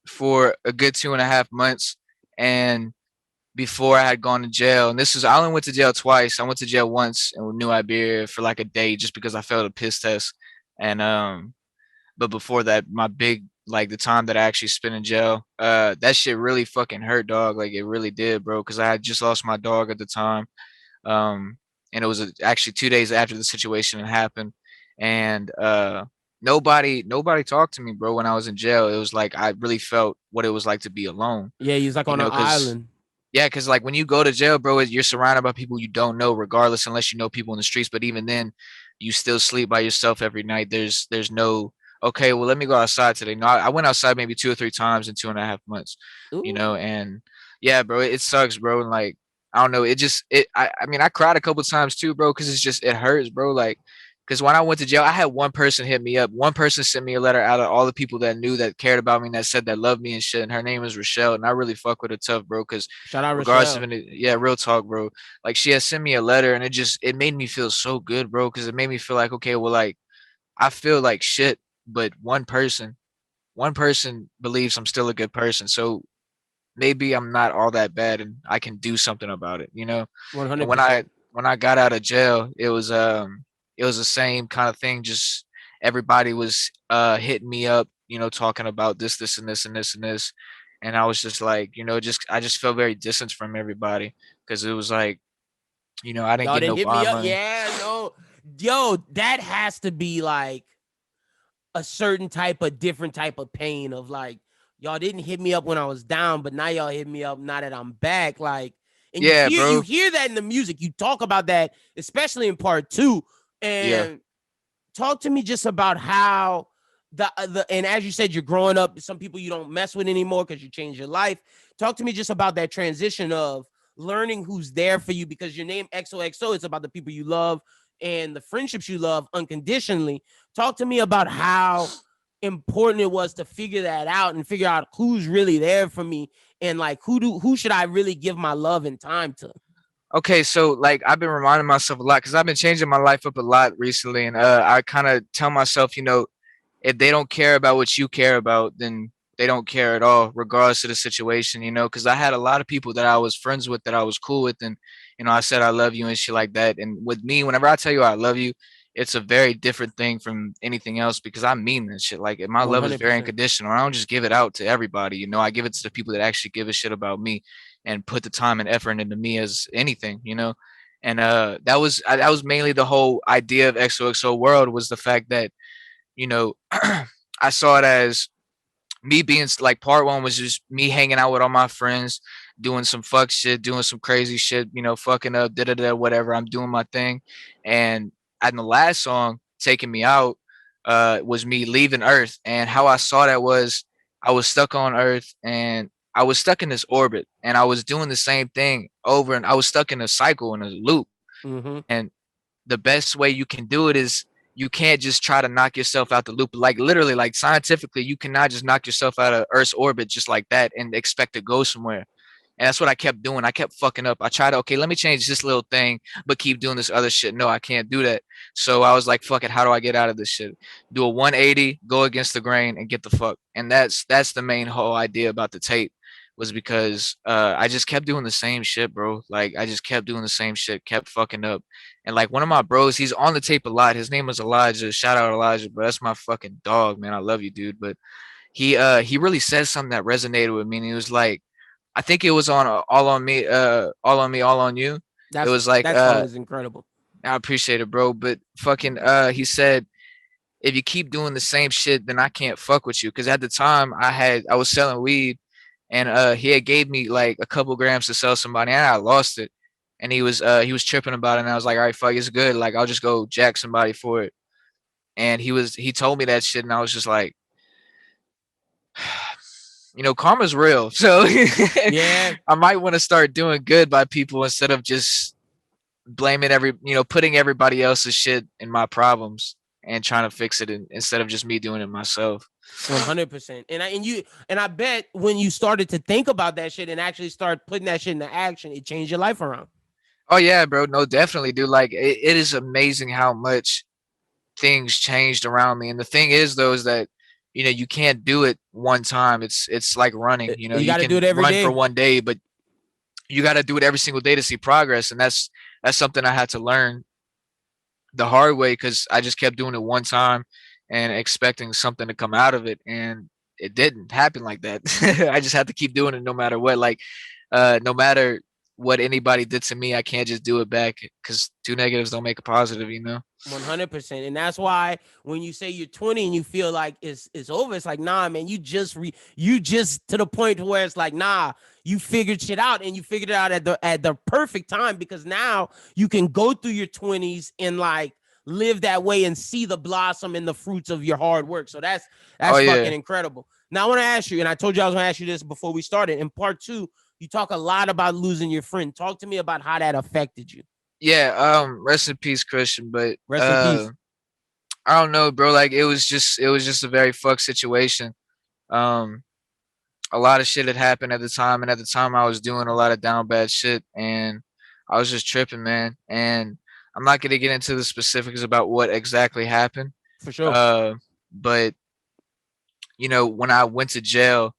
for a good 2.5 months, and before I had gone to jail, and I only went to jail twice. I went to jail once in New Iberia for like a day just because I failed a piss test, and but before that, my big, like, the time that I actually spent in jail, that shit really fucking hurt, dog. Like, it really did, bro, because I had just lost my dog at the time, and it was actually 2 days after the situation had happened, and nobody talked to me, bro, when I was in jail. It was like I really felt what it was like to be alone. Yeah, he was like on an island. Yeah, because like when you go to jail, bro, you're surrounded by people you don't know, regardless, unless you know people in the streets. But even then, you still sleep by yourself every night. There's no, okay, well, let me go outside today. No, I went outside maybe 2 or 3 times in 2.5 months. Ooh. And yeah, bro, it sucks, bro. And like, I don't know, I mean, I cried a couple times too, bro, because it hurts, bro. Like, because when I went to jail, I had one person hit me up. One person sent me a letter out of all the people that knew, that cared about me, and that said that loved me and shit. And her name is Rochelle. And I really fuck with her tough, bro. Because shout out Rochelle. Yeah, real talk, bro. Like, she had sent me a letter, and it made me feel so good, bro. Because it made me feel like, okay, well, like, I feel like shit, but one person believes I'm still a good person. So maybe I'm not all that bad, and I can do something about it, 100%. When I got out of jail, it was the same kind of thing. Just everybody was hitting me up, talking about this and this and this and this. And I was just like, I just felt very distant from everybody, because it was like, I didn't get no bond money. Yeah, no. Yo, that has to be like a certain different type of pain of like, y'all didn't hit me up when I was down, but now y'all hit me up now that I'm back. Like, and yeah, you hear that in the music. You talk about that, especially in part 2. And talk to me just about how and as you said, you're growing up, some people you don't mess with anymore because you changed your life. Talk to me just about that transition of learning who's there for you, because your name XOXO is about the people you love and the friendships you love unconditionally. Talk to me about how important it was to figure that out and figure out who's really there for me, and like who should I really give my love and time to. Okay, so like I've been reminding myself a lot, because I've been changing my life up a lot recently, and I kind of tell myself, if they don't care about what you care about, then they don't care at all, regardless of the situation, you know, because I had a lot of people that I was friends with that I was cool with, and you know, I said I love you and shit like that. And with me, whenever I tell you I love you, it's a very different thing from anything else because I mean this shit. Like my love is very 100%. unconditional. I don't just give it out to everybody, you know. I give it to the people that actually give a shit about me and put the time and effort into me as anything, you know. And that was mainly the whole idea of XOXO World, was the fact that, you know, I saw it as me being like, part one was just me hanging out with all my friends, doing some fuck shit, doing some crazy shit, you know, fucking up, whatever. I'm doing my thing. And in the last song, Taking Me Out, was me leaving Earth. And how I saw that was I was stuck on Earth and I was stuck in this orbit and I was doing the same thing over, and I was stuck in a cycle, in a loop. Mm-hmm. And the best way you can do it is you can't just try to knock yourself out the loop. Like literally, like scientifically, you cannot just knock yourself out of Earth's orbit just like that and expect to go somewhere. And that's what I kept doing. I kept fucking up. I tried to, okay, let me change this little thing, but keep doing this other shit. No, I can't do that. So I was like, fuck it. How do I get out of this shit? Do a 180, go against the grain and get the fuck. And that's the main whole idea about the tape, was because I just kept doing the same shit, bro. Like I just kept doing the same shit, kept fucking up. And like one of my bros, he's on the tape a lot. His name was Elijah. Shout out Elijah, bro. That's my fucking dog, man. I love you, dude. But he really said something that resonated with me. And he was like, I think it was on All on Me, All on Me, All on You. It was like that song is incredible. I appreciate it, bro. But fucking he said, if you keep doing the same shit, then I can't fuck with you. Cause at the time I was selling weed, and he had gave me like a couple grams to sell somebody, and I lost it. And he was tripping about it, and I was like, all right, fuck, it's good. Like I'll just go jack somebody for it. And he told me that shit, and I was just like, you know, karma's real. So Yeah. I might want to start doing good by people instead of just blaming putting everybody else's shit in my problems and trying to fix it instead of just me doing it myself. 100%. And I bet when you started to think about that shit and actually start putting that shit into action, it changed your life around. Oh yeah, bro. No, definitely, dude. Like it is amazing how much things changed around me. And the thing is, though, is that, you know, you can't do it one time. It's like running. You know, You gotta can do it every run day. for one day, but you got to do it every single day to see progress. And that's something I had to learn the hard way, because I just kept doing it one time and expecting something to come out of it, and it didn't happen like that. I just had to keep doing it no matter what. Like no matter what anybody did to me, I can't just do it back, because two negatives don't make a positive, you know. 100%. And that's why when you say you're 20 and you feel like it's over, it's like, nah, man, you just to the point where it's like, nah, you figured shit out, and you figured it out at the perfect time, because now you can go through your 20s and like live that way and see the blossom and the fruits of your hard work. So that's fucking incredible. Now I want to ask you, and I told you I was going to ask you this before we started. In part 2, you talk a lot about losing your friend. Talk to me about how that affected you. Yeah, rest in peace, Christian. But Rest in peace. I don't know, bro. Like it was just a very fucked situation. A lot of shit had happened at the time, and at the time I was doing a lot of down bad shit, and I was just tripping, man. And I'm not gonna get into the specifics about what exactly happened. For sure. But you know, when I went to jail,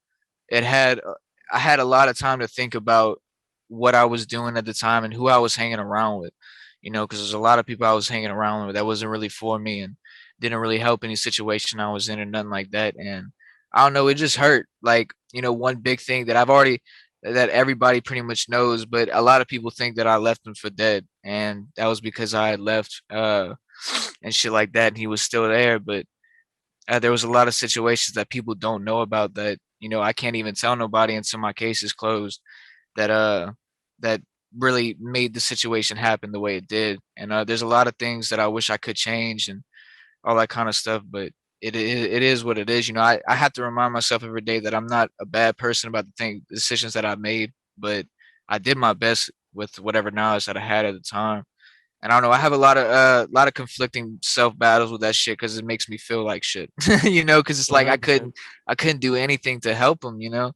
I had a lot of time to think about what I was doing at the time and who I was hanging around with, you know, because there's a lot of people I was hanging around with that wasn't really for me and didn't really help any situation I was in or nothing like that. And I don't know, it just hurt. Like, you know, one big thing that that everybody pretty much knows, but a lot of people think that I left him for dead. And that was because I had left and shit like that. And he was still there. But there was a lot of situations that people don't know about that, you know, I can't even tell nobody until my case is closed, that really made the situation happen the way it did. And there's a lot of things that I wish I could change and all that kind of stuff, but it is what it is. You know, I have to remind myself every day that I'm not a bad person about the decisions that I made, but I did my best with whatever knowledge that I had at the time. And I don't know, I have a lot of conflicting self battles with that shit, because it makes me feel like shit, you know, because it's like 100%. I couldn't do anything to help him, you know,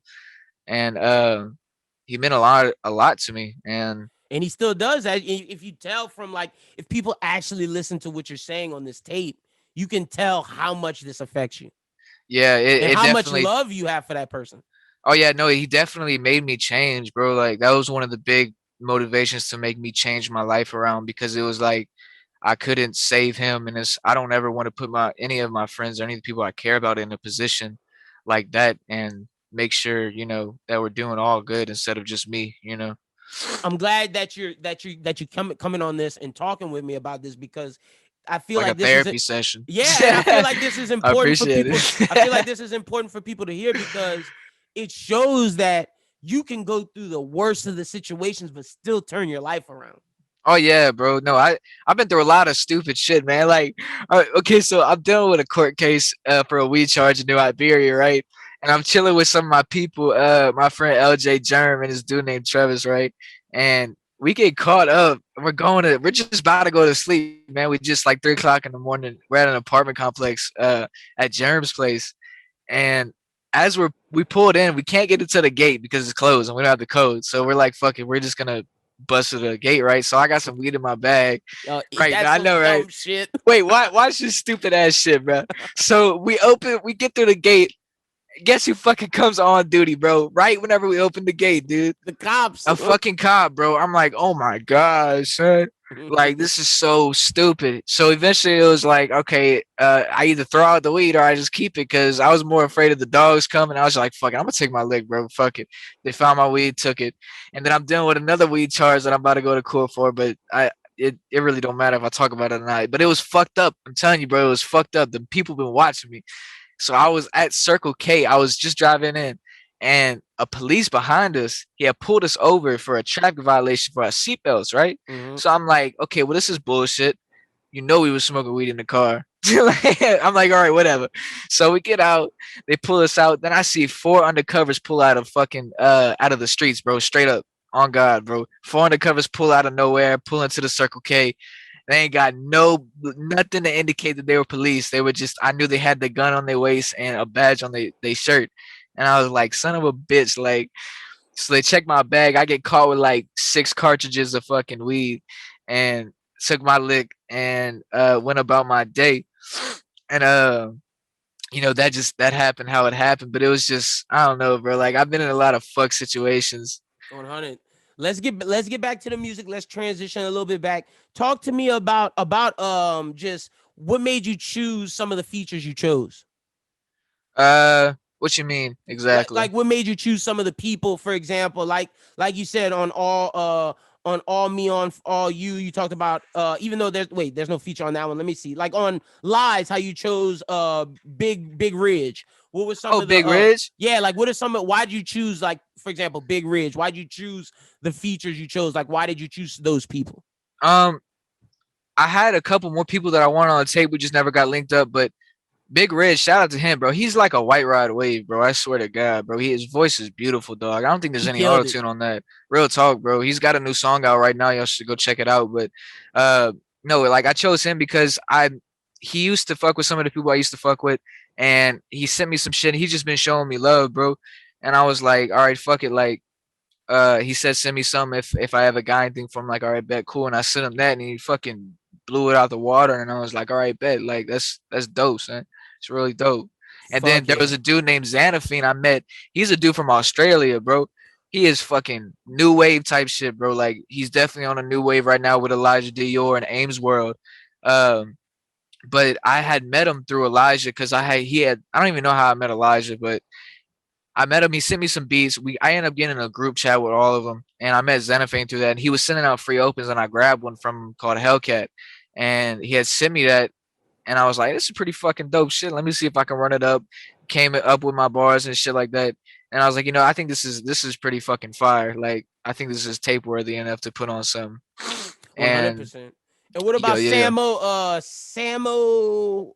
and he meant a lot to me, and he still does that. If you tell from like, if people actually listen to what you're saying on this tape, you can tell how much this affects you. Yeah, and it how much definitely. love you have for that person. Oh yeah, no, he definitely made me change, bro. Like that was one of the big motivations to make me change my life around because it was like I couldn't save him, and I don't ever want to put any of my friends or any of the people I care about in a position like that, and make sure that we're doing all good instead of just me. I'm glad that you coming on this and talking with me about this because I feel like like a this therapy is session. yeah, and I feel like this is I important for appreciate people. it. I feel like this is important for people to hear because it shows that you can go through the worst of the situations but still turn your life around. Oh yeah, bro. No, I've been through a lot of stupid shit, man. Like, okay, so I'm dealing with a court case for a weed charge in New Iberia, right? And I'm chilling with some of my people, my friend LJ Germ and this dude named Travis, right? And we get caught up. And we're just about to go to sleep, man. We just like 3 o'clock in the morning. We're at an apartment complex at Germ's place, and as we pulled in, we can't get into the gate because it's closed and we don't have the code. So we're like, fuck it, we're just gonna bust through the gate, right? So I got some weed in my bag. Right, that's I know, right? Shit. Wait, why is this stupid ass shit, bro? So we get through the gate. Guess who fucking comes on duty, bro? Right whenever we open the gate, dude. The cops. A fucking cop, bro. I'm like, oh my god, son. Like, this is so stupid. So eventually it was like, okay, I either throw out the weed or I just keep it because I was more afraid of the dogs coming. I was like, fuck it, I'm gonna take my lick, bro. Fuck it. They found my weed, took it. And then I'm dealing with another weed charge that I'm about to go to court for, but it really don't matter if I talk about it or not. But it was fucked up. I'm telling you, bro, it was fucked up. The people been watching me. So I was at Circle K. I was just driving in, and a police behind us, he had pulled us over for a traffic violation for our seatbelts, right? Mm-hmm. So I'm like, okay, well, this is bullshit. We was smoking weed in the car. I'm like, all right, whatever. So we get out. They pull us out. Then I see 4 undercovers pull out of fucking out of the streets, bro. Straight up, on God, bro. 4 undercovers pull out of nowhere, pull into the Circle K. They ain't got nothing to indicate that they were police. They were just, I knew they had the gun on their waist and a badge on their shirt. And I was like, son of a bitch. Like, so they checked my bag. I get caught with like 6 cartridges of fucking weed and took my lick and went about my day. And, that happened how it happened. But it was just, I don't know, bro. Like, I've been in a lot of fuck situations. 100. Let's get back to the music. Let's transition a little bit back. Talk to me about just what made you choose some of the features you chose. What you mean exactly? Like what made you choose some of the people, for example, like you said on all me on all you talked about even though there's no feature on that one. Let me see. Like on Lies, how you chose Big Ridge. What was some of the Big Ridge? Yeah, like what are why'd you choose, like, for example, Big Ridge? Why'd you choose the features you chose? Like, why did you choose those people? I had a couple more people that I wanted on the tape. We just never got linked up, but Big Ridge, shout out to him, bro. He's like a White Rod Wave, bro. I swear to God, bro. His voice is beautiful, dog. I don't think there's any auto-tune on that. Real talk, bro. He's got a new song out right now. Y'all should go check it out. But no, like I chose him because he used to fuck with some of the people I used to fuck with, and he sent me some shit. He's just been showing me love, bro. And I was like, all right, fuck it. Like, he said, send me some if I ever got anything from, like, all right, bet, cool. And I sent him that, and he fucking blew it out the water. And I was like, all right, bet. Like, that's dope, son. It's really dope. And then there was a dude named Xanaphine I met. He's a dude from Australia, bro. He is fucking new wave type shit, bro. Like, he's definitely on a new wave right now with Elijah Dior and Ames World. But I had met him through Elijah because I don't even know how I met Elijah, but I met him. He sent me some beats. I ended up getting a group chat with all of them, and I met Xenophane through that. And he was sending out free opens, and I grabbed one from him called Hellcat, and he had sent me that, and I was like, "This is pretty fucking dope shit. Let me see if I can run it up." Came up with my bars and shit like that, and I was like, I think this is pretty fucking fire. Like, I think this is tape worthy enough to put on some. 100%. And what about Samo?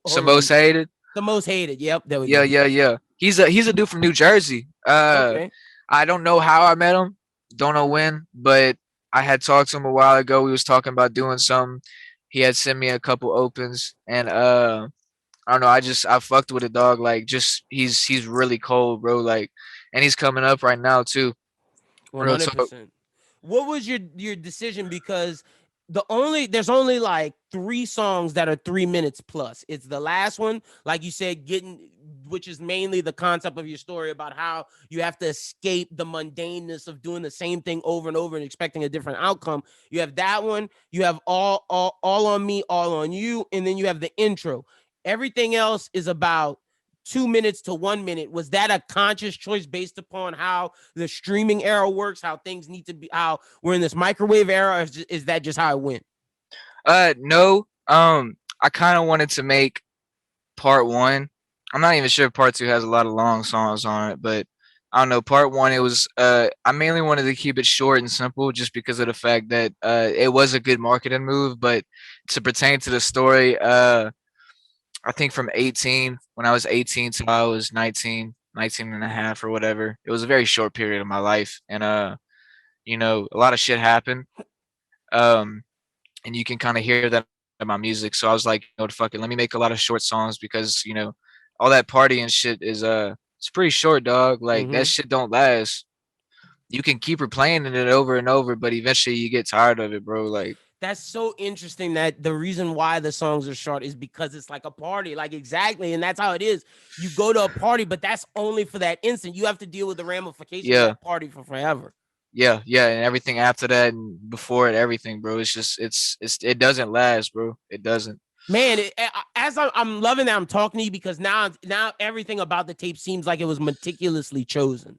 The Most Hated. The Most Hated. Yep. There we go. Yeah. He's a dude from New Jersey. Okay. I don't know how I met him. Don't know when, but I had talked to him a while ago. We was talking about doing something. He had sent me a couple opens, and I don't know. I fucked with a dog. Like, just he's really cold, bro. Like, and he's coming up right now too. 100%. What was your decision? Because there's only like 3 songs that are 3 minutes plus. It's the last one, like you said, which is mainly the concept of your story about how you have to escape the mundaneness of doing the same thing over and over and expecting a different outcome. You have that one. You have all on me, all on you, and then you have the intro. Everything else is about 2 minutes to 1 minute. Was that a conscious choice based upon how the streaming era works, how things need to be, how we're in this microwave era, or is that just how it went? No. I kind of wanted to make part one. I'm not even sure if part two has a lot of long songs on it, but I don't know. Part one, it was I mainly wanted to keep it short and simple just because of the fact that it was a good marketing move, but to pertain to the story, I think from 18, when I was 18 till I was 19 and a half or whatever, it was a very short period of my life. And, you know, a lot of shit happened. And you can kind of hear that in my music. So I was like, you know, fuck it, let me make a lot of short songs because, you know, all that party and shit is, it's pretty short, dog. Like that shit don't last. You can keep replaying it over and over, but eventually you get tired of it, bro. Like, that's so interesting that the reason why the songs are short is because it's like a party. Like, exactly. And that's how it is. You go to a party, but that's only for that instant. You have to deal with the ramifications of that party for forever. Yeah, and everything after that and before it, everything, bro. It's just, it doesn't last, bro. It doesn't. Man, as I'm loving that I'm talking to you because now everything about the tape seems like it was meticulously chosen.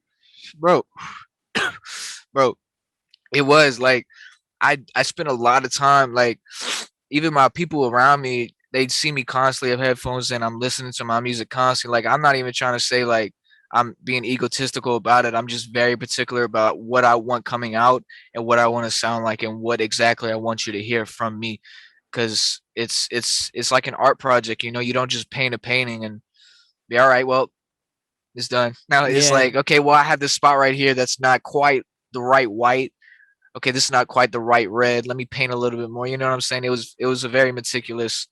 Bro, it was like, I spent a lot of time, like, even my people around me, they'd see me constantly have headphones and I'm listening to my music constantly. Like, I'm not even trying to say like I'm being egotistical about it. I'm just very particular about what I want coming out and what I want to sound like and what exactly I want you to hear from me. Cause it's like an art project, you know, you don't just paint a painting and be all right, well, it's done. Now it's like, okay, well, I have this spot right here that's not quite the right white. Okay, this is not quite the right red. Let me paint a little bit more. You know what I'm saying? It was a very meticulous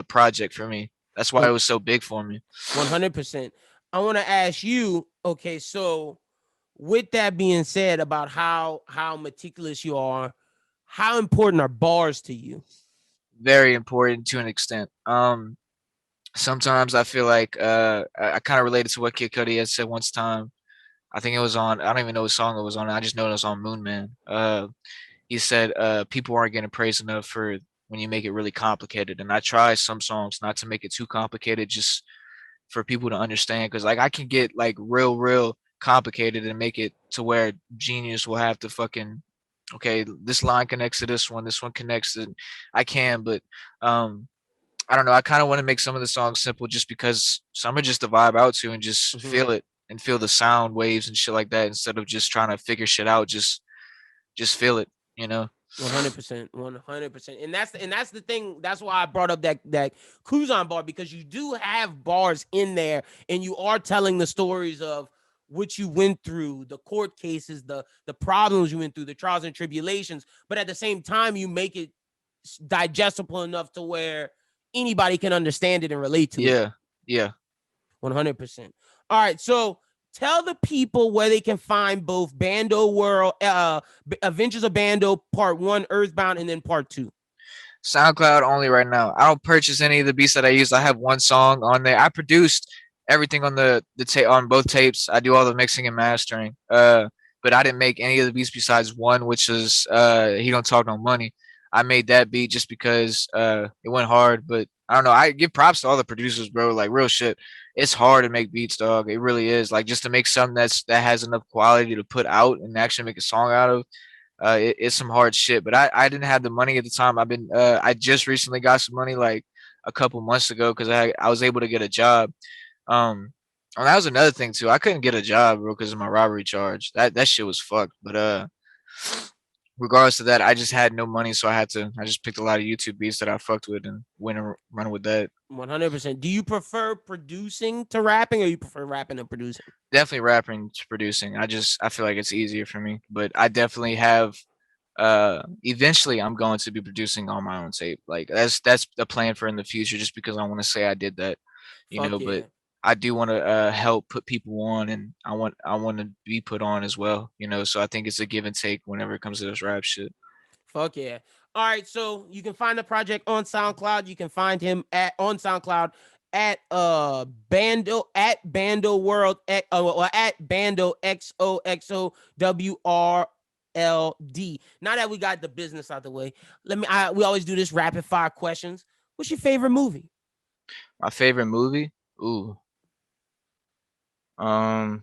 project for me. That's why it was so big for me. 100%. I want to ask you, okay, so with that being said about how meticulous you are, how important are bars to you? Very important to an extent. Sometimes I feel like I kind of related to what Kid Cudi had said once time. I think it was on, I don't even know what song it was on. I just know it was on Moon Man. He said, people aren't getting praised enough for when you make it really complicated. And I try some songs not to make it too complicated, just for people to understand. Cause like I can get like real complicated and make it to where genius will have to fucking, okay, this line connects to this one connects to, I can, but I don't know. I kind of want to make some of the songs simple just because some are just the vibe out to and just feel it. And feel the sound waves and shit like that instead of just trying to figure shit out. Just feel it, you know. 100%, 100%. And that's the thing. That's why I brought up that Cruise on bar, because you do have bars in there, and you are telling the stories of what you went through, the court cases, the problems you went through, the trials and tribulations. But at the same time, you make it digestible enough to where anybody can understand it and relate to it. Yeah. 100%. All right, so tell the people where they can find both Bando World, Adventures of Bando Part 1, Earthbound, and then Part 2. SoundCloud only right now. I don't purchase any of the beats that I use. I have one song on there. I produced everything on the on both tapes. I do all the mixing and mastering. But I didn't make any of the beats besides one, which is He Don't Talk No Money. I made that beat just because it went hard, but I don't know. I give props to all the producers, bro. Like real shit. It's hard to make beats, dog. It really is. Like just to make something that has enough quality to put out and actually make a song out of. It's some hard shit. But I didn't have the money at the time. I just recently got some money like a couple months ago because I was able to get a job. And that was another thing too. I couldn't get a job, bro, because of my robbery charge. That shit was fucked. But regardless of that, I just had no money, so I just picked a lot of YouTube beats that I fucked with and went and run with that. 100%. Do you prefer producing to rapping, or you prefer rapping to producing? Definitely rapping to producing. I feel like it's easier for me, but I definitely have. Eventually, I'm going to be producing on my own tape. Like that's the plan for in the future, just because I want to say I did that, you know. Yeah. But I do want to help put people on, and I want to be put on as well, you know. So I think it's a give and take whenever it comes to this rap shit. Fuck yeah. All right, so you can find the project on SoundCloud. You can find him on SoundCloud at Bando World or at BandoXOXOWRLD. Now that we got the business out the way, we always do this rapid fire questions. What's your favorite movie? My favorite movie? Ooh. Boy,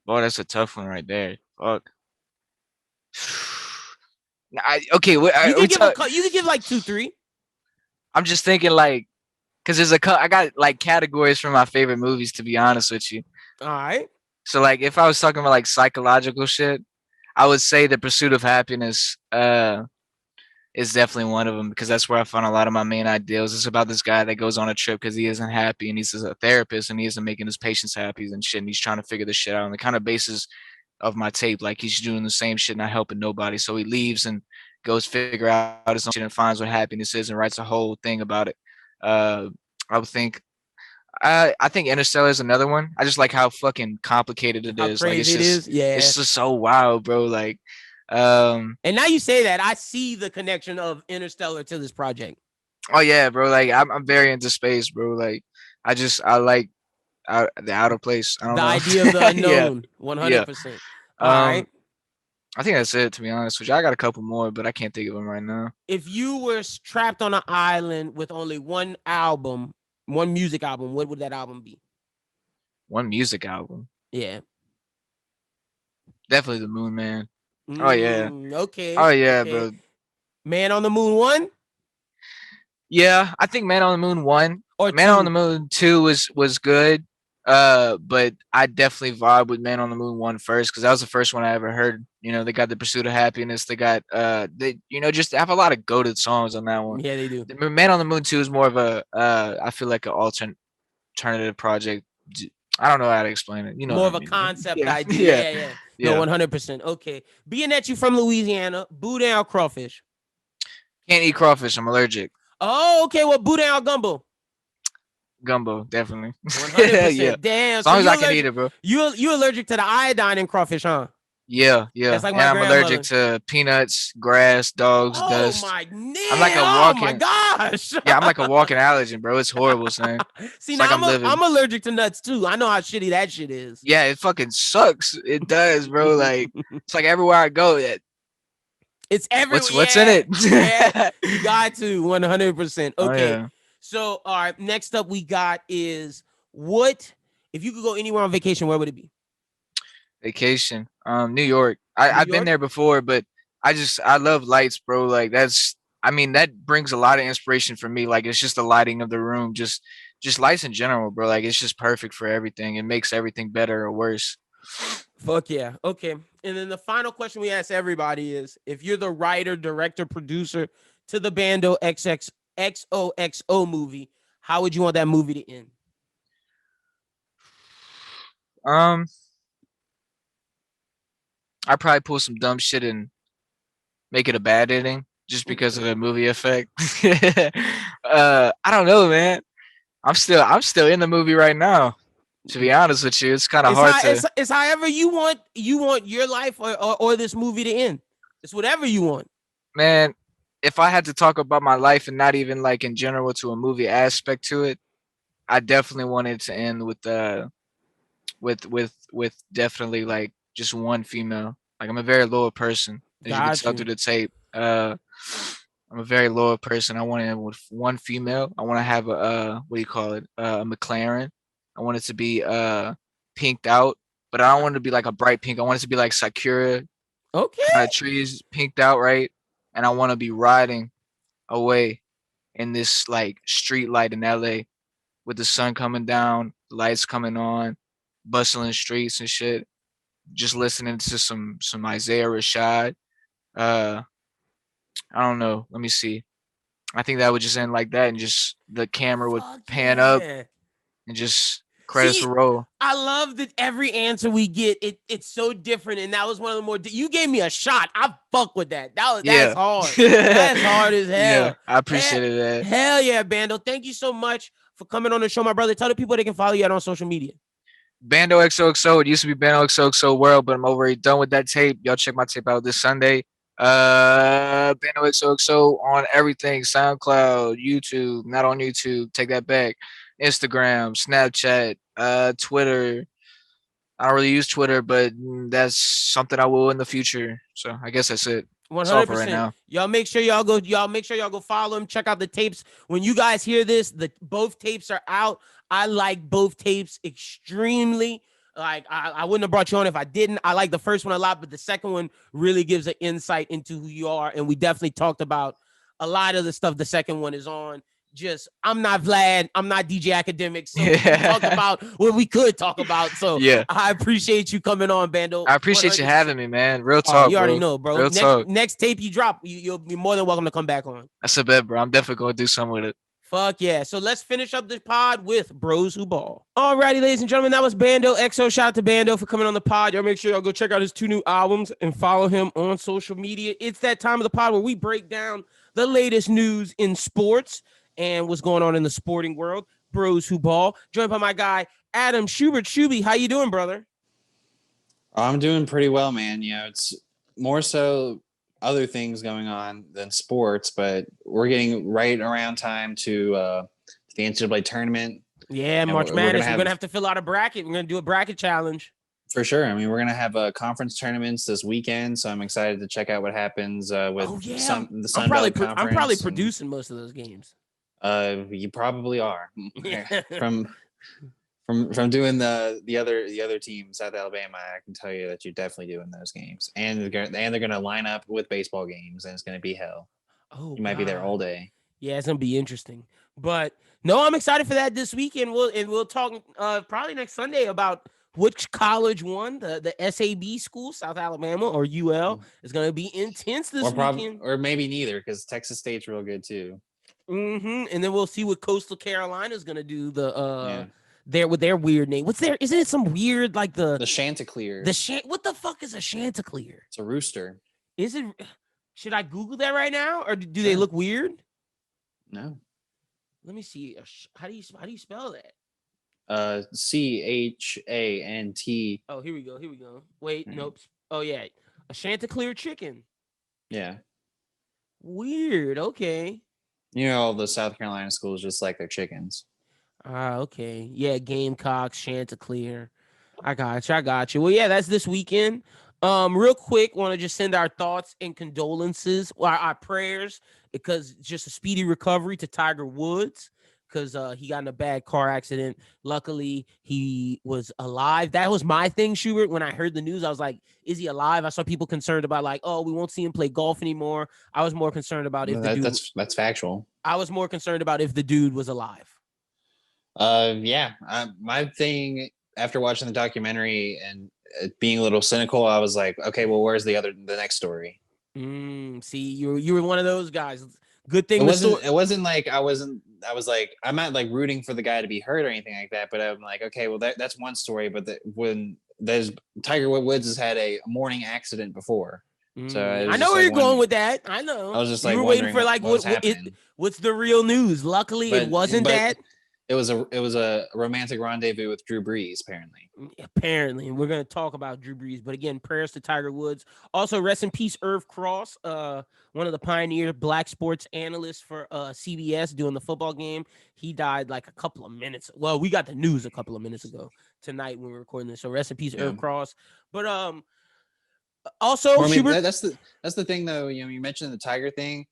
that's a tough one right there. Fuck. Okay, You can give like 2, 3. I'm just thinking like, cause I got like categories for my favorite movies, to be honest with you. All right. So like, if I was talking about like psychological shit, I would say The Pursuit of Happiness is definitely one of them, because that's where I found a lot of my main ideals. It's about this guy that goes on a trip because he isn't happy, and he's a therapist, and he isn't making his patients happy and shit, and he's trying to figure this shit out. And the kind of basis of my tape, like he's doing the same shit, not helping nobody. So he leaves and goes figure out his own shit and finds what happiness is and writes a whole thing about it. I would think I think Interstellar is another one. I just like how fucking complicated it is. Like Crazy it is. Yeah. It's just so wild, bro. Like and now you say that, I see the connection of Interstellar to this project. Oh yeah, bro. Like I'm very into space, bro. Like I like the outer place. I don't know. The idea of the unknown. 100%. All right. I think that's it, to be honest with you. I got a couple more, but I can't think of them right now. If you were trapped on an island with only one music album, what would that album be? One music album? Yeah. Definitely The Moon Man. Oh yeah. Okay. Oh yeah, okay. bro. Man on the Moon 1? Yeah, I think Man on the Moon 1 or Man 2? on the Moon 2 was good. But I definitely vibe with Man on the Moon 1 first, because that was the first one I ever heard. You know, they got The Pursuit of Happiness. They got just have a lot of goated songs on that one. Yeah, they do. Man on the Moon 2 is more of a I feel like an alternative project. I don't know how to explain it. You know, more of a concept idea. Yeah. No, 100%. Okay. Being that you from Louisiana, boudin or crawfish? Can't eat crawfish. I'm allergic. Oh, okay. Well, boudin or gumbo? Gumbo, definitely. 100%. Yeah. Damn. As long as I can eat it, bro. You allergic to the iodine in crawfish, huh? Yeah. That's like and I'm allergic to peanuts, grass, dogs, dust. Oh my I'm like a walking. Oh my gosh. Yeah, I'm like a walking allergen, bro. It's horrible, son. See, now I'm allergic to nuts too. I know how shitty that shit is. Yeah, it fucking sucks. It does, bro. Like it's like everywhere I go, it's everywhere. What's in it? Yeah, you got to 100%. Okay. Oh, yeah. So, all right. Next up, we got is what if you could go anywhere on vacation? Where would it be? Vacation, New York. I've been there before, but I love lights, bro. Like that brings a lot of inspiration for me. Like it's just the lighting of the room, just lights in general, bro. Like it's just perfect for everything. It makes everything better or worse. Fuck yeah. Okay. And then the final question we ask everybody is, if you're the writer, director, producer to the Bando XOXO movie, how would you want that movie to end? I'd probably pull some dumb shit and make it a bad ending just because of the movie effect. I don't know, man. I'm still in the movie right now. To be honest with you, it's kind of hard to. It's however you want your life or this movie to end. It's whatever you want. Man, if I had to talk about my life and not even like in general to a movie aspect to it, I definitely wanted to end with definitely like just one female. Like I'm a very loyal person, as you can tell through the tape. I'm a very loyal person. I want to end with one female. I want to have a a McLaren. I want it to be pinked out, but I don't want it to be like a bright pink. I want it to be like Sakura. Okay. Trees pinked out, right? And I want to be riding away in this like street light in LA with the sun coming down, lights coming on, bustling streets and shit. Just listening to some Isaiah Rashad. I don't know. Let me see. I think that would just end like that, and just the camera would pan up and just credits would roll. I love that every answer we get, it's so different, and that was one of the more. You gave me a shot. I fuck with that. That's hard. That's hard as hell. Yeah, I appreciated that. Hell yeah, Bando. Thank you so much for coming on the show, my brother. Tell the people they can follow you out on social media. Bandoxoxo. It used to be Bandoxoxo World, but I'm already done with that tape. Y'all check my tape out this Sunday. Bandoxoxo on everything. SoundCloud, YouTube, not on YouTube. Take that back. Instagram, Snapchat, Twitter. I don't really use Twitter, but that's something I will in the future. So I guess that's it. 100%. Right now. Y'all make sure y'all go follow him. Check out the tapes. When you guys hear this, both tapes are out. I like both tapes extremely. Like I wouldn't have brought you on if I didn't. I like the first one a lot, but the second one really gives an insight into who you are. And we definitely talked about a lot of the stuff the second one is on. Just I'm not Vlad, I'm not DJ Academic, so we talked about what we could talk about. So yeah, I appreciate you coming on, Bando. I appreciate 100%. You having me, man. Real talk. You already know, bro. Real next tape you drop, you'll be more than welcome to come back on. That's a bet, bro. I'm definitely gonna do something with it. Fuck yeah. So let's finish up this pod with Bros Who Ball. Alrighty, ladies and gentlemen, that was Bando XO. Shout out to Bando for coming on the pod. Y'all make sure y'all go check out his 2 new albums and follow him on social media. It's that time of the pod where we break down the latest news in sports and what's going on in the sporting world. Bros Who Ball, joined by my guy Adam Schubert. Shuby, how you doing, brother? I'm doing pretty well, man. You know, it's more so other things going on than sports, but we're getting right around time to the NCAA tournament. Yeah, March Madness. We're gonna have to fill out a bracket. We're gonna do a bracket challenge. For sure. I mean, we're gonna have conference tournaments this weekend, so I'm excited to check out what happens with the Sun Belt Conference. I'm probably producing most of those games. You probably are. from doing the other team, South Alabama. I can tell you that you're definitely doing those games, and they're gonna line up with baseball games, and it's gonna be hell. Oh, you might be there all day. Yeah, it's gonna be interesting. But no, I'm excited for that this weekend. We'll talk probably next Sunday about which college won the SAB school, South Alabama or UL. Is gonna be intense this weekend, or maybe neither, because Texas State's real good too. And then we'll see what Coastal Carolina is gonna do. With their weird name. What's there? Isn't it some weird like the Chanticleer? What the fuck is a Chanticleer? It's a rooster. Is it? Should I Google that right now, or do they look weird? No. Let me see. How do you spell that? CHANT. Oh, here we go. Wait, nope. Oh yeah, a Chanticleer chicken. Yeah. Weird. Okay. You know, all the South Carolina schools just like their chickens. Okay. Yeah, Gamecocks, Chanticleer. I got you. Well, yeah, that's this weekend. Real quick, want to just send our thoughts and condolences, our prayers, because just a speedy recovery to Tiger Woods, because he got in a bad car accident. Luckily, he was alive. That was my thing, Schubert. When I heard the news, I was like, is he alive? I saw people concerned about like, oh, we won't see him play golf anymore. I was more concerned about if that's factual. I was more concerned about if the dude was alive. My thing after watching the documentary and being a little cynical, I was like, okay, well, where's the next story? See, you were one of those guys. Good thing it wasn't like I was like, I'm not like rooting for the guy to be hurt or anything like that, but I'm like, okay, well, that's one story, but when there's Tiger Woods has had a morning accident before. So I know where you're going with that. I know. I was just like, you were waiting for like what's the real news. Luckily, it wasn't that. It was a romantic rendezvous with Drew Brees, apparently. Apparently, we're gonna talk about Drew Brees, but again, prayers to Tiger Woods. Also, rest in peace, Irv Cross, one of the pioneer black sports analysts for CBS doing the football game. He died like a couple of minutes. Well, we got the news a couple of minutes ago tonight when we were recording this. So rest in peace, Irv Cross. But also, well, I mean, that's the thing though. You know, you mentioned the Tiger thing.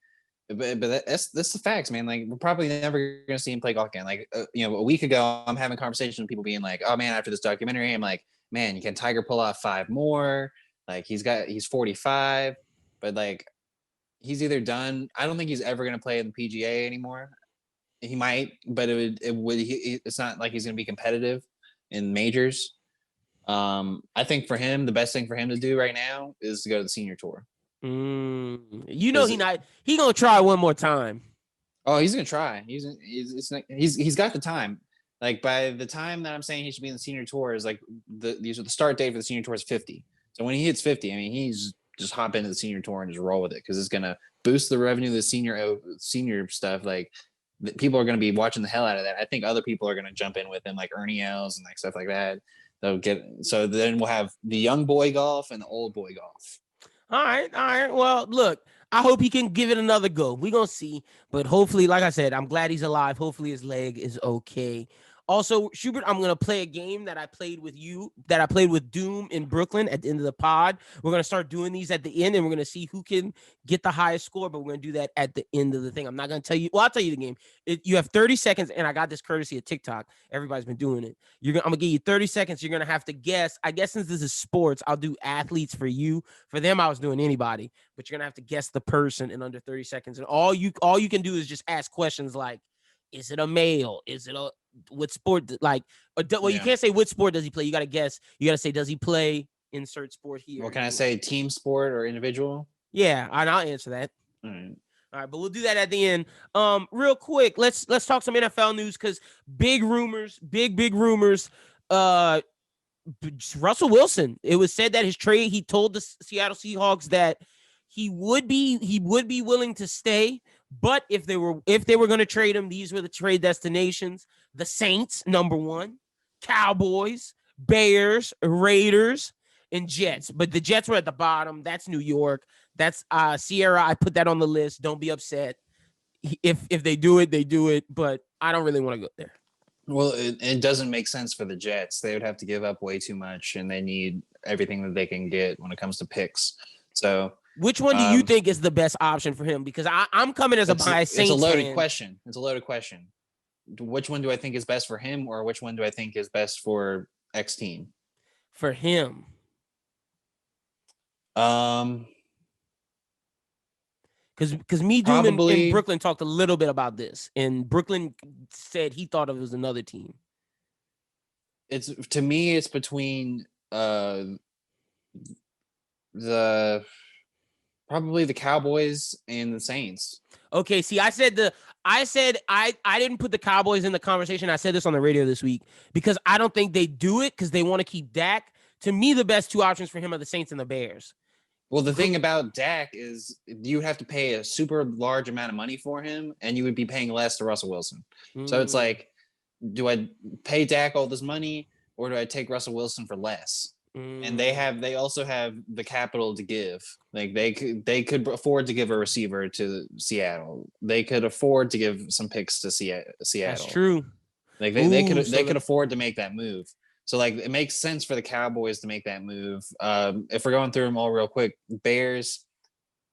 But that's the facts, man. Like, we're probably never gonna see him play golf again. Like, a week ago, I'm having conversations with people being like, "Oh man, after this documentary, I'm like, man, can Tiger pull off 5 more? Like, he's 45, but like, he's either done. I don't think he's ever gonna play in the PGA anymore. He might, but it's not like he's gonna be competitive in majors. I think for him, the best thing for him to do right now is to go to the senior tour. He gonna try one more time. Oh, he's gonna try. He's got the time. Like, by the time that I'm saying he should be in the senior tour is like the start date for the senior tour is 50. So when he hits 50, I mean, he's just hop into the senior tour and just roll with it, because it's gonna boost the revenue of the senior stuff. Like, people are gonna be watching the hell out of that. I think other people are gonna jump in with him, like Ernie Els and like stuff like that. So then we'll have the young boy golf and the old boy golf. All right. Well, look, I hope he can give it another go. We're going to see. But hopefully, like I said, I'm glad he's alive. Hopefully his leg is okay. Also, Schubert, I'm going to play a game that I played with Doom in Brooklyn at the end of the pod. We're going to start doing these at the end, and we're going to see who can get the highest score, but we're going to do that at the end of the thing. I'm not going to tell you. Well, I'll tell you the game. You have 30 seconds, and I got this courtesy of TikTok. Everybody's been doing it. I'm going to give you 30 seconds. You're going to have to guess. I guess since this is sports, I'll do athletes for you. For them, I was doing anybody, but you're going to have to guess the person in under 30 seconds. And all you can do is just ask questions like, is it a male? Is it a what sport? Like, you can't say what sport does he play. You got to guess. You got to say, does he play insert sport here? What can I say? Team sport or individual? Yeah, and I'll answer that. All right. All right, but we'll do that at the end. Real quick, let's talk some NFL news because big rumors. Russell Wilson. It was said that his trade. He told the Seattle Seahawks that he would be willing to stay. But if they were going to trade him, these were the trade destinations: the Saints, number 1, Cowboys, Bears, Raiders, and Jets. But the Jets were at the bottom. That's New York. That's Sierra. I put that on the list. Don't be upset. If they do it, they do it. But I don't really want to go there. Well, it doesn't make sense for the Jets. They would have to give up way too much, and they need everything that they can get when it comes to picks. So. Which one do you think is the best option for him? Because I'm coming as a biased Saints fan. question. It's a loaded question. Which one do I think is best for him, or which one do I think is best for X team? For him. Because me, Doom, in Brooklyn talked a little bit about this, and Brooklyn said he thought it was another team. It's between probably the Cowboys and the Saints. Okay, see, I said I didn't put the Cowboys in the conversation. I said this on the radio this week because I don't think they do it because they want to keep Dak. To me, the best two options for him are the Saints and the Bears. Well, the thing about Dak is you have to pay a super large amount of money for him, and you would be paying less to Russell Wilson. So it's like, do I pay Dak all this money, or do I take Russell Wilson for less? And they also have the capital to give. Like they could afford to give a receiver to Seattle. They could afford to give some picks to Seattle. That's true. Like they could afford to make that move. So like it makes sense for the Cowboys to make that move. If we're going through them all real quick, Bears.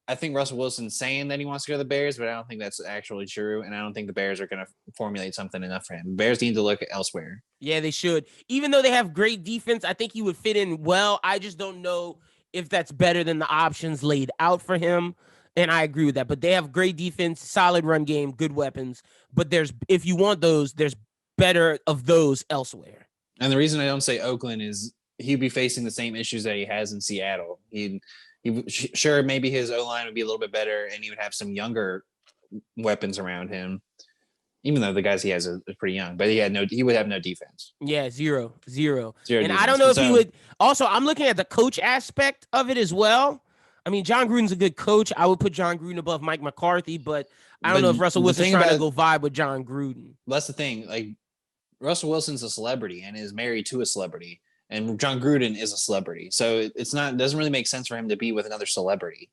I think Russell Wilson's saying that he wants to go to the Bears, but I don't think that's actually true. And I don't think the Bears are going to formulate something enough for him. The Bears need to look elsewhere. Yeah, they should. Even though they have great defense, I think he would fit in well. I just don't know if that's better than the options laid out for him. And I agree with that. But they have great defense, solid run game, good weapons. But if you want those, there's better of those elsewhere. And the reason I don't say Oakland is he'd be facing the same issues that he has in Seattle. Sure, maybe his O-line would be a little bit better, and he would have some younger weapons around him, even though the guys he has are pretty young. But he would have no defense. Yeah, zero. And Defense. I don't know if he would. Also, I'm looking at the coach aspect of it as well. I mean, John Gruden's a good coach. I would put John Gruden above Mike McCarthy, but I don't know if Russell Wilson's trying to go vibe with John Gruden. That's the thing. Like, Russell Wilson's a celebrity and is married to a celebrity. And John Gruden is a celebrity. So it doesn't really make sense for him to be with another celebrity.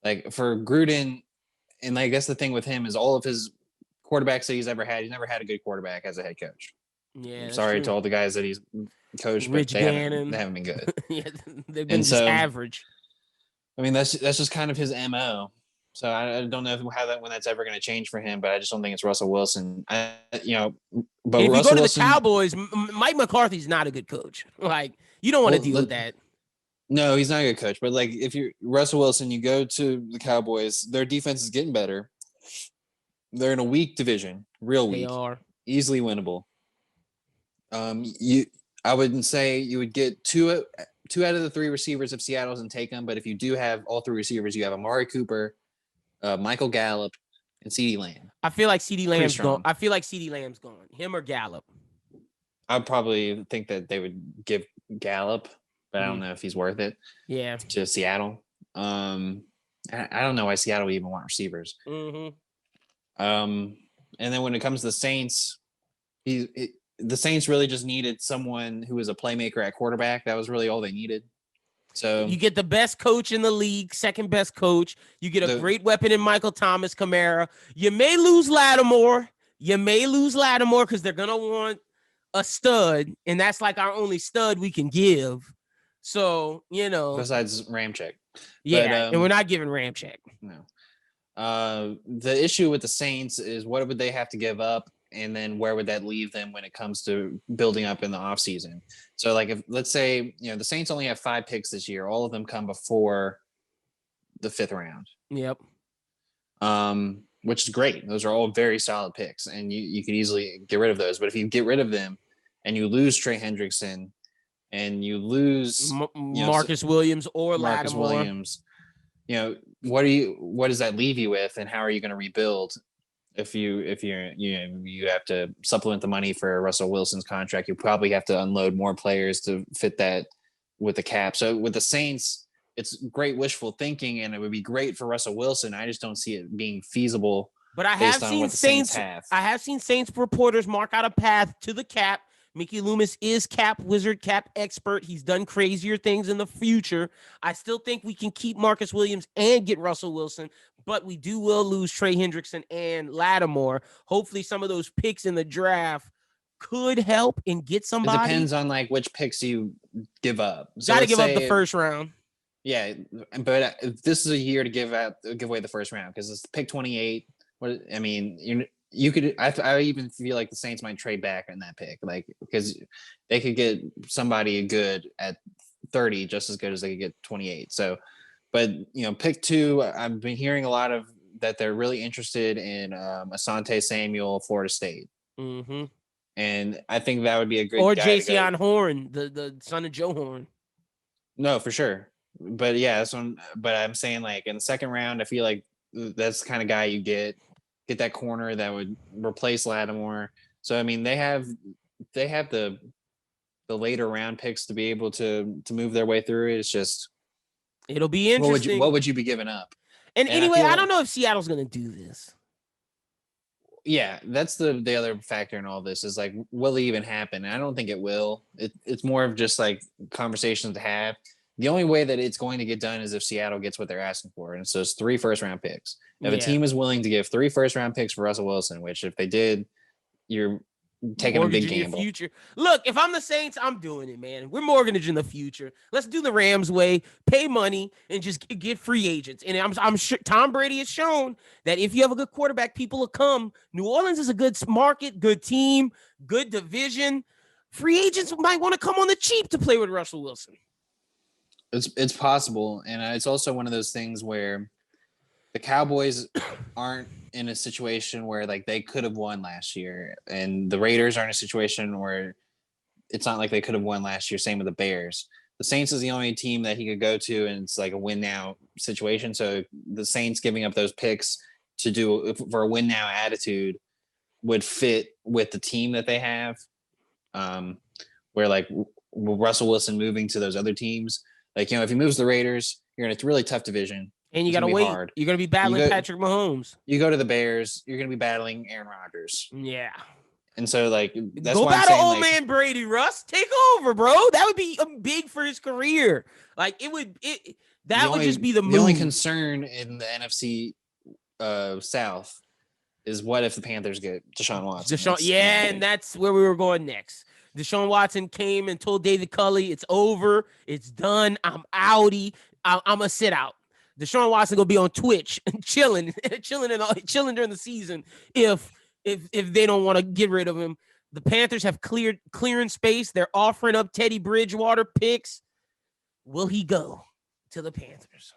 Like for Gruden, and I guess the thing with him is all of his quarterbacks that he's ever had, he's never had a good quarterback as a head coach. Yeah. I'm sorry to all the guys that he's coached, but they haven't been good. Yeah, they've been just average. I mean, that's just kind of his MO. So I don't know when that's ever going to change for him, but I just don't think it's Russell Wilson. But if Russell you go to Wilson, the Cowboys, Mike McCarthy's not a good coach. Like, you don't want to deal with that. No, he's not a good coach. But like, if you're Russell Wilson, you go to the Cowboys, their defense is getting better. They're in a weak division, real weak. They are easily winnable. I wouldn't say you would get two out of the three receivers if Seattle doesn't take them. But if you do have all three receivers, you have Amari Cooper, Michael Gallup, and CeeDee Lamb. I feel like CeeDee Lamb's gone. Him or Gallup. I'd probably think that they would give Gallup, but I don't know if he's worth it. Yeah. To Seattle. I don't know why Seattle would even want receivers. Mm-hmm. And then when it comes to the Saints, the Saints really just needed someone who was a playmaker at quarterback. That was really all they needed. So you get the best coach in the league, second best coach. You get a great weapon in Michael Thomas, Kamara. You may lose Lattimore. Because they're gonna want a stud, and that's like our only stud we can give. So besides Ramczyk, yeah, and we're not giving Ramczyk. No. The issue with the Saints is what would they have to give up, and then where would that leave them when it comes to building up in the offseason? So, like, if let's say the Saints only have 5 picks this year, all of them come before the 5th round. Yep. Which is great. Those are all very solid picks, and you could easily get rid of those. But if you get rid of them and you lose Trey Hendrickson and you lose Marcus Williams or Marcus Lattimore. Williams, what does that leave you with, and how are you going to rebuild if you have to supplement the money for Russell Wilson's contract? You probably have to unload more players to fit that with the cap. So with the Saints, it's great wishful thinking, and it would be great for Russell Wilson. I just don't see it being feasible. But I have seen Saints reporters mark out a path to the cap. Mickey Loomis is cap wizard, cap expert. He's done crazier things in the future. I still think we can keep Marcus Williams and get Russell Wilson, but we will lose Trey Hendrickson and Lattimore. Hopefully some of those picks in the draft could help and get somebody. It depends on like which picks you give up. So got to give up the first round. Yeah, but this is a year to give away the first round because it's pick 28. I even feel like the Saints might trade back on that pick, like because they could get somebody good at 30 just as good as they could get 28. So, but pick 2, I've been hearing a lot of that they're really interested in Asante Samuel, Florida State. Mm-hmm. And I think that would be a great or guy Jason Horn, the son of Joe Horn. No, for sure. But yeah, but I'm saying like in the second round, I feel like that's the kind of guy you get that corner that would replace Lattimore. So I mean, they have the later round picks to be able to move their way through it. It's just it'll be interesting. What would you be giving up? And anyway, I don't know if Seattle's going to do this. Yeah, that's the other factor in all this is like, will it even happen? And I don't think it will. It's more of just like conversations to have. The only way that it's going to get done is if Seattle gets what they're asking for. And so it's 3 first-round picks. If a team is willing to give 3 first-round picks for Russell Wilson, which if they did, you're taking a big gamble. Future. Look, if I'm the Saints, I'm doing it, man. We're mortgaging the future. Let's do the Rams way, pay money, and just get free agents. And I'm sure Tom Brady has shown that if you have a good quarterback, people will come. New Orleans is a good market, good team, good division. Free agents might want to come on the cheap to play with Russell Wilson. It's possible, and it's also one of those things where the Cowboys aren't in a situation where like they could have won last year, and the Raiders are in a situation where it's not like they could have won last year. Same with the Bears. The Saints is the only team that he could go to, and it's like a win now situation. So the Saints giving up those picks to do for a win now attitude would fit with the team that they have. Where like Russell Wilson moving to those other teams. Like, if he moves the Raiders, you're in a really tough division. And you got to wait. Hard. You're going to be battling Patrick Mahomes. You go to the Bears, you're going to be battling Aaron Rodgers. Yeah. And so, like, that's go why battle I'm saying, old man Brady, Russ. Take over, bro. That would be big for his career. Like, that would just be the move. The only concern in the NFC South is what if the Panthers get Deshaun Watson? And that's where we were going next. Deshaun Watson came and told David Culley, it's over. It's done. I'm outie. I'm going to sit out. Deshaun Watson going to be on Twitch and chilling during the season if they don't want to get rid of him. The Panthers have clearing space. They're offering up Teddy Bridgewater picks. Will he go to the Panthers?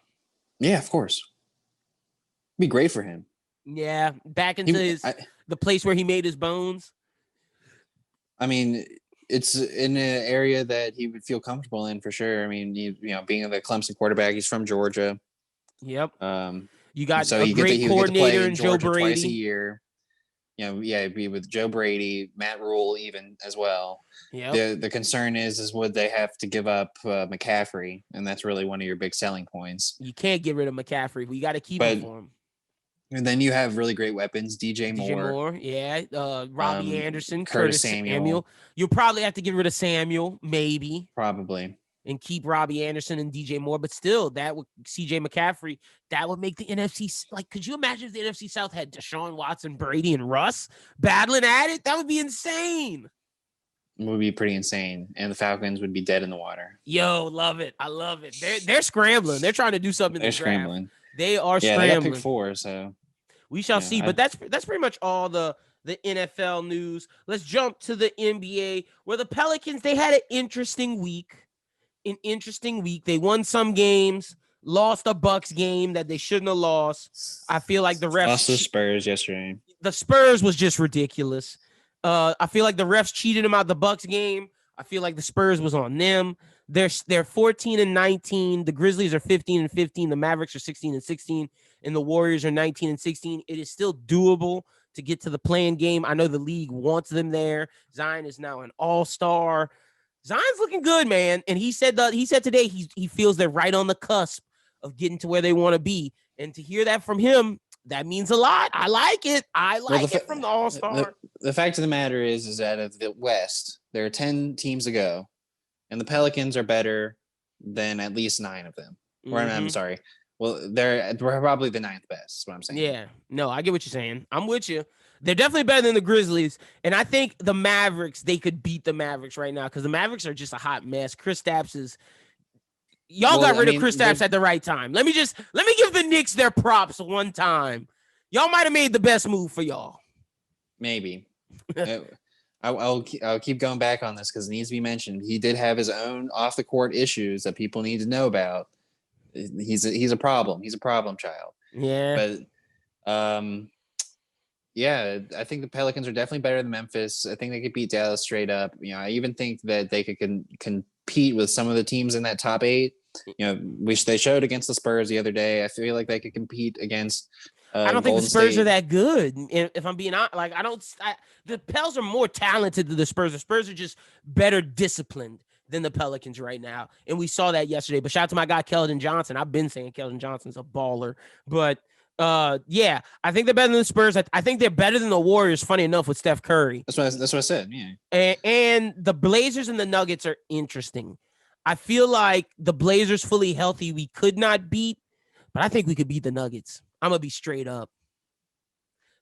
Yeah, of course. It'd be great for him. Yeah, back into the place where he made his bones. I mean, it's in an area that he would feel comfortable in for sure. I mean, being the Clemson quarterback, he's from Georgia. Yep. You got a great coordinator in Joe Brady twice a year. Be with Joe Brady, Matt Rule, even as well. Yeah. The concern is would they have to give up McCaffrey, and that's really one of your big selling points. You can't get rid of McCaffrey. We got to keep him for him. And then you have really great weapons, DJ Moore, Robbie Anderson, Curtis Samuel. You'll probably have to get rid of Samuel, maybe. Probably. and keep Robbie Anderson and DJ Moore. But still, that would CJ McCaffrey, that would make the NFC, like, could you imagine if the NFC South had Deshaun Watson, Brady, and Russ battling at it? That would be insane. It would be pretty insane. And the Falcons would be dead in the water. Yo, love it. I love it. They're scrambling. They're trying to do something. They're scrambling. They are yeah, scrambling. They got pick 4, so we shall see. But that's pretty much all the NFL news. Let's jump to the NBA, where the Pelicans, they had an interesting week. They won some games, lost a Bucks game that they shouldn't have lost. I feel like the refs lost the Spurs yesterday. The Spurs was just ridiculous. I feel like the refs cheated them out the Bucks game. I feel like the Spurs was on them. They're 14-19. The Grizzlies are 15-15. The Mavericks are 16-16, and the Warriors are 19-16. It is still doable to get to the play-in game. I know the league wants them there. Zion is now an all-star. Zion's looking good, man. And he said today he feels they're right on the cusp of getting to where they want to be. And to hear that from him, that means a lot. I like it. It from the all-star. The fact of the matter is that of the West, there are 10 teams to go, and the Pelicans are better than at least 9 of them. Or I'm sorry. Well, they're probably the 9th best, is what I'm saying. Yeah. No, I get what you're saying. I'm with you. They're definitely better than the Grizzlies. And I think the Mavericks, they could beat the Mavericks right now because the Mavericks are just a hot mess. Kristaps is – y'all got rid of Kristaps at the right time. Let me give the Knicks their props one time. Y'all might have made the best move for y'all. Maybe. I'll keep going back on this because it needs to be mentioned. He did have his own off-the-court issues that people need to know about. He's a problem. He's a problem child. Yeah. But yeah, I think the Pelicans are definitely better than Memphis. I think they could beat Dallas straight up. You know, I even think that they could compete with some of the teams in that top 8. You know, which they showed against the Spurs the other day. I feel like they could compete against. I don't think the Spurs are that good. If I'm being honest, like the Pels are more talented than the Spurs. The Spurs are just better disciplined than the Pelicans right now, and we saw that yesterday. But shout out to my guy Keldon Johnson. I've been saying Keldon Johnson's a baller, but yeah, I think they're better than the Spurs. I think they're better than the Warriors. Funny enough, with Steph Curry. That's what I said. Yeah, and the Blazers and the Nuggets are interesting. I feel like the Blazers fully healthy we could not beat, but I think we could beat the Nuggets. I'm going to be straight up.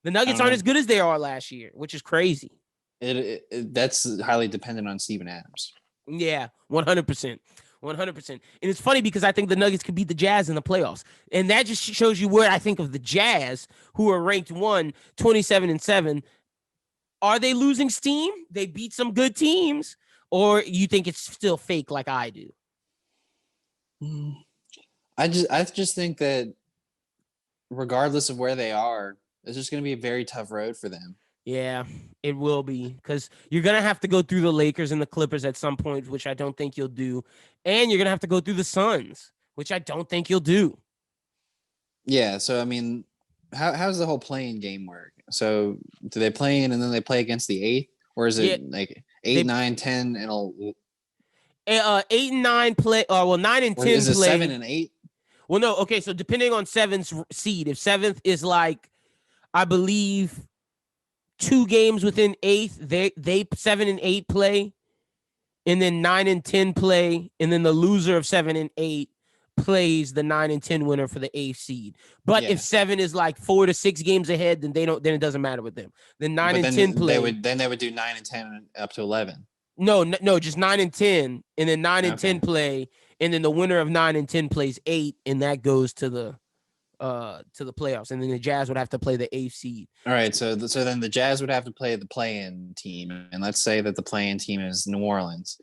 The Nuggets aren't as good as they are last year, which is crazy. That's highly dependent on Steven Adams. Yeah, 100%. 100%. And it's funny because I think the Nuggets could beat the Jazz in the playoffs. And that just shows you where I think of the Jazz, who are ranked 27-7. Are they losing steam? They beat some good teams. Or you think it's still fake like I do? I just think that regardless of where they are, it's just going to be a very tough road for them. Yeah, it will be because you're going to have to go through the Lakers and the Clippers at some point, which I don't think you'll do. And you're going to have to go through the Suns, which I don't think you'll do. Yeah, so, I mean, how does the whole play-in game work? So do they play in and then they play against the 8th? Or is it like 8, 9, 10, and 8 and 9 play? 9 and 10 is it play. 7 and 8? Well, no. Okay, so depending on 7's seed, if 7th is like, I believe, 2 games within 8th, they 7 and 8 play, and then 9 and 10 play, and then the loser of 7 and 8 plays the 9 and 10 winner for the 8th seed. But if 7 is like 4 to 6 games ahead, then then it doesn't matter with them. Then 9 and 10 play. They would do 9 and 10 up to 11. No, just 9 and 10, and then 9 and 10 play. And then the winner of 9 and 10 plays 8, and that goes to the playoffs. And then the Jazz would have to play the 8th seed. All right, so then the Jazz would have to play the play-in team, and let's say that the play-in team is New Orleans.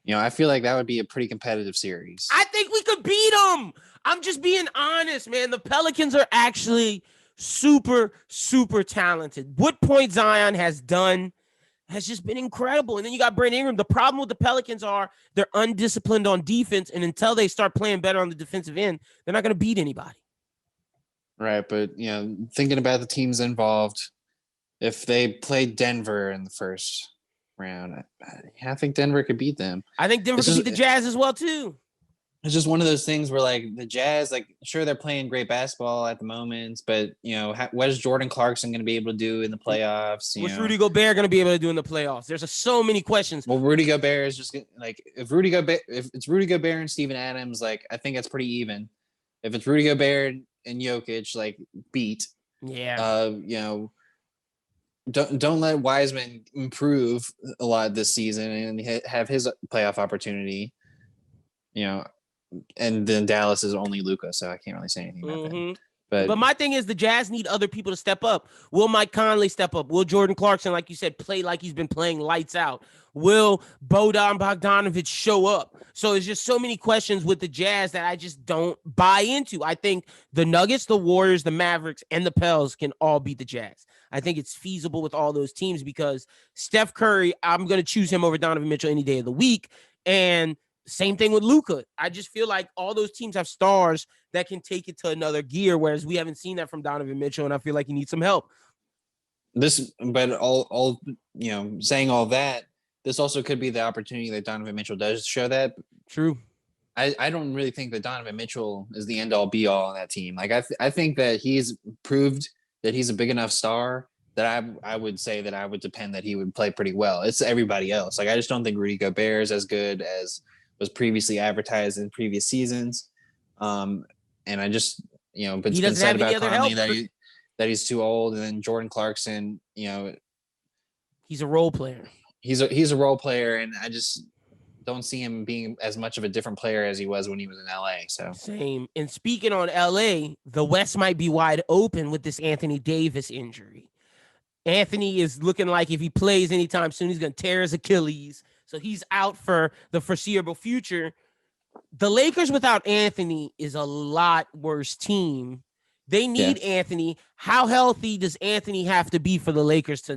You know, I feel like that would be a pretty competitive series. I think we could beat them. I'm just being honest, man. The Pelicans are actually super, super talented. What point Zion has done has just been incredible. And then you got Brandon Ingram. The problem with the Pelicans are they're undisciplined on defense, and until they start playing better on the defensive end, they're not going to beat anybody. Right, but, you know, thinking about the teams involved, if they played Denver in the first round, I think Denver could beat them. I think Denver could beat the Jazz as well, too. It's just one of those things where like the Jazz, like sure they're playing great basketball at the moment, but what is Jordan Clarkson going to be able to do in the playoffs? What's Rudy Gobert going to be able to do in the playoffs? There's so many questions. Well, Rudy Gobert is just like if it's Rudy Gobert and Steven Adams, like I think that's pretty even. If it's Rudy Gobert and Jokic, like beat. Yeah. Don't let Wiseman improve a lot this season and have his playoff opportunity. And then Dallas is only Luka, so I can't really say anything about that. But my thing is the Jazz need other people to step up. Will Mike Conley step up? Will Jordan Clarkson, like you said, play like he's been playing lights out? Will Bojan Bogdanovic show up? So there's just so many questions with the Jazz that I just don't buy into. I think the Nuggets, the Warriors, the Mavericks, and the Pels can all beat the Jazz. I think it's feasible with all those teams because Steph Curry, I'm going to choose him over Donovan Mitchell any day of the week. And same thing with Luka. I just feel like all those teams have stars that can take it to another gear, whereas we haven't seen that from Donovan Mitchell, and I feel like he needs some help. But all saying all that, this also could be the opportunity that Donovan Mitchell does show that. True. I don't really think that Donovan Mitchell is the end-all be-all on that team. Like I think that he's proved that he's a big enough star that I would say that I would depend that he would play pretty well. It's everybody else. Like I just don't think Rudy Gobert is as good as was previously advertised in previous seasons. And I just, but it's been said about Conley that he's too old. And then Jordan Clarkson, he's a role player. He's a role player. And I just don't see him being as much of a different player as he was when he was in LA. So same. And speaking on LA, the West might be wide open with this Anthony Davis injury. Anthony is looking like if he plays anytime soon, he's going to tear his Achilles. So he's out for the foreseeable future. The Lakers without Anthony is a lot worse team. They need Anthony. How healthy does Anthony have to be for the Lakers to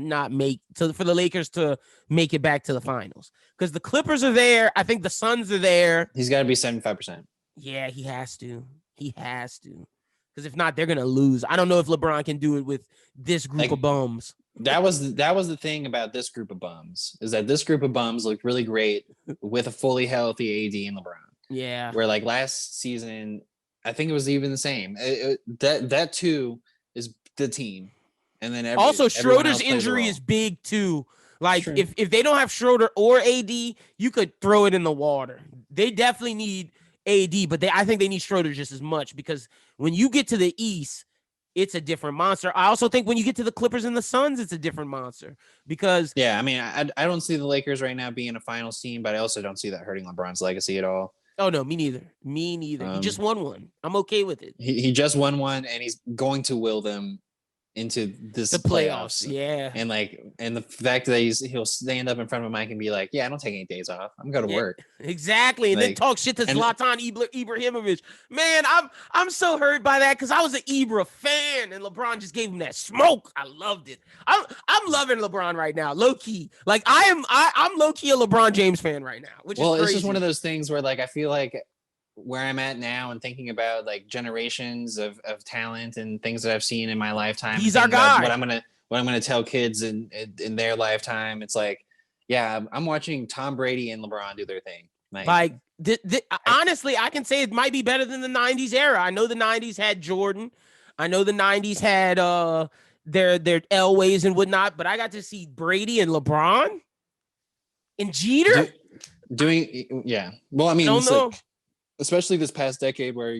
make it back to the finals? Because the Clippers are there. I think the Suns are there. He's got to be 75%. Yeah, he has to. Because if not, they're going to lose. I don't know if LeBron can do it with this group of bums. That was the thing about this group of bums is that this group of bums looked really great with a fully healthy AD and LeBron. Yeah. Where like last season, I think it was even the same. That too is the team. And then also Schroeder's injury is big too. Like if they don't have Schroeder or AD, you could throw it in the water. They definitely need AD, but I think they need Schroeder just as much because when you get to the East, it's a different monster. I also think when you get to the Clippers and the Suns, it's a different monster because I don't see the Lakers right now being a finals team, but I also don't see that hurting LeBron's legacy at all. Oh no, me neither. He just won one. I'm okay with it. He just won one, and he's going to will them into the playoffs. Yeah. And the fact that he'll stand up in front of a mic and be like, yeah, I don't take any days off. I'm going to work. Exactly. And then talk shit to Zlatan Ibrahimovic. Man, I'm so hurt by that because I was an Ibra fan and LeBron just gave him that smoke. I loved it. I'm loving LeBron right now, low key. Like I'm low key a LeBron James fan right now, which is crazy. It's just one of those things where like I feel like where I'm at now and thinking about like generations of talent and things that I've seen in my lifetime. He's our guy. What I'm gonna tell kids in their lifetime. It's like, yeah, I'm watching Tom Brady and LeBron do their thing. Honestly, I can say it might be better than the 90s era. I know the 90s had Jordan. I know the 90s had their Elways and whatnot, but I got to see Brady and LeBron and Jeter doing. Well, I mean, especially this past decade where,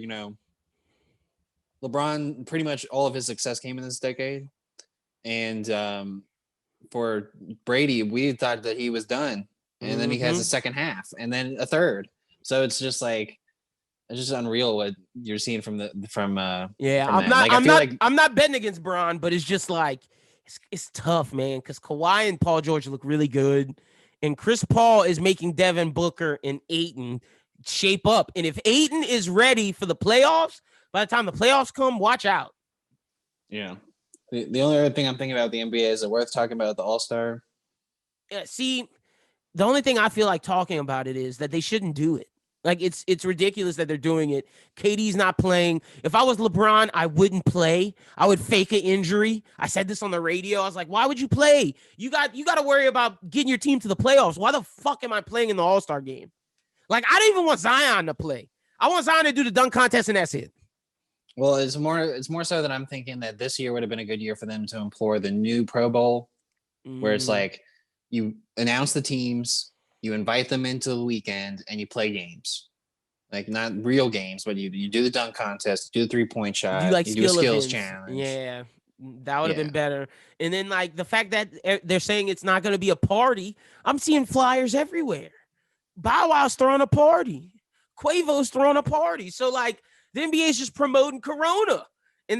LeBron, pretty much all of his success came in this decade. And for Brady, we thought that he was done. And then he has a second half and then a third. So it's just like, it's just unreal what you're seeing from I'm not betting against Bron, but it's just like, it's tough, man. Because Kawhi and Paul George look really good. And Chris Paul is making Devin Booker and Ayton shape up. And if Ayton is ready for the playoffs, by the time the playoffs come, watch out. Yeah. The only other thing I'm thinking about the NBA is it worth talking about the All-Star? Yeah, see, the only thing I feel like talking about it is that they shouldn't do it. Like it's ridiculous that they're doing it. KD's not playing. If I was LeBron, I wouldn't play. I would fake an injury. I said this on the radio. I was like, why would you play? You got to worry about getting your team to the playoffs. Why the fuck am I playing in the All-Star game? Like, I don't even want Zion to play. I want Zion to do the dunk contest, and that's it. Well, it's more so that I'm thinking that this year would have been a good year for them to employ the new Pro Bowl, where it's like you announce the teams, you invite them into the weekend, and you play games. Like not real games, but you do the dunk contest, do the 3-point shot, You do a skills events. challenge. Yeah, that would have been better. And then like the fact that they're saying it's not going to be a party. I'm seeing flyers everywhere. Bow Wow's throwing a party. Quavo's throwing a party. So like the NBA is just promoting Corona,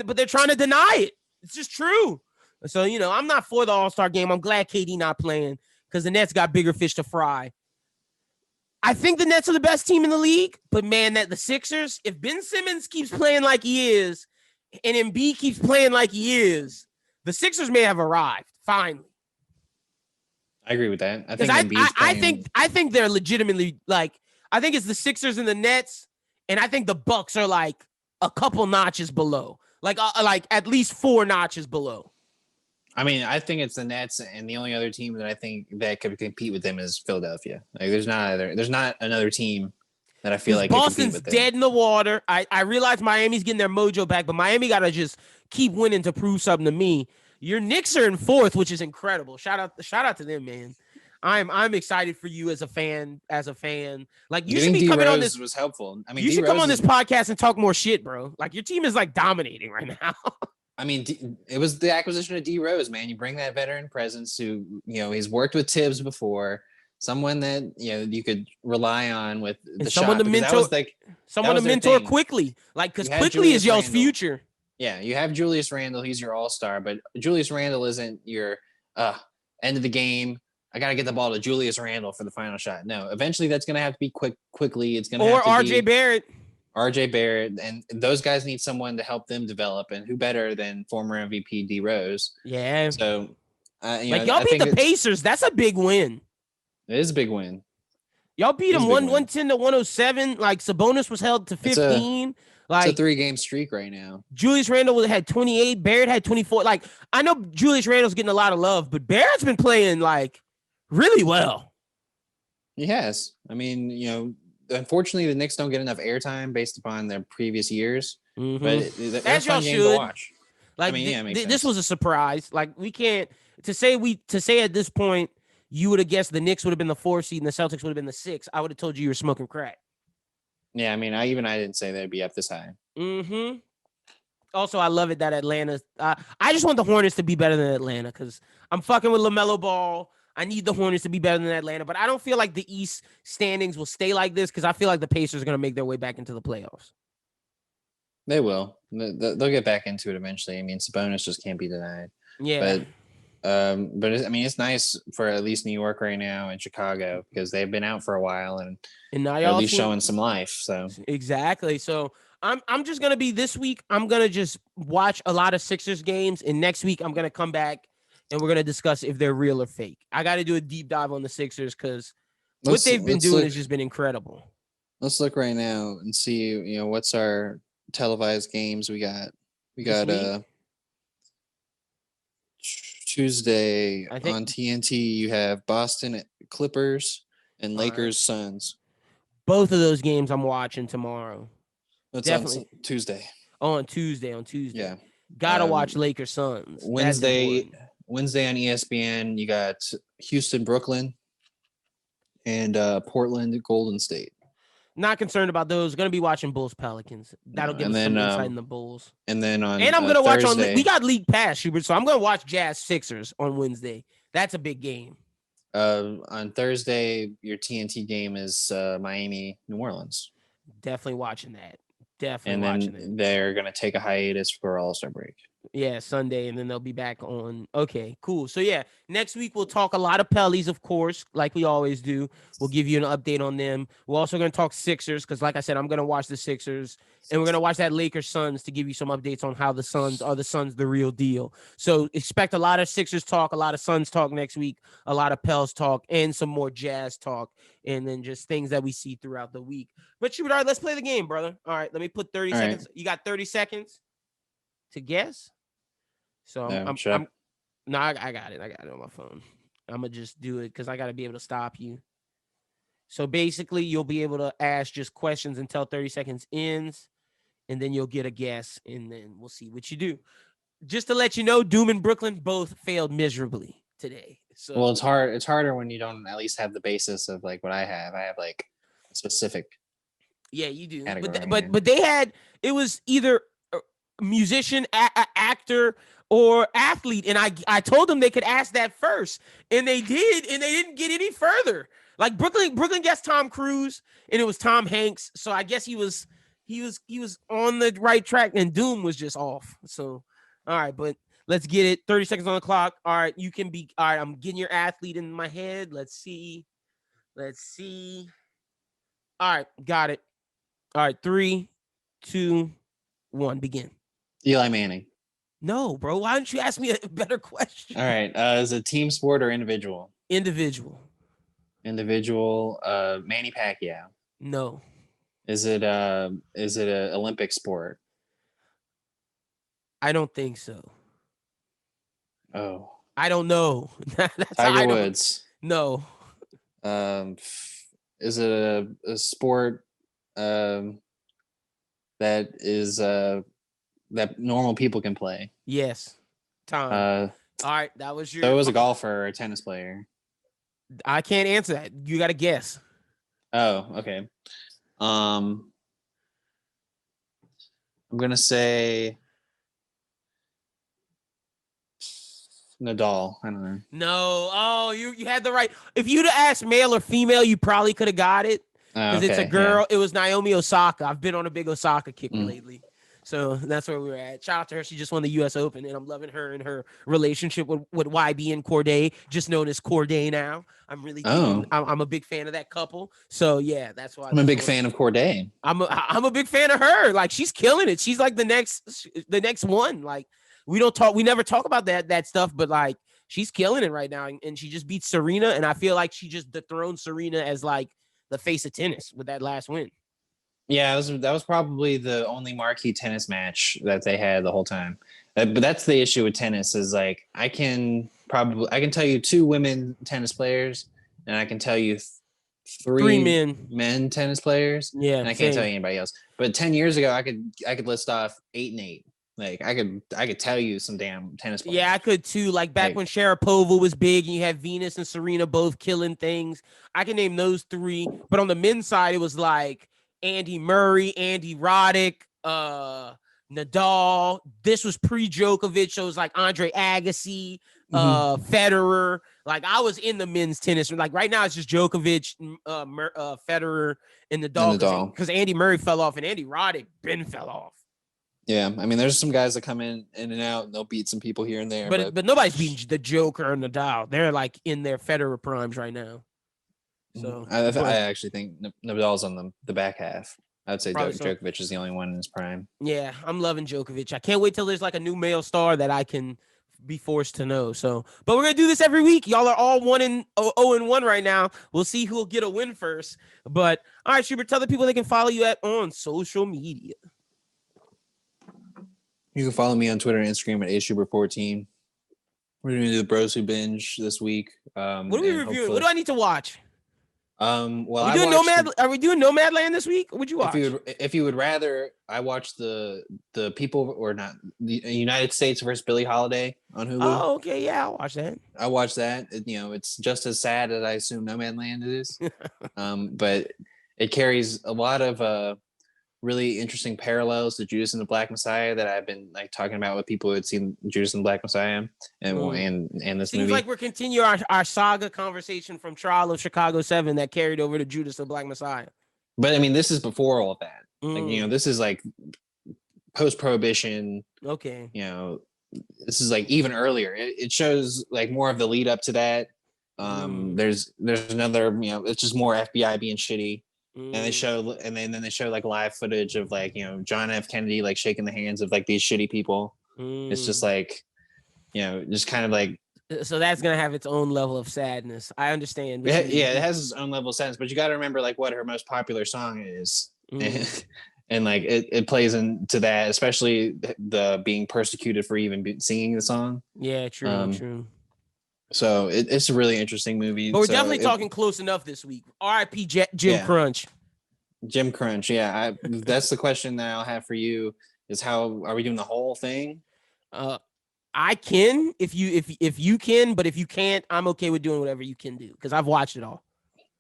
but they're trying to deny it. It's just true. So I'm not for the All-Star game. I'm glad KD not playing because the Nets got bigger fish to fry. I think the Nets are the best team in the league, but man, that the Sixers, if Ben Simmons keeps playing like he is, and Embiid keeps playing like he is, the Sixers may have arrived finally. I agree with that. I think they're legitimately like. I think it's the Sixers and the Nets, and I think the Bucks are like a couple notches below, like at least 4 notches below. I mean, I think it's the Nets, and the only other team that I think that could compete with them is Philadelphia. Like, there's not another team that I feel like Boston's dead in the water. I realize Miami's getting their mojo back, but Miami got to just keep winning to prove something to me. Your Knicks are in 4th, which is incredible. Shout out to them, man. I'm excited for you as a fan. Like you should be coming on this. Was helpful. I mean, you should come on this podcast and talk more shit, bro. Like your team is like dominating right now. I mean, it was the acquisition of D Rose, man. You bring that veteran presence who, he's worked with Tibbs before, someone that you could rely on with the someone shot. To mentor quickly, like because quickly is y'all's future. Yeah, you have Julius Randle. He's your all-star, but Julius Randle isn't your end of the game. I got to get the ball to Julius Randle for the final shot. No, eventually that's going to have to be quickly. It's going to have to RJ Barrett. RJ Barrett, and those guys need someone to help them develop, and who better than former MVP D Rose? Yeah. So, y'all beat the Pacers. That's a big win. It is a big win. Y'all beat them 110 to 107. Like Sabonis was held to 15. It's a 3-game streak right now. Julius Randle had 28. Barrett had 24. Like I know Julius Randle's getting a lot of love, but Barrett's been playing like really well. He has. I mean, unfortunately, the Knicks don't get enough airtime based upon their previous years. Mm-hmm. But that's y'all should to watch. Like, this was a surprise. Like, we can't to say at this point you would have guessed the Knicks would have been the 4th seed and the Celtics would have been the 6th. I would have told you were smoking crack. Yeah, I mean, I didn't say they'd be up this high. Mm-hmm. Also, I love it that Atlanta. I just want the Hornets to be better than Atlanta because I'm fucking with LaMelo Ball. I need the Hornets to be better than Atlanta, but I don't feel like the East standings will stay like this because I feel like the Pacers are going to make their way back into the playoffs. They will. They'll get back into it eventually. I mean, Sabonis just can't be denied. Yeah. But it's nice for at least New York right now and Chicago because they've been out for a while and now at least showing some life. So exactly. So I'm just gonna be this week. I'm gonna just watch a lot of Sixers games, and next week I'm gonna come back and we're gonna discuss if they're real or fake. I got to do a deep dive on the Sixers because what they've been doing has just been incredible. Let's look right now and see. What's our televised games we got. We got Tuesday on TNT. You have Boston Clippers and Lakers Suns. Both of those games I'm watching tomorrow. That's definitely on Tuesday. On Tuesday. Yeah. Gotta watch Lakers Suns. Wednesday on ESPN, you got Houston, Brooklyn, and Portland, Golden State. Not concerned about those. Going to be watching Bulls Pelicans. That'll give us some insight in the Bulls. And then I'm going to watch we got League Pass, Schubert, so I'm going to watch Jazz Sixers on Wednesday. That's a big game. On Thursday, your TNT game is Miami, New Orleans. Definitely watching that. And then they're going to take a hiatus for All-Star break. Yeah, Sunday, and then they'll be back on. Okay, cool. So, yeah, next week we'll talk a lot of Pellies, of course, like we always do. We'll give you an update on them. We're also going to talk Sixers because, like I said, I'm going to watch the Sixers, and we're going to watch that Lakers Suns to give you some updates on how the Suns the real deal. So expect a lot of Sixers talk, a lot of Suns talk next week, a lot of Pels talk, and some more Jazz talk, and then just things that we see throughout the week. But, Schubert, all right, let's play the game, brother. All right, let me put 30 seconds. You got 30 seconds to guess. So I got it. I got it on my phone. I'm gonna just do it because I gotta be able to stop you. So basically, you'll be able to ask just questions until 30 seconds ends, and then you'll get a guess, and then we'll see what you do. Just to let you know, Doom and Brooklyn both failed miserably today. So Well, it's hard. It's harder when you don't at least have the basis of like what I have. I have like a specific. yeah, you do. Category, But they had, it was either a musician, actor, or athlete, and I told them they could ask that first, and they did, and they didn't get any further. Like Brooklyn guessed Tom Cruise, and it was Tom Hanks. So I guess he was on the right track, and Doom was just off. So all right, but let's get it. 30 seconds on the clock. All right, you can be. All right, I'm getting your athlete in my head. Let's see. All right, got it. All right, 3, 2, 1, begin. Eli Manning. No, bro. Why don't you ask me a better question? All right. Is it team sport or individual? Individual. Individual. Manny Pacquiao. No. Is it a Olympic sport? I don't think so. Oh. I don't know. Tiger Woods. No. Is it a sport that is that normal people can play? Yes. Tom. All right, that was your. So it was a golfer or a tennis player? I can't answer that. You got to guess. Oh, okay. I'm gonna say Nadal. I don't know. No. Oh, you had the right. If you'd have asked male or female, you probably could have got it. Because it's a girl. Yeah. It was Naomi Osaka. I've been on a big Osaka kick lately. So that's where we were at. Shout out to her. She just won the U.S. Open, and I'm loving her and her relationship with YB and Corday, just known as Corday now. I'm really I'm a big fan of that couple. So yeah, that's why I'm a big fan of Corday. I'm a big fan of her. Like, she's killing it. She's like the next one. Like, we never talk about that stuff, but like, she's killing it right now, and she just beat Serena, and I feel like she just dethroned Serena as like the face of tennis with that last win. Yeah, that was probably the only marquee tennis match that they had the whole time. But that's the issue with tennis is like I can tell you 2 women tennis players, and I can tell you 3 men tennis players. Yeah, and I can't tell you anybody else. But 10 years ago, I could list off 8 and 8. Like I could tell you some damn tennis players. Yeah, I could too. Like back when Sharapova was big, and you had Venus and Serena both killing things. I can name those 3. But on the men's side, it was like Andy Murray, Andy Roddick, Nadal. This was pre-Djokovic, so it was like Andre Agassi, Federer. Like, I was in the men's tennis. Like, right now it's just Djokovic, Federer, and Nadal. Because Andy Murray fell off, and Andy Roddick fell off. Yeah, I mean, there's some guys that come in and out, and they'll beat some people here and there. But nobody's beating the Joker or Nadal. They're like in their Federer primes right now. So I actually think Nadal's on the back half. I would say Djokovic is the only one in his prime. Yeah, I'm loving Djokovic. I can't wait till there's like a new male star that I can be forced to know. So, but we're gonna do this every week. Y'all are all 0-1 right now. We'll see who'll get a win first. But all right, Schubert, tell the people they can follow you on social media. You can follow me on Twitter and Instagram at aschubert14. We're gonna do the Bros Who Binge this week. What are we reviewing? What do I need to watch? Well, are we doing Nomadland this week? Would you watch? If you would rather, I watched the people or not the United States versus Billie Holiday on Hulu. Oh, okay, yeah, I'll watch that. I watched that. It's just as sad as I assume Nomadland is, but it carries a lot of really interesting parallels to Judas and the Black Messiah that I've been like talking about with people who had seen Judas and the Black Messiah and this Seems movie. like we're continuing our saga conversation from Trial of Chicago 7 that carried over to Judas and the Black Messiah. But I mean, this is before all of that. Like, this is like post-prohibition. Okay. This is like even earlier. It shows like more of the lead up to that. There's another, it's just more FBI being shitty. And they show, and then they show like live footage of like, John F. Kennedy like shaking the hands of like these shitty people. It's just like, just kind of like. So that's gonna have its own level of sadness. I understand. Yeah, it has its own level of sadness, but you got to remember like what her most popular song is, and like it plays into that, especially the being persecuted for even singing the song. Yeah, true. So it's a really interesting movie. But we're So definitely talking close enough this week. R.I.P. Jim Yeah. Crunch. Jim Crunch. Yeah, that's the question that I'll have for you. Is how are we doing the whole thing? I can if you can, but if you can't, I'm okay with doing whatever you can do because I've watched it all.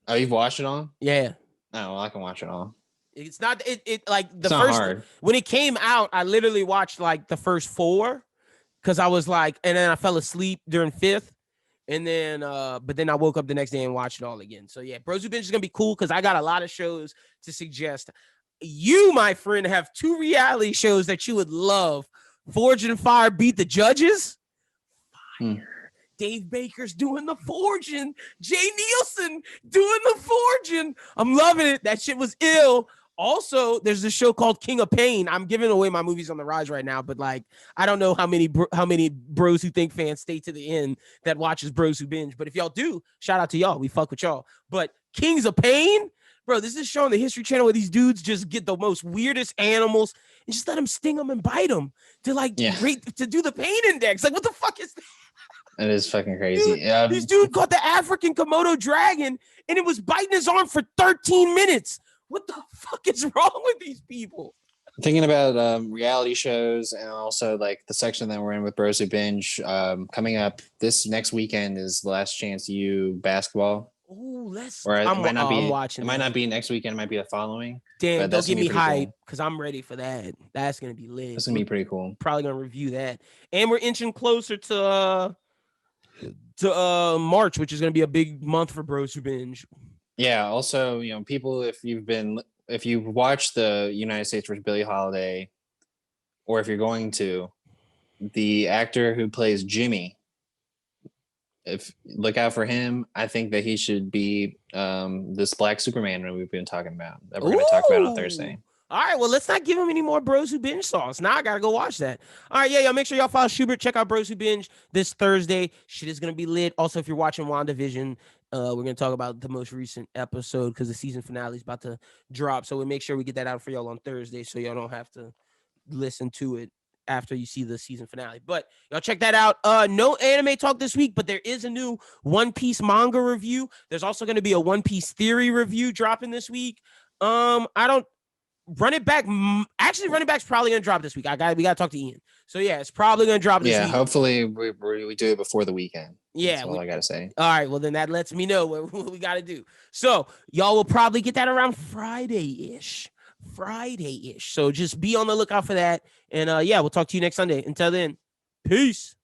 Oh, you've watched it all? Yeah. Oh, well, I can watch it all. It's not it like the It's not first hard. when it came out, I literally watched like the first 4 because I was like, and then I fell asleep during 5th. And then but then I woke up the next day and watched it all again. So yeah, Bros Who Binge is gonna be cool because I got a lot of shows to suggest. You, my friend, have 2 reality shows that you would love. Forge and Fire Beat the Judges. Fire. Dave Baker's doing the forging. Jay Nielsen doing the forging. I'm loving it. That shit was ill. Also, there's a show called King of Pain. I'm giving away my movies on the rise right now, but like I don't know how many Bros Who Think fans stay to the end that watches Bros Who Binge. But if y'all do, shout out to y'all. We fuck with y'all. But Kings of Pain, bro, this is showing the History Channel where these dudes just get the most weirdest animals and just let them sting them and bite them to to do the pain index. Like, what the fuck is that? It is fucking crazy. Dude, this dude caught the African Komodo dragon and it was biting his arm for 13 minutes. What the fuck is wrong with these people? Thinking about reality shows and also like the section that we're in with Bros Who Binge, coming up this next weekend is the Last Chance U basketball. Ooh, I'm watching. It might not be next weekend. It might be the following. Damn, don't get me hype because I'm ready for that. That's gonna be lit. It's gonna be pretty cool. Probably gonna review that, and we're inching closer to March, which is gonna be a big month for Bros Who Binge. Yeah. Also, people, if you've watched the United States vs. Billie Holiday, or if you're going to, the actor who plays Jimmy, look out for him. I think that he should be this Black Superman that we've been talking about that we're going to talk about on Thursday. All right, well, let's not give him any more Bros Who Binge sauce. Now I got to go watch that. All right, yeah, y'all make sure y'all follow Schubert. Check out Bros Who Binge this Thursday. Shit is going to be lit. Also, if you're watching WandaVision, we're going to talk about the most recent episode because the season finale is about to drop. So we'll make sure we get that out for y'all on Thursday so y'all don't have to listen to it after you see the season finale. But y'all check that out. No anime talk this week, but there is a new One Piece manga review. There's also going to be a One Piece theory review dropping this week. Run It Back. Actually, Run It Back's probably gonna drop this week. We gotta talk to Ian. So yeah, it's probably gonna drop this week. Yeah, hopefully we do it before the weekend. Yeah, that's all I gotta say. All right, well then that lets me know what we gotta do. So y'all will probably get that around Friday-ish. So just be on the lookout for that. And yeah, we'll talk to you next Sunday. Until then, peace.